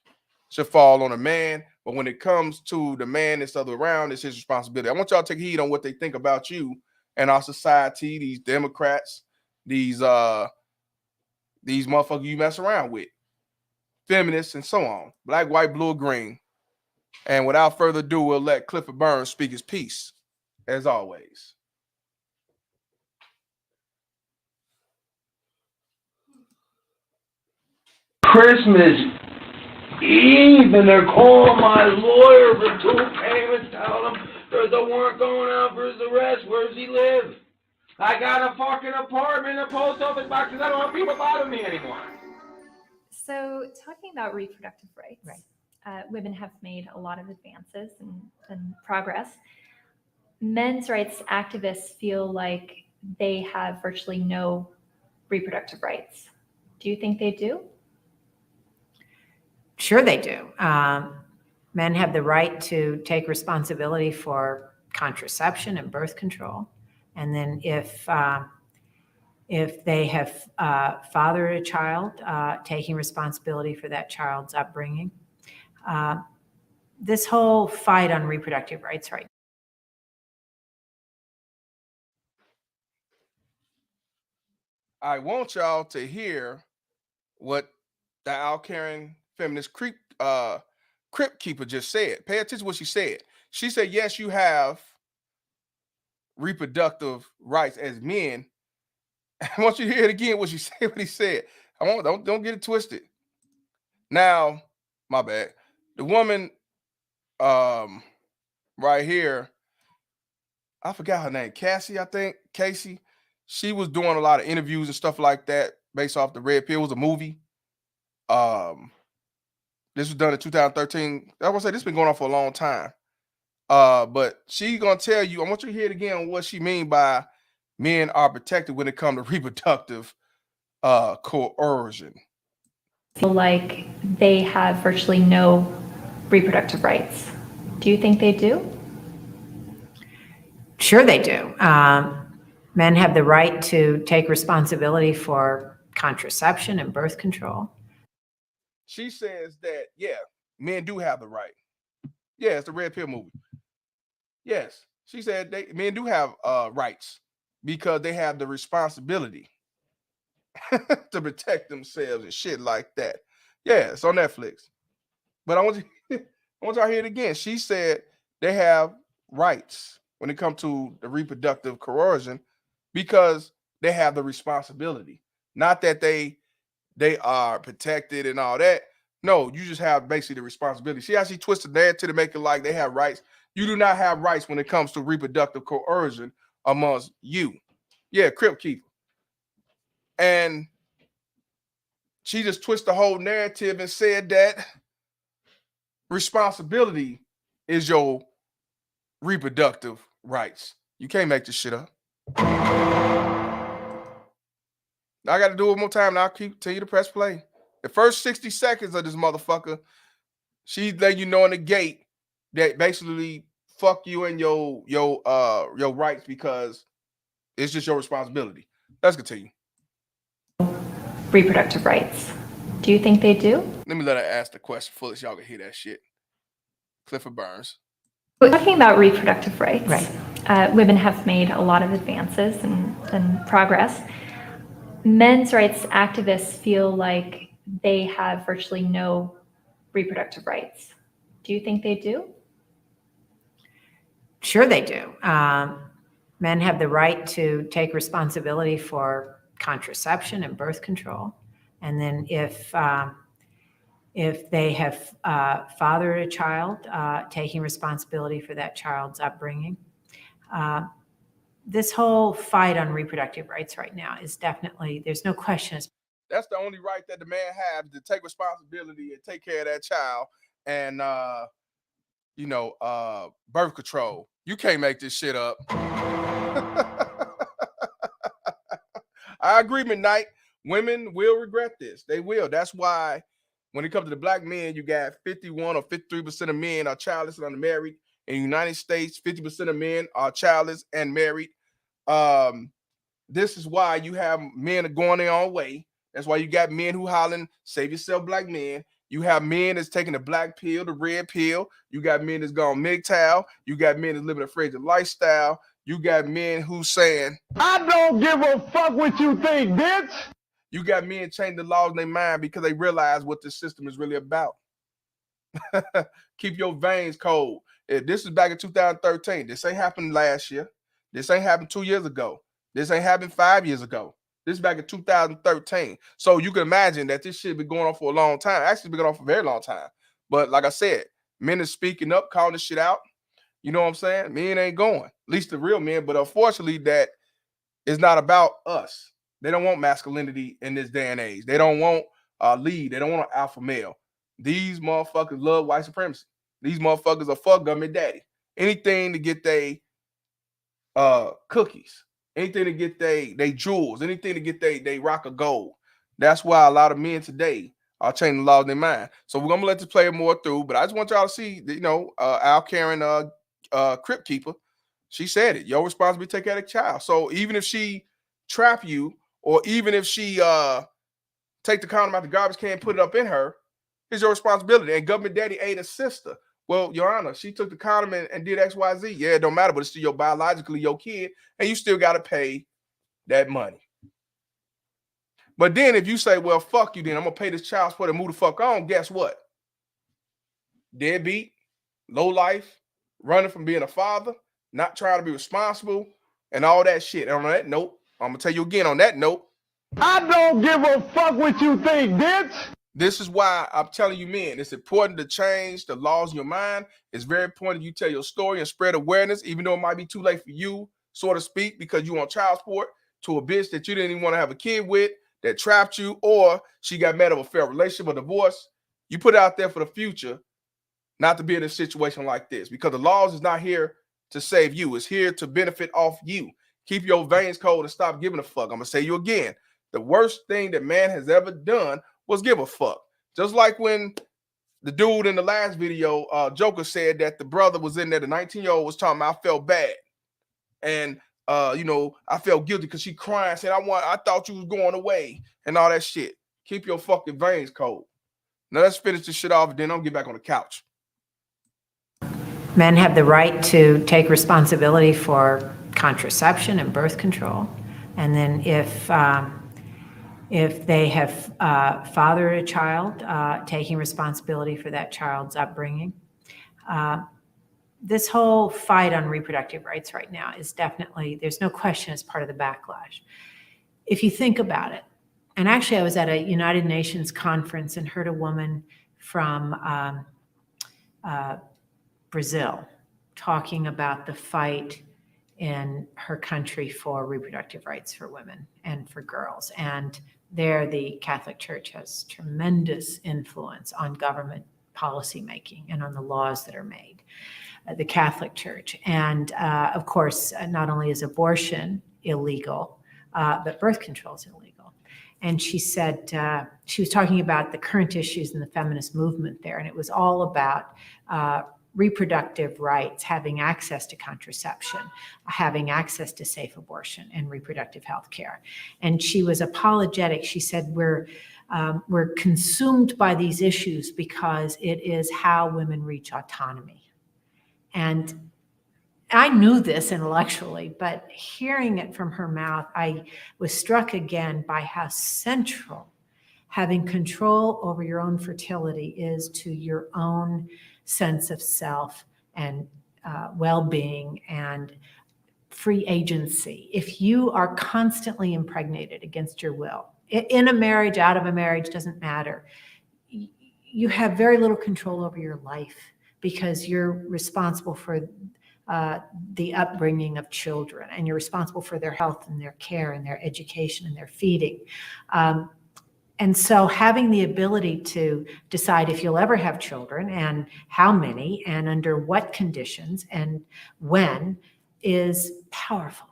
should fall on a man, but when it comes to the man that's other around, it's his responsibility. I want y'all to take heed on what they think about you and our society, these Democrats, these motherfuckers you mess around with, feminists, and so on. Black, white, blue, or green. And without further ado, we'll let Clifford Burns speak his piece, as always. Christmas Eve, and they're calling my lawyer for 2 payments, telling him there's a warrant going out for his arrest. Where does he live? I got a fucking apartment in the post office box because I don't want people bothering me anymore. So, talking about reproductive rights, women have made a lot of advances and progress. Men's rights activists feel like they have virtually no reproductive rights. Do you think they do? Sure they do. Men have the right to take responsibility for contraception and birth control. And then if they have fathered a child, taking responsibility for that child's upbringing. This whole fight on reproductive rights right now. I want y'all to hear what the Al Karen feminist crypt keeper just said. Pay attention to what she said. She said, yes, you have reproductive rights as men. I want you to hear it again, what he said. Don't get it twisted. Now, my bad. The woman right here, I forgot her name, Cassie, I think, Casey. She was doing a lot of interviews and stuff like that based off the Red Pill. It was a movie. This was done in 2013. I want to say this has been going on for a long time. But she's gonna tell you, I want you to hear it again on what she mean by men are protected when it comes to reproductive coercion. Feel like they have virtually no reproductive rights. Do you think they do? Sure they do. Men have the right to take responsibility for contraception and birth control. She says that, yeah, men do have the right. Yeah, it's the Red Pill movie. Yes, she said men do have rights because they have the responsibility to protect themselves and shit like that. Yeah, it's on Netflix. But I want y'all to hear it again. She said they have rights when it comes to the reproductive coercion because they have the responsibility. Not that they are protected and all that. No, you just have basically the responsibility. See how she twisted that to make it like they have rights. You do not have rights when it comes to reproductive coercion amongst you. Yeah, Crypt Keeper. And she just twisted the whole narrative and said that responsibility is your reproductive rights. You can't make this shit up. I got to do it one more time. Now I'll tell you to press play. The first 60 seconds of this motherfucker, she's letting you know in the gate that basically fuck you and your rights because it's just your responsibility. Let's continue. Reproductive rights. Do you think they do? Let me let her ask the question fully so y'all can hear that shit. Clifford Burns. Talking about reproductive rights, women have made a lot of advances and progress. Men's rights activists feel like they have virtually no reproductive rights. Do you think they do? Sure they do. Men have the right to take responsibility for contraception and birth control. And then if they have fathered a child, taking responsibility for that child's upbringing. This whole fight on reproductive rights right now is definitely, there's no question. That's the only right that the man has, to take responsibility and take care of that child and birth control. You can't make this shit up. I agree, Midnight. Women will regret this. They will. That's why when it comes to the black men, you got 51 or 53% of men are childless and unmarried. In the United States, 50% of men are childless and married. This is why you have men going their own way. That's why you got men who hollering, save yourself, black men. You have men that's taking the black pill, the red pill. You got men that's gone MGTOW. You got men that's living a fragile lifestyle. You got men who saying, I don't give a fuck what you think, bitch. You got men changing the laws in their mind because they realize what this system is really about. Keep your veins cold. If this is back in 2013. This ain't happened last year. This ain't happened 2 years ago. This ain't happened 5 years ago. This is back in 2013. So you can imagine that this shit been going on for a long time. Actually, been going on for a very long time. But like I said, men are speaking up, calling this shit out. You know what I'm saying? Men ain't going. At least the real men. But unfortunately, that is not about us. They don't want masculinity in this day and age. They don't want a lead. They don't want an alpha male. These motherfuckers love white supremacy. These motherfuckers are fuck government daddy. Anything to get they cookies. Anything to get they jewels. Anything to get they rock of gold. That's why a lot of men today are changing the laws in their mind. So we're gonna let this play more through. But I just want y'all to see, Al Karen, Crypt Keeper. She said it. Your responsibility to take care of the child. So even if she trap you, or even if she take the condom out the garbage can, put it up in her, it's your responsibility. And government daddy ain't a sister. Well, Your Honor, she took the condom and did X, Y, Z. Yeah, it don't matter, but it's still your biologically your kid, and you still got to pay that money. But then if you say, well, fuck you, then I'm gonna pay this child support and move the fuck on, guess what? Deadbeat, low life, running from being a father, not trying to be responsible, and all that shit. And on that note, I'm gonna tell you again on that note, I don't give a fuck what you think, bitch. This is why I'm telling you, men, it's important to change the laws in your mind. It's very important you tell your story and spread awareness, even though it might be too late for you, so to speak, because you want child support to a bitch that you didn't even want to have a kid with, that trapped you, or she got mad of a failed relationship or divorce. You put it out there for the future, not to be in a situation like this, because the laws is not here to save you. It's here to benefit off you. Keep your veins cold and stop giving a fuck. I'm gonna say you again. The worst thing that man has ever done was give a fuck. Just like when the dude in the last video, Joker, said that the brother was in there, the 19-year-old was talking about, I felt bad. And I felt guilty because she crying, saying, I thought you was going away and all that shit. Keep your fucking veins cold. Now let's finish this shit off and then I'll get back on the couch. Men have the right to take responsibility for contraception and birth control. And then if they have fathered a child, taking responsibility for that child's upbringing. This whole fight on reproductive rights right now is definitely, there's no question, it's part of the backlash. If you think about it, and actually I was at a United Nations conference and heard a woman from Brazil talking about the fight in her country for reproductive rights for women and for girls. And there, the Catholic Church has tremendous influence on government policymaking and on the laws that are made. The Catholic Church. And of course, not only is abortion illegal, but birth control is illegal. And she said, she was talking about the current issues in the feminist movement there. And it was all about reproductive rights, having access to contraception, having access to safe abortion and reproductive health care. And she was apologetic. She said, we're consumed by these issues because it is how women reach autonomy. And I knew this intellectually, but hearing it from her mouth, I was struck again by how central having control over your own fertility is to your own sense of self and well-being and free agency. If you are constantly impregnated against your will, in a marriage, out of a marriage, doesn't matter, you have very little control over your life because you're responsible for the upbringing of children, and you're responsible for their health and their care and their education and their feeding. And so having the ability to decide if you'll ever have children and how many and under what conditions and when is powerful.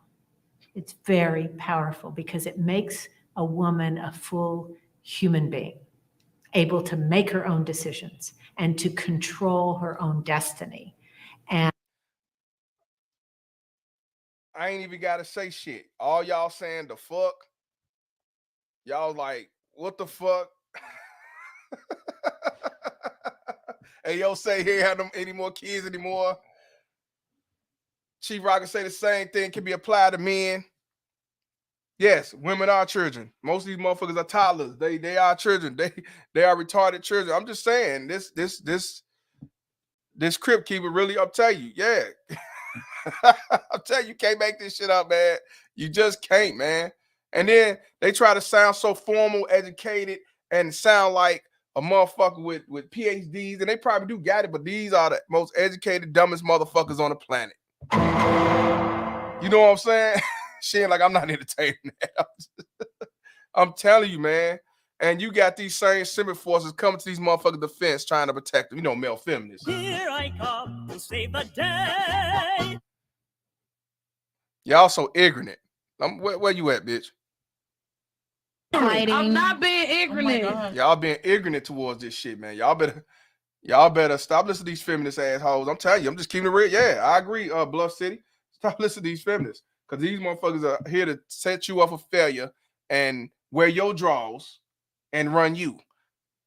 It's very powerful because it makes a woman a full human being, able to make her own decisions and to control her own destiny. And I ain't even got to say shit. All y'all saying the fuck. Y'all like, what the fuck? Hey, yo, say he ain't have them any more kids anymore. Chief Rocker say the same thing can be applied to men. Yes, women are children. Most of these motherfuckers are toddlers. They are children. They are retarded children. I'm just saying this Crip keeper really, I'll tell you, yeah. I'll tell you can't make this shit up, man. You just can't, man. And then they try to sound so formal, educated, and sound like a motherfucker with PhDs, and they probably do got it, but these are the most educated, dumbest motherfuckers on the planet. You know what I'm saying? She ain't like, I'm not entertaining that. I'm telling you, man. And you got these same Senate forces coming to these motherfuckers' defense trying to protect them. You know, male feminists. Here I come to save the day. Y'all so ignorant. Where you at, bitch? I'm not being ignorant. Y'all being ignorant towards this shit, man. Y'all better stop listening to these feminist assholes. I'm telling you, I'm just keeping it real. Yeah, I agree, Bluff City. Stop listening to these feminists. Because these motherfuckers are here to set you up for failure and wear your draws and run you.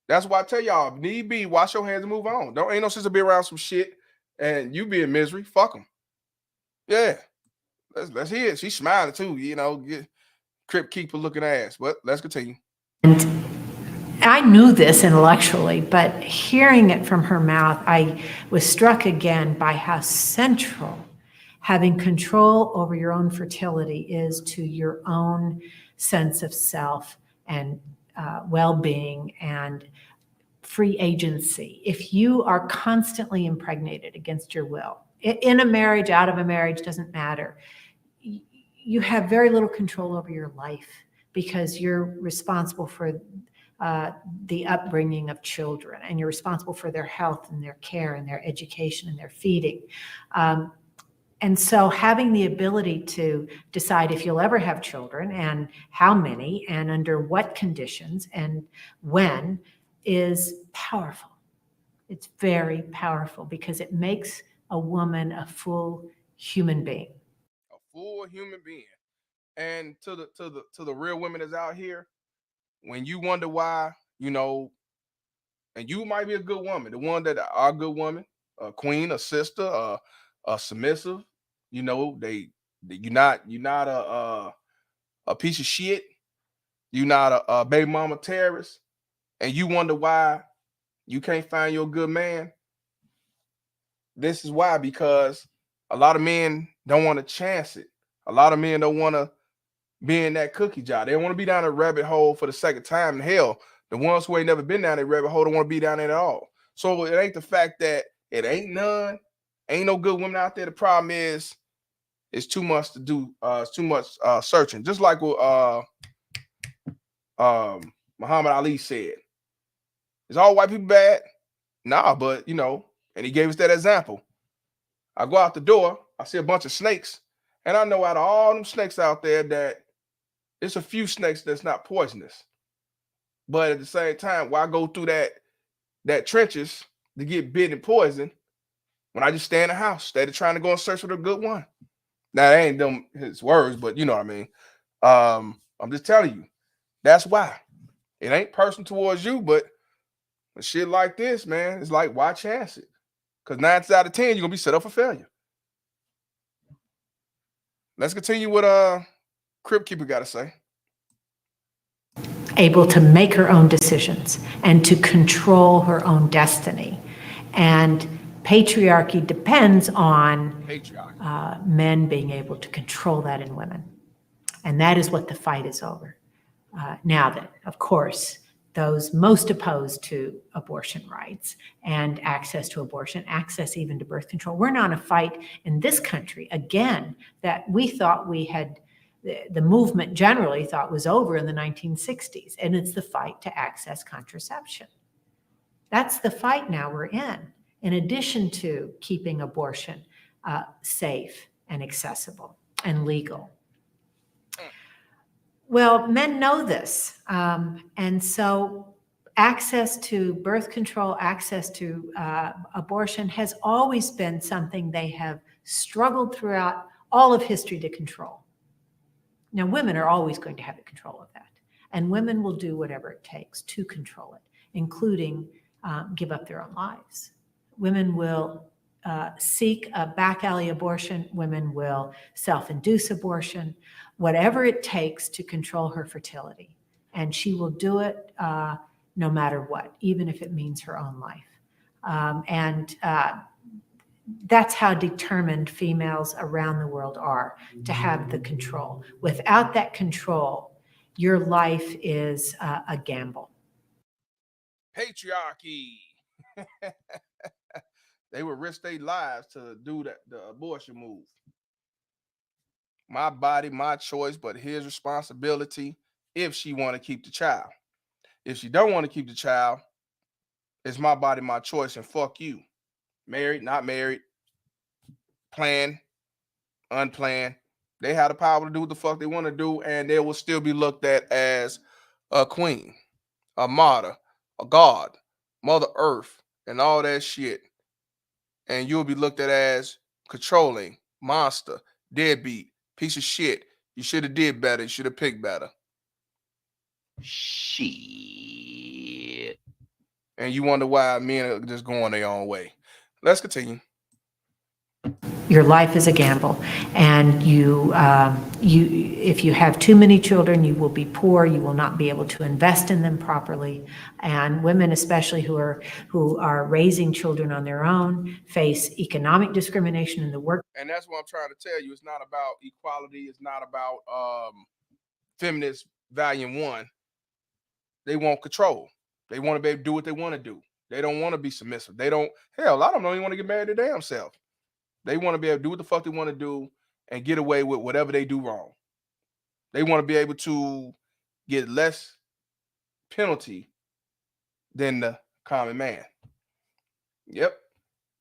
That's why I tell y'all, if need be, wash your hands and move on. Ain't no sense to be around some shit and you be in misery. Fuck them. Yeah. Let's hear it. She's smiling too, you know, Crip keeper looking ass. But let's continue. And I knew this intellectually, but hearing it from her mouth, I was struck again by how central having control over your own fertility is to your own sense of self and well-being and free agency. If you are constantly impregnated against your will, in a marriage, out of a marriage, doesn't matter, you have very little control over your life because you're responsible for the upbringing of children, and you're responsible for their health and their care and their education and their feeding. And so having the ability to decide if you'll ever have children and how many and under what conditions and when is powerful. It's very powerful because it makes a woman a full human being. A full human being. And to the real women that's out here, when you wonder why, you know, and you might be a good woman, the one that are a good woman, a queen, a sister, a submissive, you know, you're not a piece of shit. You're not a baby mama terrorist, and you wonder why you can't find your good man. This is why, because a lot of men don't want to chance it. A lot of men don't want to be in that cookie jar. They don't want to be down a rabbit hole for the second time. And hell, the ones who ain't never been down that rabbit hole don't want to be down there at all. So it ain't the fact that it ain't none, ain't no good women out there. The problem is it's too much to do. It's too much searching. Just like what Muhammad Ali said. Is all white people bad? Nah, but you know, and he gave us that example. I go out the door, I see a bunch of snakes, and I know out of all them snakes out there that it's a few snakes that's not poisonous. But at the same time, why go through that trenches to get bit and poisoned when I just stay in the house, instead of trying to go and search for the good one? Now, that ain't them his words, but you know what I mean. I'm just telling you, that's why. It ain't personal towards you, but shit like this, man, it's like, why chance it? Because 9 out of 10, you're gonna be set up for failure. Let's continue what Crip Keeper got to say. Able to make her own decisions and to control her own destiny. And patriarchy depends on men being able to control that in women. And that is what the fight is over. Now that, of course, those most opposed to abortion rights and access to abortion, access even to birth control. We're not in a fight in this country, again, that we thought we had the movement generally thought was over in the 1960s, and it's the fight to access contraception. That's the fight now we're in addition to keeping abortion safe and accessible and legal. Well, men know this, and so access to birth control, access to abortion has always been something they have struggled throughout all of history to control. Now, women are always going to have the control of that, and women will do whatever it takes to control it, including give up their own lives. Women will seek a back alley abortion. Women will self-induce abortion, whatever it takes to control her fertility. And she will do it no matter what, even if it means her own life. That's how determined females around the world are to have the control. Without that control, your life is a gamble. Patriarchy. They would risk their lives to do the abortion move. My body, my choice, but his responsibility if she want to keep the child. If she don't want to keep the child, it's my body, my choice, and fuck you. Married, not married, planned, unplanned. They have the power to do what the fuck they want to do, and they will still be looked at as a queen, a martyr, a god, Mother Earth, and all that shit. And you'll be looked at as controlling, monster, deadbeat, piece of shit. You should have did better. You should have picked better. Shit. And you wonder why men are just going their own way. Let's continue. Your life is a gamble, and if you have too many children, you will be poor. You will not be able to invest in them properly, and women, especially who are raising children on their own, face economic discrimination in the work. And that's what I'm trying to tell you. It's not about equality. It's not about feminist volume 1. They want control. They want to be able to do what they want to do. They don't want to be submissive. Hell, a lot of them don't even want to get married to their damn self. They want to be able to do what the fuck they want to do and get away with whatever they do wrong. They want to be able to get less penalty than the common man. Yep.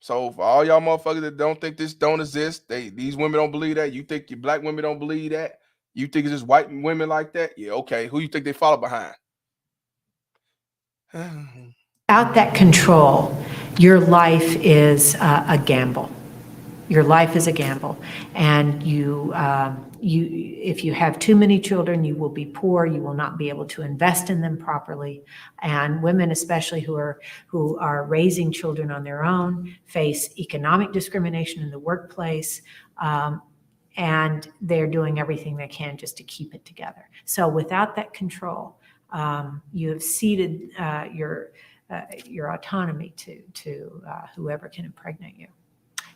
So for all y'all motherfuckers that don't think this don't exist, these women don't believe that. You think your black women don't believe that? You think it's just white women like that? Yeah, okay. Who you think they follow behind? Without that control, your life is a gamble. Your life is a gamble, and if you have too many children, you will be poor. You will not be able to invest in them properly, and women, especially who are raising children on their own, face economic discrimination in the workplace, and they're doing everything they can just to keep it together. So, without that control, you have ceded your autonomy to whoever can impregnate you.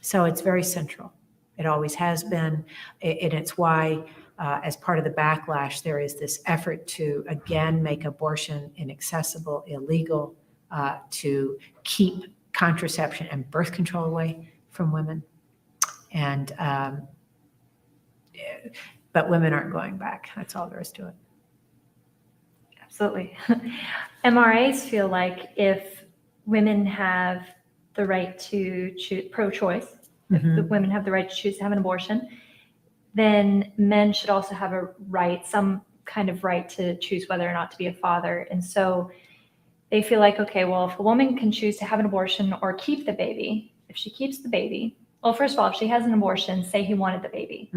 So it's very central. It always has been, and it's why, as part of the backlash, there is this effort to, again, make abortion inaccessible, illegal, to keep contraception and birth control away from women. And, but women aren't going back. That's all there is to it. Absolutely. MRAs feel like if women have the right to choose, pro-choice, if the women have the right to choose to have an abortion, then men should also have a right, some kind of right to choose whether or not to be a father. And so they feel like, okay, well, if a woman can choose to have an abortion or keep the baby, if she keeps the baby, well, first of all, if she has an abortion, say he wanted the baby.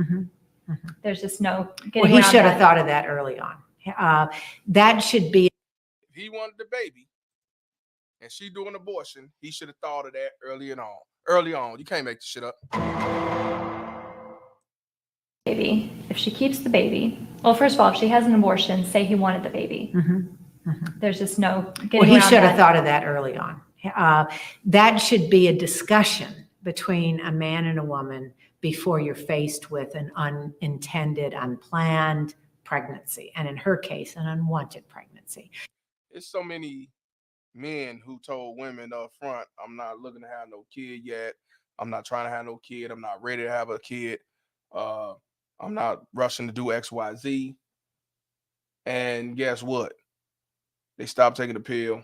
There's just no getting Well, he around should have that. thought of that early on. That should be. If he wanted the baby and she doing abortion, he should have thought of that early on. Early on. You can't make this shit up. Baby, if she keeps the baby, well, first of all, if she has an abortion, say he wanted the baby. There's just no getting Well, he around should have that. thought of that early on. That should be a discussion between a man and a woman before you're faced with an unintended, unplanned pregnancy, and in her case, an unwanted pregnancy. There's so many men who told women up front, I'm not looking to have no kid yet. I'm not trying to have no kid. I'm not ready to have a kid. I'm not rushing to do X, Y, Z. And guess what? They stop taking the pill.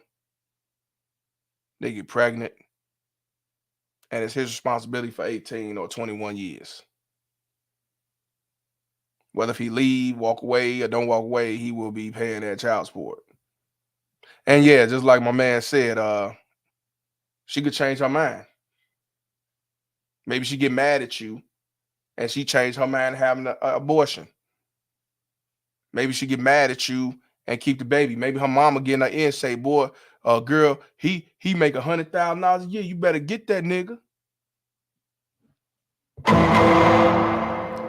They get pregnant. And it's his responsibility for 18 or 21 years. Whether if he leave, walk away, or don't walk away, he will be paying that child support. And yeah, just like my man said, she could change her mind. Maybe she get mad at you and she changed her mind having an abortion. Maybe she get mad at you and keep the baby. Maybe her mama getting her in say, boy, girl, he make $100,000 a year. You better get that nigga.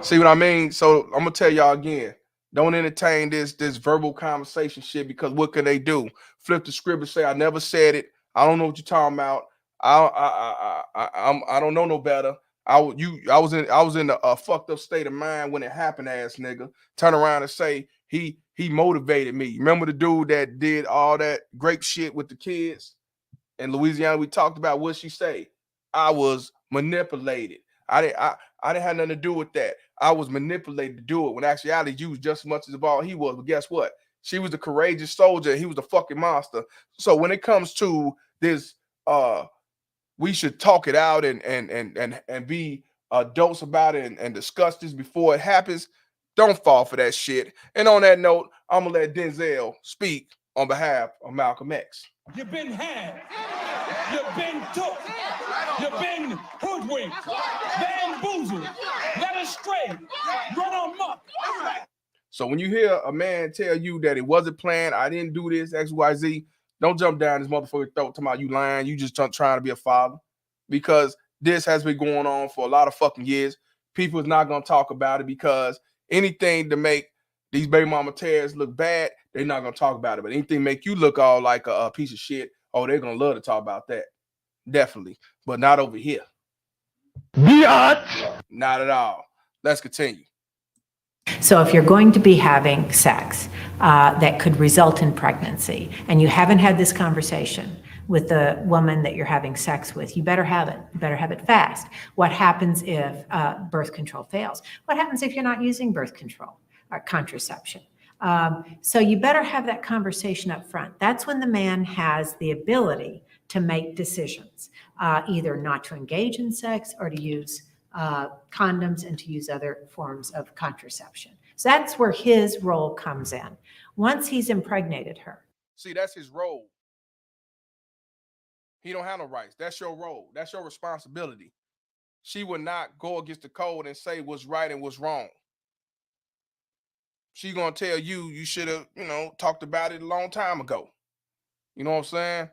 See what I mean? So I'm gonna tell y'all again, don't entertain this verbal conversation shit, because what can they do? Flip the script and say, I never said it. I don't know what you're talking about. I don't know no better. I was in a fucked up state of mind when it happened, ass nigga. Turn around and say he motivated me. Remember the dude that did all that grape shit with the kids in Louisiana? We talked about what she say. I was manipulated. I didn't have nothing to do with that. I was manipulated to do it, when actuality you was just as much as involved he was. But guess what? She was a courageous soldier. He was a fucking monster. So when it comes to this, we should talk it out and be adults about it and discuss this before it happens. Don't fall for that shit. And on that note, I'm gonna let Denzel speak on behalf of Malcolm X. You've been had. You've been took. You've been hoodwinked. Bamboozled. Led astray. Run amok. So when you hear a man tell you that it wasn't planned, I didn't do this, X, Y, Z, don't jump down this motherfucker's throat talking about you lying. You just trying to be a father. Because this has been going on for a lot of fucking years. People is not going to talk about it, because anything to make these baby mama tears look bad, they're not going to talk about it. But anything make you look all like a piece of shit, oh, they're going to love to talk about that. Definitely. But not over here. Biatch! Not at all. Let's continue. So if you're going to be having sex that could result in pregnancy, and you haven't had this conversation with the woman that you're having sex with, you better have it. You better have it fast. What happens if birth control fails? What happens if you're not using birth control or contraception? So you better have that conversation up front. That's when the man has the ability to make decisions, either not to engage in sex or to use condoms and to use other forms of contraception. So that's where his role comes in. Once he's impregnated her. See, that's his role. He don't have no rights. That's your role. That's your responsibility. She would not go against the code and say what's right and what's wrong. She's gonna tell you should have, talked about it a long time ago. You know what I'm saying?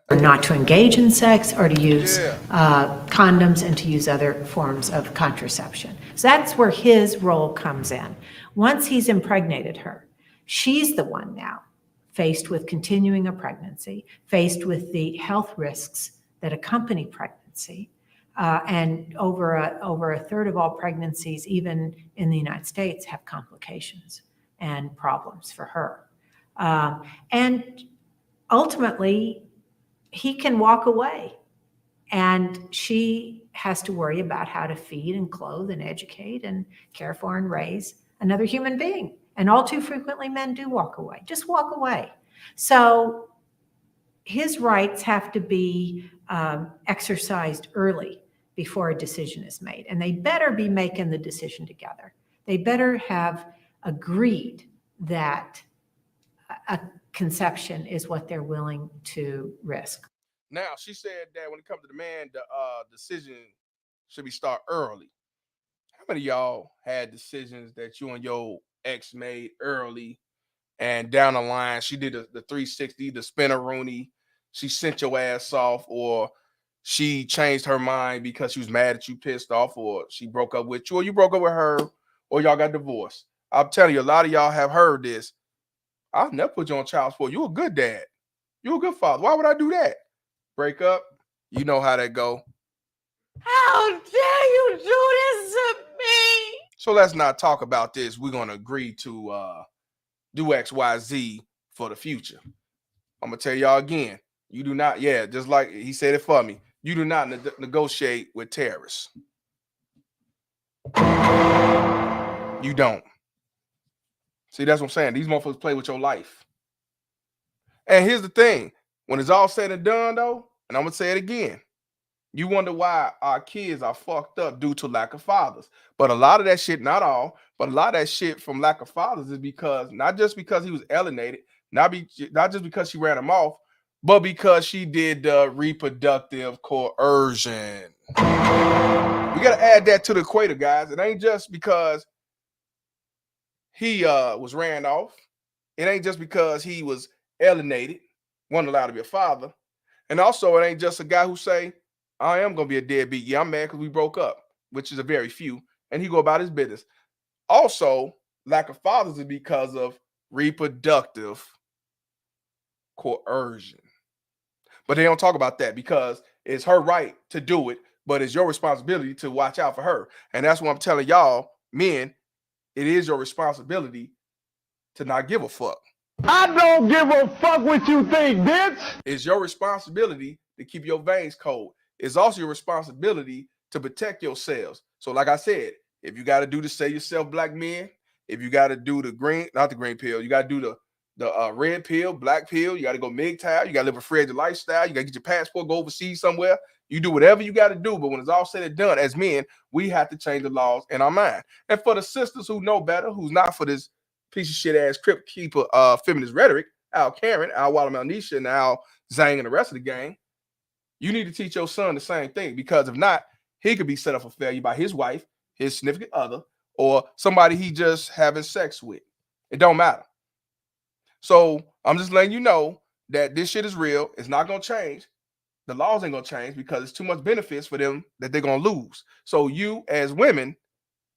Not to engage in sex or to use condoms and to use other forms of contraception. So that's where his role comes in. Once he's impregnated her, she's the one now faced with continuing a pregnancy, faced with the health risks that accompany pregnancy. And over a third of all pregnancies, even in the United States, have complications and problems for her. And ultimately, he can walk away, and she has to worry about how to feed and clothe and educate and care for and raise another human being. And all too frequently, men do walk away, just walk away. So his rights have to be exercised early before a decision is made. And they better be making the decision together. They better have agreed that a conception is what they're willing to risk. Now, she said that when it comes to the man, the decision should be start early. How many of y'all had decisions that you and your ex made early, and down the line, she did the 360, the spin-a-rooney, she sent your ass off, or she changed her mind because she was mad at you, pissed off, or she broke up with you, or you broke up with her, or y'all got divorced? I'm telling you, a lot of y'all have heard this. I'll never put you on child support. You're a good dad. You're a good father. Why would I do that? Break up. You know how that go. How dare you do this to me? So let's not talk about this. We're going to agree to do X, Y, Z for the future. I'm going to tell y'all again. You do not, just like he said it for me. You do not negotiate with terrorists. You don't. See, that's what I'm saying. These motherfuckers play with your life. And here's the thing. When it's all said and done, though, and I'm going to say it again, you wonder why our kids are fucked up due to lack of fathers. But a lot of that shit, not all, but a lot of that shit from lack of fathers is because, not just because he was alienated, not just because she ran him off, but because she did reproductive coercion. We got to add that to the equator, guys. It ain't just because he was ran off. It ain't just because he was alienated, wasn't allowed to be a father. And also, it ain't just a guy who say, I am going to be a deadbeat. Yeah, I'm mad because we broke up, which is a very few. And he go about his business. Also, lack of fathers is because of reproductive coercion. But they don't talk about that because it's her right to do it, but it's your responsibility to watch out for her. And that's what I'm telling y'all, men, it is your responsibility to not give a fuck. I don't give a fuck what you think, bitch. It's your responsibility to keep your veins cold. It's also your responsibility to protect yourselves. So like I said, if you got to do the save yourself black men, if you got to do the green, not the green pill, you got to do the red pill, black pill, you got to go MGTOW, you got to live a fragile lifestyle, you got to get your passport, go overseas somewhere. You do whatever you got to do, but when it's all said and done, as men, we have to change the laws in our mind. And for the sisters who know better, who's not for this piece of shit ass crypt keeper feminist rhetoric, Al Karen, Al Walla Malnisha, and Al Zang and the rest of the gang, you need to teach your son the same thing, because if not, he could be set up for failure by his wife, his significant other, or somebody he just having sex with. It don't matter. So I'm just letting you know that this shit is real. It's not going to change. The laws ain't going to change because it's too much benefits for them that they're going to lose. So you as women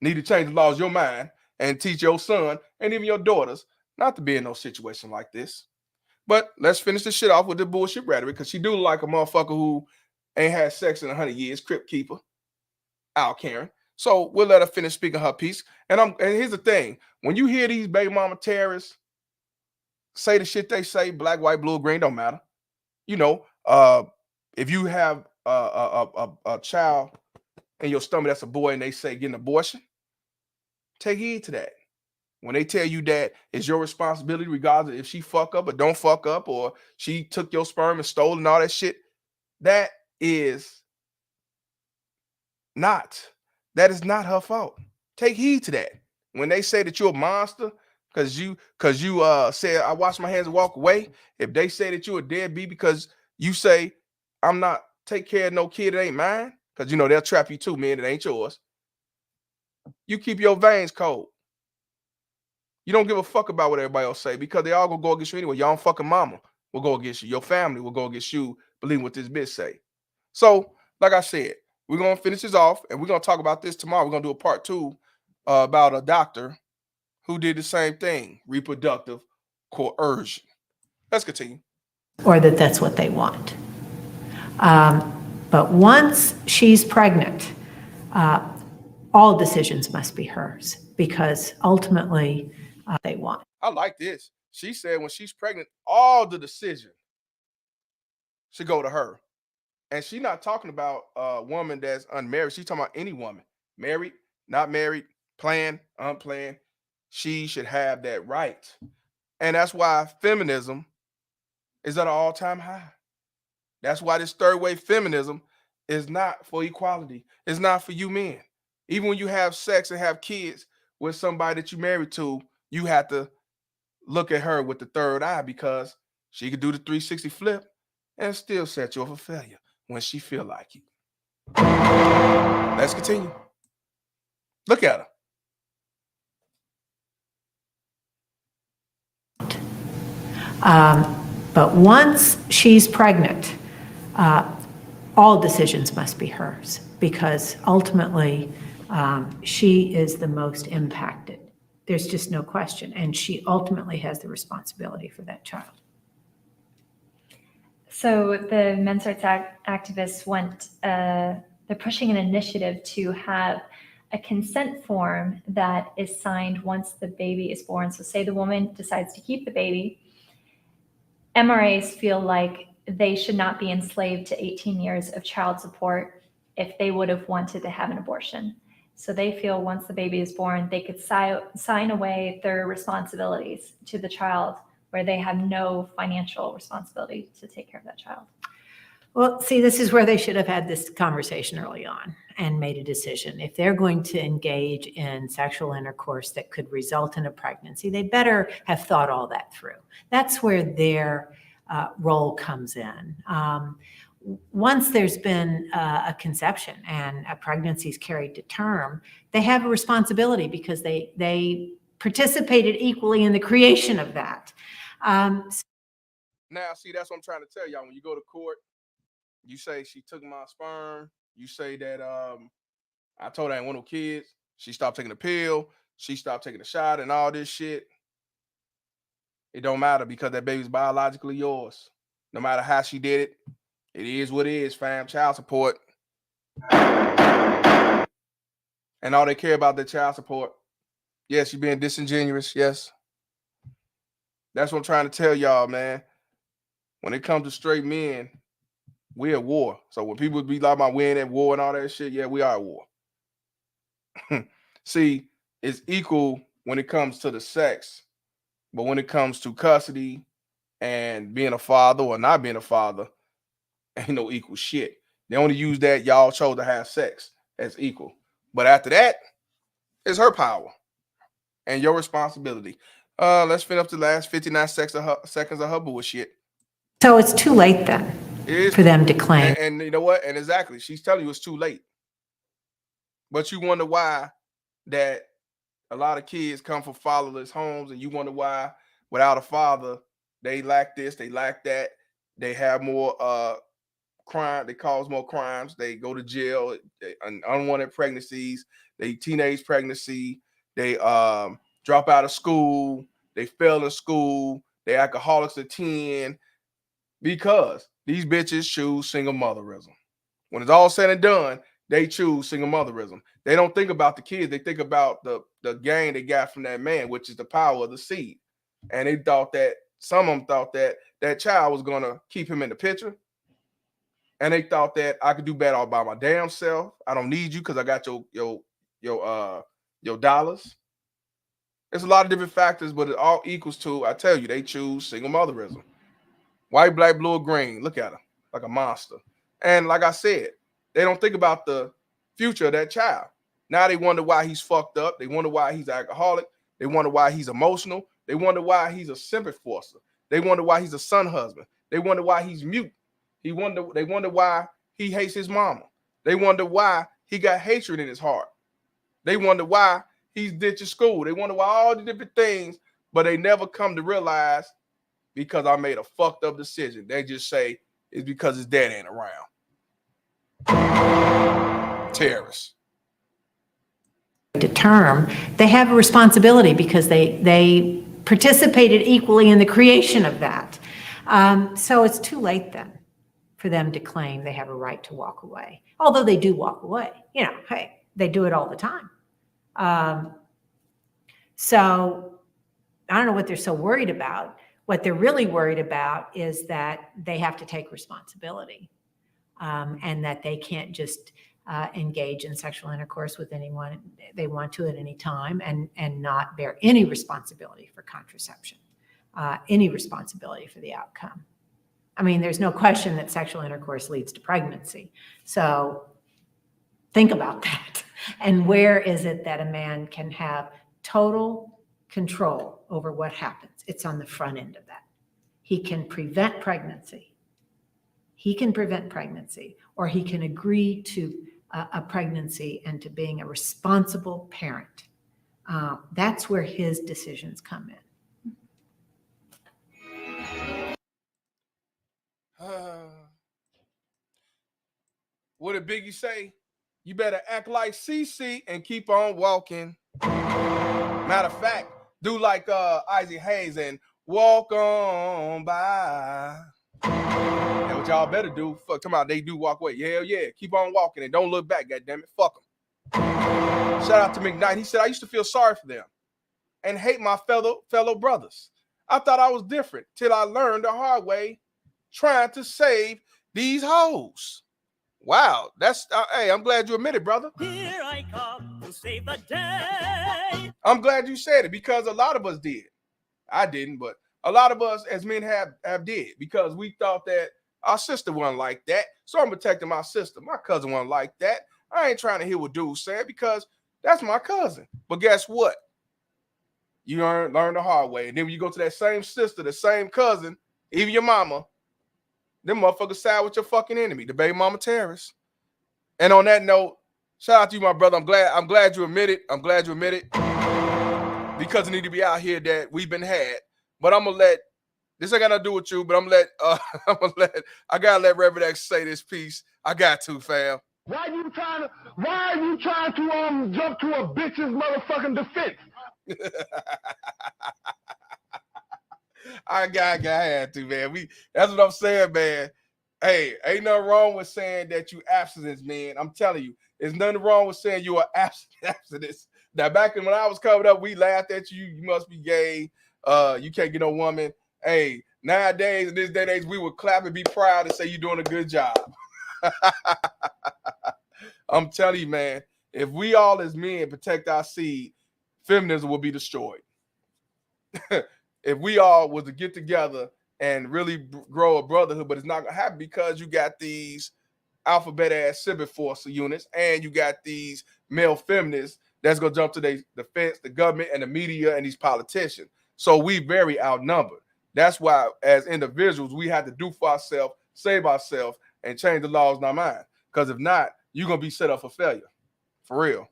need to change the laws of your mind and teach your son and even your daughters not to be in no situation like this. But let's finish this shit off with the bullshit rhetoric, because she do look like a motherfucker who ain't had sex in 100 years, crypt keeper, Al Karen. So we'll let her finish speaking her piece. And here's the thing. When you hear these baby mama terrorists say the shit they say, black, white, blue, green, don't matter. You know, if you have a child in your stomach that's a boy and they say get an abortion, take heed to that. When they tell you that it's your responsibility, regardless if she fuck up or don't fuck up, or she took your sperm and stole and all that shit, that is not her fault. Take heed to that. When they say that you're a monster because you said I wash my hands and walk away, if they say that you're a deadbeat because you say I'm not take care of no kid that ain't mine, because you know they'll trap you too, man, it ain't yours. You keep your veins cold. You don't give a fuck about what everybody else say, because they all gonna go against you anyway. Your own fucking mama will go against you. Your family will go against you, believing what this bitch say. So, like I said, we're gonna finish this off, and we're gonna talk about this tomorrow. We're gonna do a part 2 about a doctor who did the same thing, reproductive coercion. Let's continue. Or that's what they want. But once she's pregnant, all decisions must be hers, because ultimately they want. I like this. She said when she's pregnant, all the decision should go to her. And she's not talking about a woman that's unmarried. She's talking about any woman, married, not married, planned, unplanned. She should have that right. And that's why feminism is at an all-time high. That's why this third wave feminism is not for equality. It's not for you men. Even when you have sex and have kids with somebody that you married to, you have to look at her with the third eye, because she could do the 360 flip and still set you up for failure when she feel like it. Let's continue. Look at her. But once she's pregnant, all decisions must be hers, because ultimately she is the most impacted. There's just no question. And she ultimately has the responsibility for that child. So the men's rights activists they're pushing an initiative to have a consent form that is signed once the baby is born. So say the woman decides to keep the baby, MRAs feel like they should not be enslaved to 18 years of child support if they would have wanted to have an abortion. So they feel once the baby is born, they could sign away their responsibilities to the child, where they have no financial responsibility to take care of that child. Well, see, this is where they should have had this conversation early on and made a decision. If they're going to engage in sexual intercourse that could result in a pregnancy, they better have thought all that through. That's where their role comes in. Once there's been a conception and a pregnancy is carried to term, they have a responsibility because they participated equally in the creation of that. Now, see, that's what I'm trying to tell y'all. When you go to court, you say she took my sperm. You say that I told her I didn't want no kids. She stopped taking the pill. She stopped taking the shot and all this shit. It don't matter because that baby's biologically yours. No matter how she did it, it is what it is, fam. Child support. And all they care about their child support. Yes, you're being disingenuous. Yes. That's what I'm trying to tell y'all, man. When it comes to straight men, we're at war. So when people be like, we ain't at war and all that shit, yeah, we are at war. See, it's equal when it comes to the sex, but when it comes to custody and being a father or not being a father, ain't no equal shit. They only use that y'all chose to have sex as equal. But after that, it's her power and your responsibility. Let's finish up the last 59 seconds of her bullshit. So it's too late then for them to claim. And you know what? And exactly, she's telling you it's too late. But you wonder why that a lot of kids come from fatherless homes, and you wonder why without a father, they lack this, they lack that, they have more crime, they cause more crimes, they go to jail, unwanted pregnancies, they teenage pregnancy, they drop out of school, they fail in school, they alcoholics at 10, because these bitches choose single motherism. When it's all said and done, they choose single motherism. They don't think about the kids. They think about the gain they got from that man, which is the power of the seed. And they thought that, some of them thought that that child was going to keep him in the picture. And they thought that I could do better all by my damn self. I don't need you because I got your dollars. There's a lot of different factors, but it all equals to, I tell you, they choose single motherism. White, black, blue, or green. Look at her like a monster. And like I said, they don't think about the future of that child. Now they wonder why he's fucked up. They wonder why he's alcoholic. They wonder why he's emotional. They wonder why he's a sympathy forcer. They wonder why he's a son husband. They wonder why he's mute. They wonder why he hates his mama. They wonder why he got hatred in his heart. They wonder why he's ditching school. They wonder why all the different things, but they never come to realize because I made a fucked up decision. They just say it's because his dad ain't around. Terrorists. To term, they have a responsibility because they participated equally in the creation of that. So it's too late then for them to claim they have a right to walk away. Although they do walk away, hey, they do it all the time. So I don't know what they're so worried about. What they're really worried about is that they have to take responsibility, and that they can't just engage in sexual intercourse with anyone they want to at any time and not bear any responsibility for contraception, any responsibility for the outcome. I mean, there's no question that sexual intercourse leads to pregnancy. So think about that. And where is it that a man can have total control over what happens? It's on the front end of that. He can prevent pregnancy. He can prevent pregnancy, or he can agree to a pregnancy and to being a responsible parent. That's where his decisions come in. What did Biggie say? You better act like CC and keep on walking. Matter of fact, do like Isaac Hayes and walk on by. That's what y'all better do. Fuck, come on, they do walk away. Hell yeah, keep on walking and don't look back, goddammit. Fuck them. Shout out to McKnight. He said, I used to feel sorry for them and hate my fellow brothers. I thought I was different till I learned the hard way trying to save these hoes. Wow, that's hey, I'm glad you admit it, brother. Here I come to save the day. I'm glad you said it because a lot of us did. I didn't, but a lot of us as men have did because we thought that our sister wasn't like that. So I'm protecting my sister. My cousin wasn't like that. I ain't trying to hear what dude said because that's my cousin. But guess what? You learn the hard way. And then when you go to that same sister, the same cousin, even your mama, them motherfuckers side with your fucking enemy, the baby mama terrorist. And on that note, shout out to you, my brother. I'm glad you admit it. I'm glad you admit it. Because it need to be out here that we've been had. But I'm gonna let this ain't got nothing to do with you, but I gotta let Reverend X say this piece. I got to, fam. Why are you trying to jump to a bitch's motherfucking defense? I had to, man. That's what I'm saying, man. Hey, ain't nothing wrong with saying that you abstinence, man. I'm telling you, there's nothing wrong with saying you are abstinence. Now, back when I was coming up, we laughed at you. You must be gay. You can't get no woman. Hey, nowadays, in this day and age, we would clap and be proud and say you're doing a good job. I'm telling you, man, if we all as men protect our seed, feminism will be destroyed. If we all was to get together and really grow a brotherhood, but it's not gonna happen because you got these alphabet ass civil force units and you got these male feminists that's gonna jump to the defense, the government, and the media and these politicians. So we very outnumbered. That's why, as individuals, we have to do for ourselves, save ourselves, and change the laws in our mind. Because if not, you're gonna be set up for failure. For real.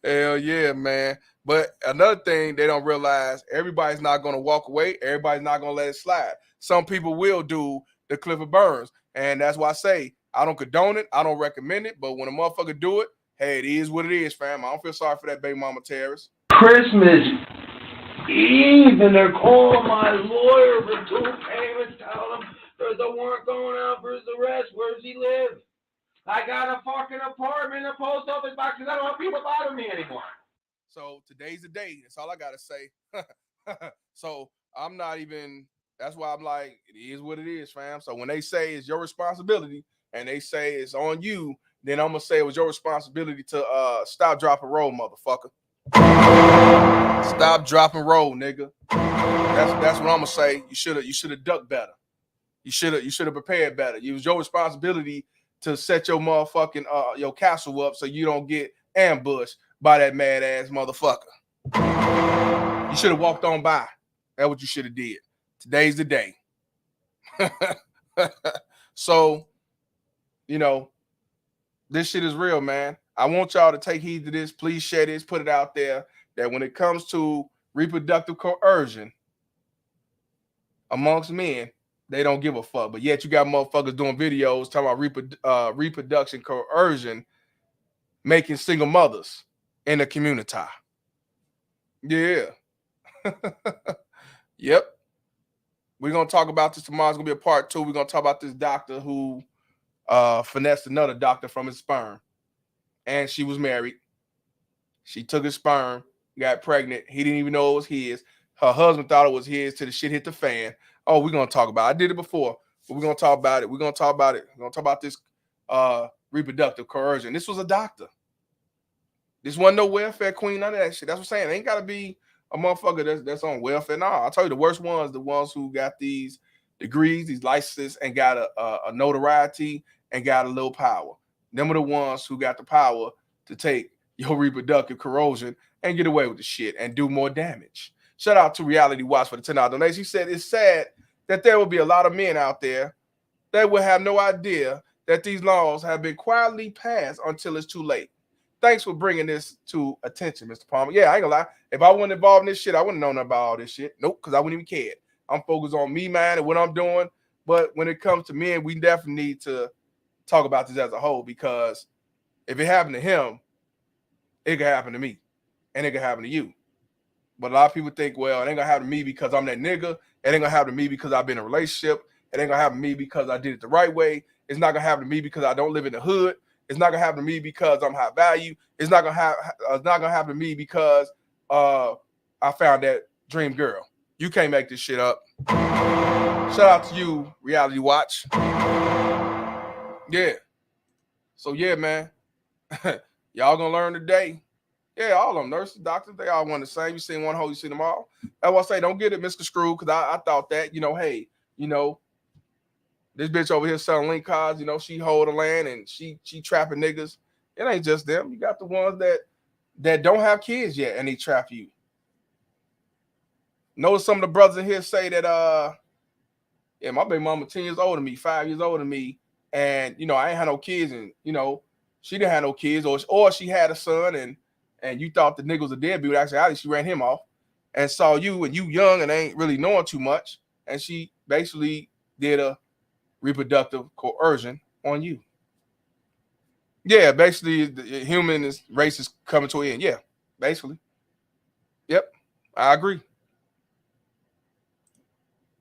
Hell yeah, man. But another thing they don't realize, everybody's not going to walk away. Everybody's not going to let it slide. Some people will do the Clifford Burns. And that's why I say, I don't condone it. I don't recommend it. But when a motherfucker do it, hey, it is what it is, fam. I don't feel sorry for that baby mama terrorist. Christmas Eve, and they're calling my lawyer for 2 payments, telling him there's a warrant going out for his arrest. Where does he live? I got a fucking apartment in the post office box because I don't want people bothering me anymore. So today's the day. That's all I got to say. So I'm not even, that's why I'm like, it is what it is, fam. So when they say it's your responsibility and they say it's on you, then I'm going to say it was your responsibility to stop, drop, and roll, motherfucker. Stop, drop, and roll, nigga. That's what I'm going to say. You should have ducked better. You should have prepared better. It was your responsibility to set your motherfucking your castle up so you don't get ambushed by that mad ass motherfucker. You should have walked on by. That's what you should have did. Today's the day. So, you know, this shit is real, man. I want y'all to take heed to this. Please share this, put it out there, that when it comes to reproductive coercion amongst men, they don't give a fuck. But yet you got motherfuckers doing videos talking about reproduction coercion, making single mothers in the community. Yeah. Yep. We're going to talk about this tomorrow. It's going to be a part 2. We're going to talk about this doctor who finessed another doctor from his sperm. And she was married. She took his sperm, got pregnant. He didn't even know it was his. Her husband thought it was his till the shit hit the fan. Oh, we're going to talk about it. I did it before, but we're going to talk about it. We're going to talk about it. We're going to talk about this reproductive coercion. This was a doctor. This wasn't no welfare queen, none of that shit. That's what I'm saying. It ain't got to be a motherfucker that's on welfare. No, I'll tell you, the worst ones, the ones who got these degrees, these licenses, and got a notoriety and got a little power. Them are the ones who got the power to take your reproductive coercion and get away with the shit and do more damage. Shout out to Reality Watch for the $10 donation. He said it's sad that there will be a lot of men out there that will have no idea that these laws have been quietly passed until it's too late. Thanks for bringing this to attention, Mr. Palmer. Yeah, I ain't gonna lie. If I wasn't involved in this shit, I wouldn't know nothing about all this shit. Nope, because I wouldn't even care. I'm focused on me, man, and what I'm doing. But when it comes to men, we definitely need to talk about this as a whole, because if it happened to him, it could happen to me, and it could happen to you. But a lot of people think, well, it ain't gonna happen to me because I'm that nigga. It ain't gonna happen to me because I've been in a relationship. It ain't gonna happen to me because I did it the right way. It's not gonna happen to me because I don't live in the hood. It's not gonna happen to me because I'm high value. It's not gonna happen to me because I found that dream girl. You can't make this shit up. Shout out to you, Reality Watch. Yeah. So yeah, man. Y'all gonna learn today. Yeah, all of them, nurses, doctors, they all want the same. You seen one hole, you see them all. That's why I say don't get it misconstrued, because I thought that, hey, this bitch over here selling link cards, she hold the land and she trapping niggas. It ain't just them. You got the ones that don't have kids yet and they trap you. Notice some of the brothers in here say that my baby mama 10 years older than me, 5 years older than me, and I ain't had no kids, and she didn't have no kids, or she had a son and you thought the nigga was a deadbeat. Actually, she ran him off and saw you, and you young and ain't really knowing too much, and she basically did a reproductive coercion on you. Yeah, basically the human race is coming to an end. Yeah, basically. Yep, I agree.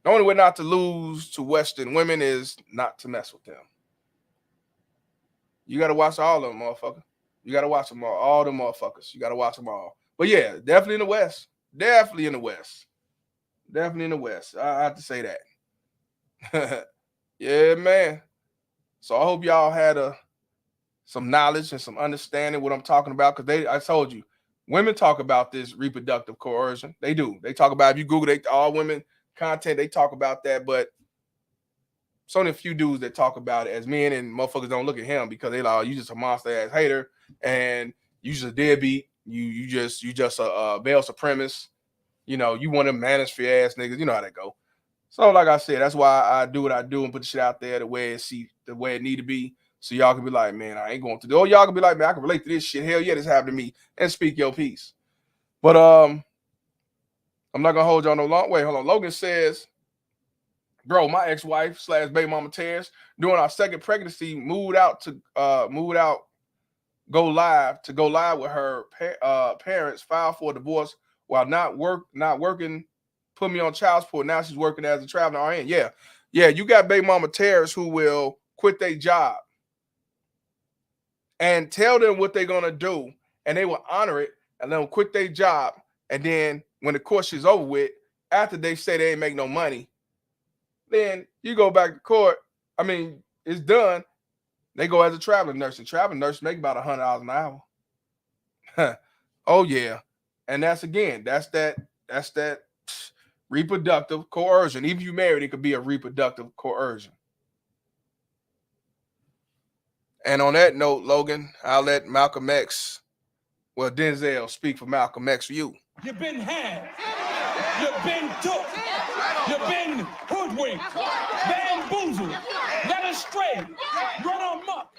The only way not to lose to Western women is not to mess with them. You got to watch all of them, motherfucker. You got to watch them all them motherfuckers. You got to watch them all. But yeah, definitely in the West. Definitely in the West. Definitely in the West. I have to say that. Yeah, man. So I hope y'all had some knowledge and some understanding what I'm talking about, because I told you, women talk about this reproductive coercion. They do. They talk about, if you Google all women content, they talk about that, but it's only a few dudes that talk about it as men, and motherfuckers don't look at him because they like, oh, you just a monster ass hater and you just a deadbeat. You just a male supremacist. You want to manosphere ass niggas. You know how that go. So like I said, that's why I do what I do and put the shit out there the way it need to be. So y'all can be like, man, I ain't going to do. Or y'all can be like, man, I can relate to this shit. Hell yeah, this happened to me, and speak your piece. But I'm not gonna hold y'all no long. Wait, hold on. Logan says, bro, my ex-wife / baby mama Terrence, during our second pregnancy, moved out, go live with her parents, filed for a divorce while not working, put me on child support. Now she's working as a traveling RN. Yeah, you got baby mama Terrence who will quit their job and tell them what they're gonna do, and they will honor it, and let them quit their job. And then when the course is over with, after they say they ain't make no money, then you go back to court. I mean, it's done. They go as a traveling nurse, and traveling nurse make about $100 an hour. Oh yeah, and that's that reproductive coercion. Even if you married, it could be a reproductive coercion. And on that note, Logan, I'll let Malcolm X, Denzel, speak for Malcolm X for you. You've been had. You've been took. You've been hoodwinked. Bamboozled. Led astray. Run amok.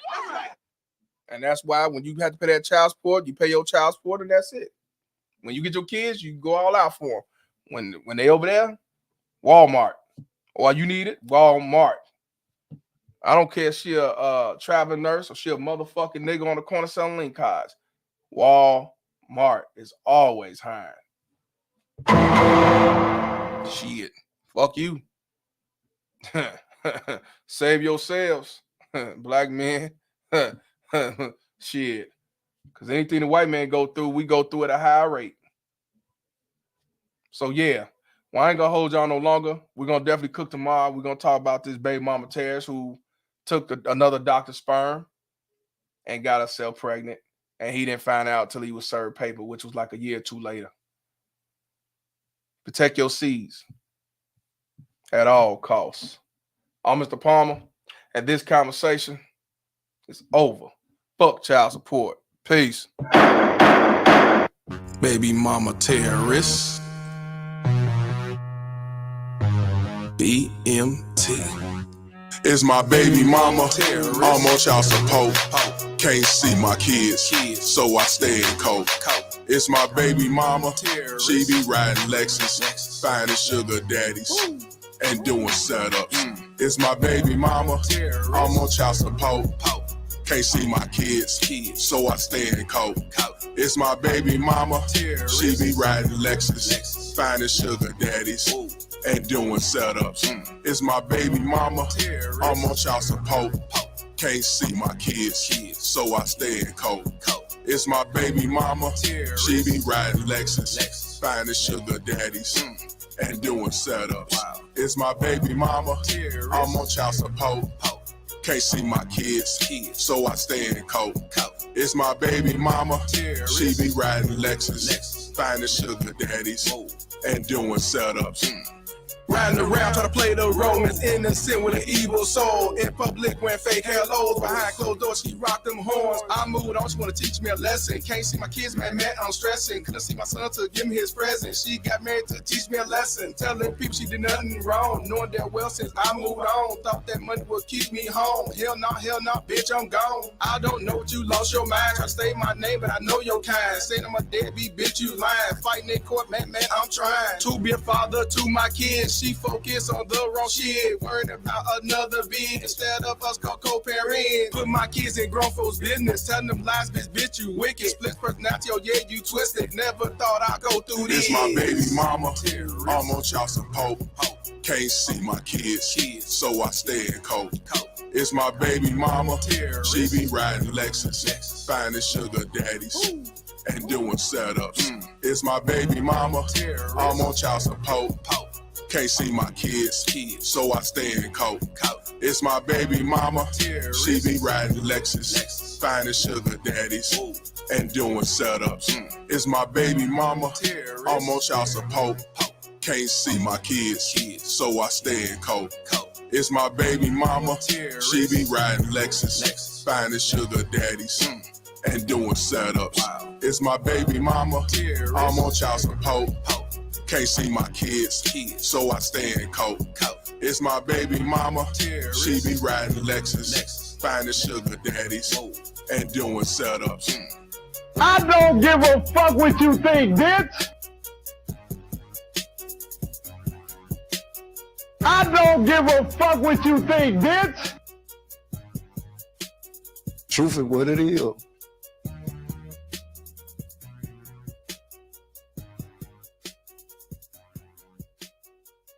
And that's why when you have to pay that child support, you pay your child support, and that's it. When you get your kids, you go all out for them. When they over there, Walmart. Or you need it, Walmart. I don't care if she a traveling nurse or she a motherfucking nigga on the corner selling link cards. Walmart is always hiring. Shit. Fuck you. Save yourselves, black men. Shit. Because anything the white man go through, we go through at a higher rate. So yeah. Well, I ain't gonna hold y'all no longer. We're gonna definitely cook tomorrow. We're gonna talk about this baby mama Terrence who took another doctor's sperm and got herself pregnant, and he didn't find out till he was served paper, which was like a year or two later. Protect your seeds at all costs. I'm Mr. Palmer, and this conversation is over. Fuck child support. Peace. Baby mama terrorist. BMT. It's my baby mama. I'm on child support. Can't see my kids, so I stay in coke. It's my baby mama. She be riding Lexus, finding sugar daddies and doing setups. It's my baby mama. I'm on child support. Can't see my kids, so I stay in coke. It's my baby mama. She be riding Lexus, finding sugar daddies and doing setups. It's my baby mama. I'm on child support. Can't see my kids, so I stay in coke. It's my baby mama. She be riding Lexus, finding sugar daddies and doing setups. It's my baby mama. I'm on child support. Can't see my kids, so I stay in coat. It's my baby mama, she be riding Lexus, finding sugar daddies, and doing setups. Riding around trying to play the Romans, innocent with an evil soul. In public wearing fake hair lows, behind closed doors she rock them horns. I moved on, she wanna teach me a lesson. Can't see my kids, man, I'm stressing. Couldn't see my son to give me his present. She got married to teach me a lesson. Telling people she did nothing wrong, knowing that well since I moved on. Thought that money would keep me home. Hell no, bitch, I'm gone. I don't know what you lost your mind. Try to say my name, but I know your kind. Saying I'm a deadbeat, bitch, you lying. Fighting in court, man, I'm trying to be a father to my kids. She focus on the wrong shit, worried about another being instead of us co-parenting. Put my kids in grown folks' business, telling them lies, bitch, you wicked. Split personality, oh yeah, you twisted. Never thought I'd go through this. It's my baby mama, I'm on child support. Can't see my kids, so I stay in coat. It's my baby mama, she be riding Lexus, finding sugar daddies, and doing setups. It's my baby mama, I'm on child support. Can't see my kids, so I stay in coat. It's my baby mama, she be riding Lexus, finding sugar daddies, and doing setups. It's my baby mama, I'm on child support. Can't see my kids, so I stay in coat. It's my baby mama, she be riding Lexus, finding sugar daddies, and doing setups. It's my baby mama, I'm on child support. Can't see my kids, so I stay in coat. It's my baby mama, she be riding Lexus, finding sugar daddies, and doing setups. I don't give a fuck what you think, bitch. I don't give a fuck what you think, bitch. Truth is what it is.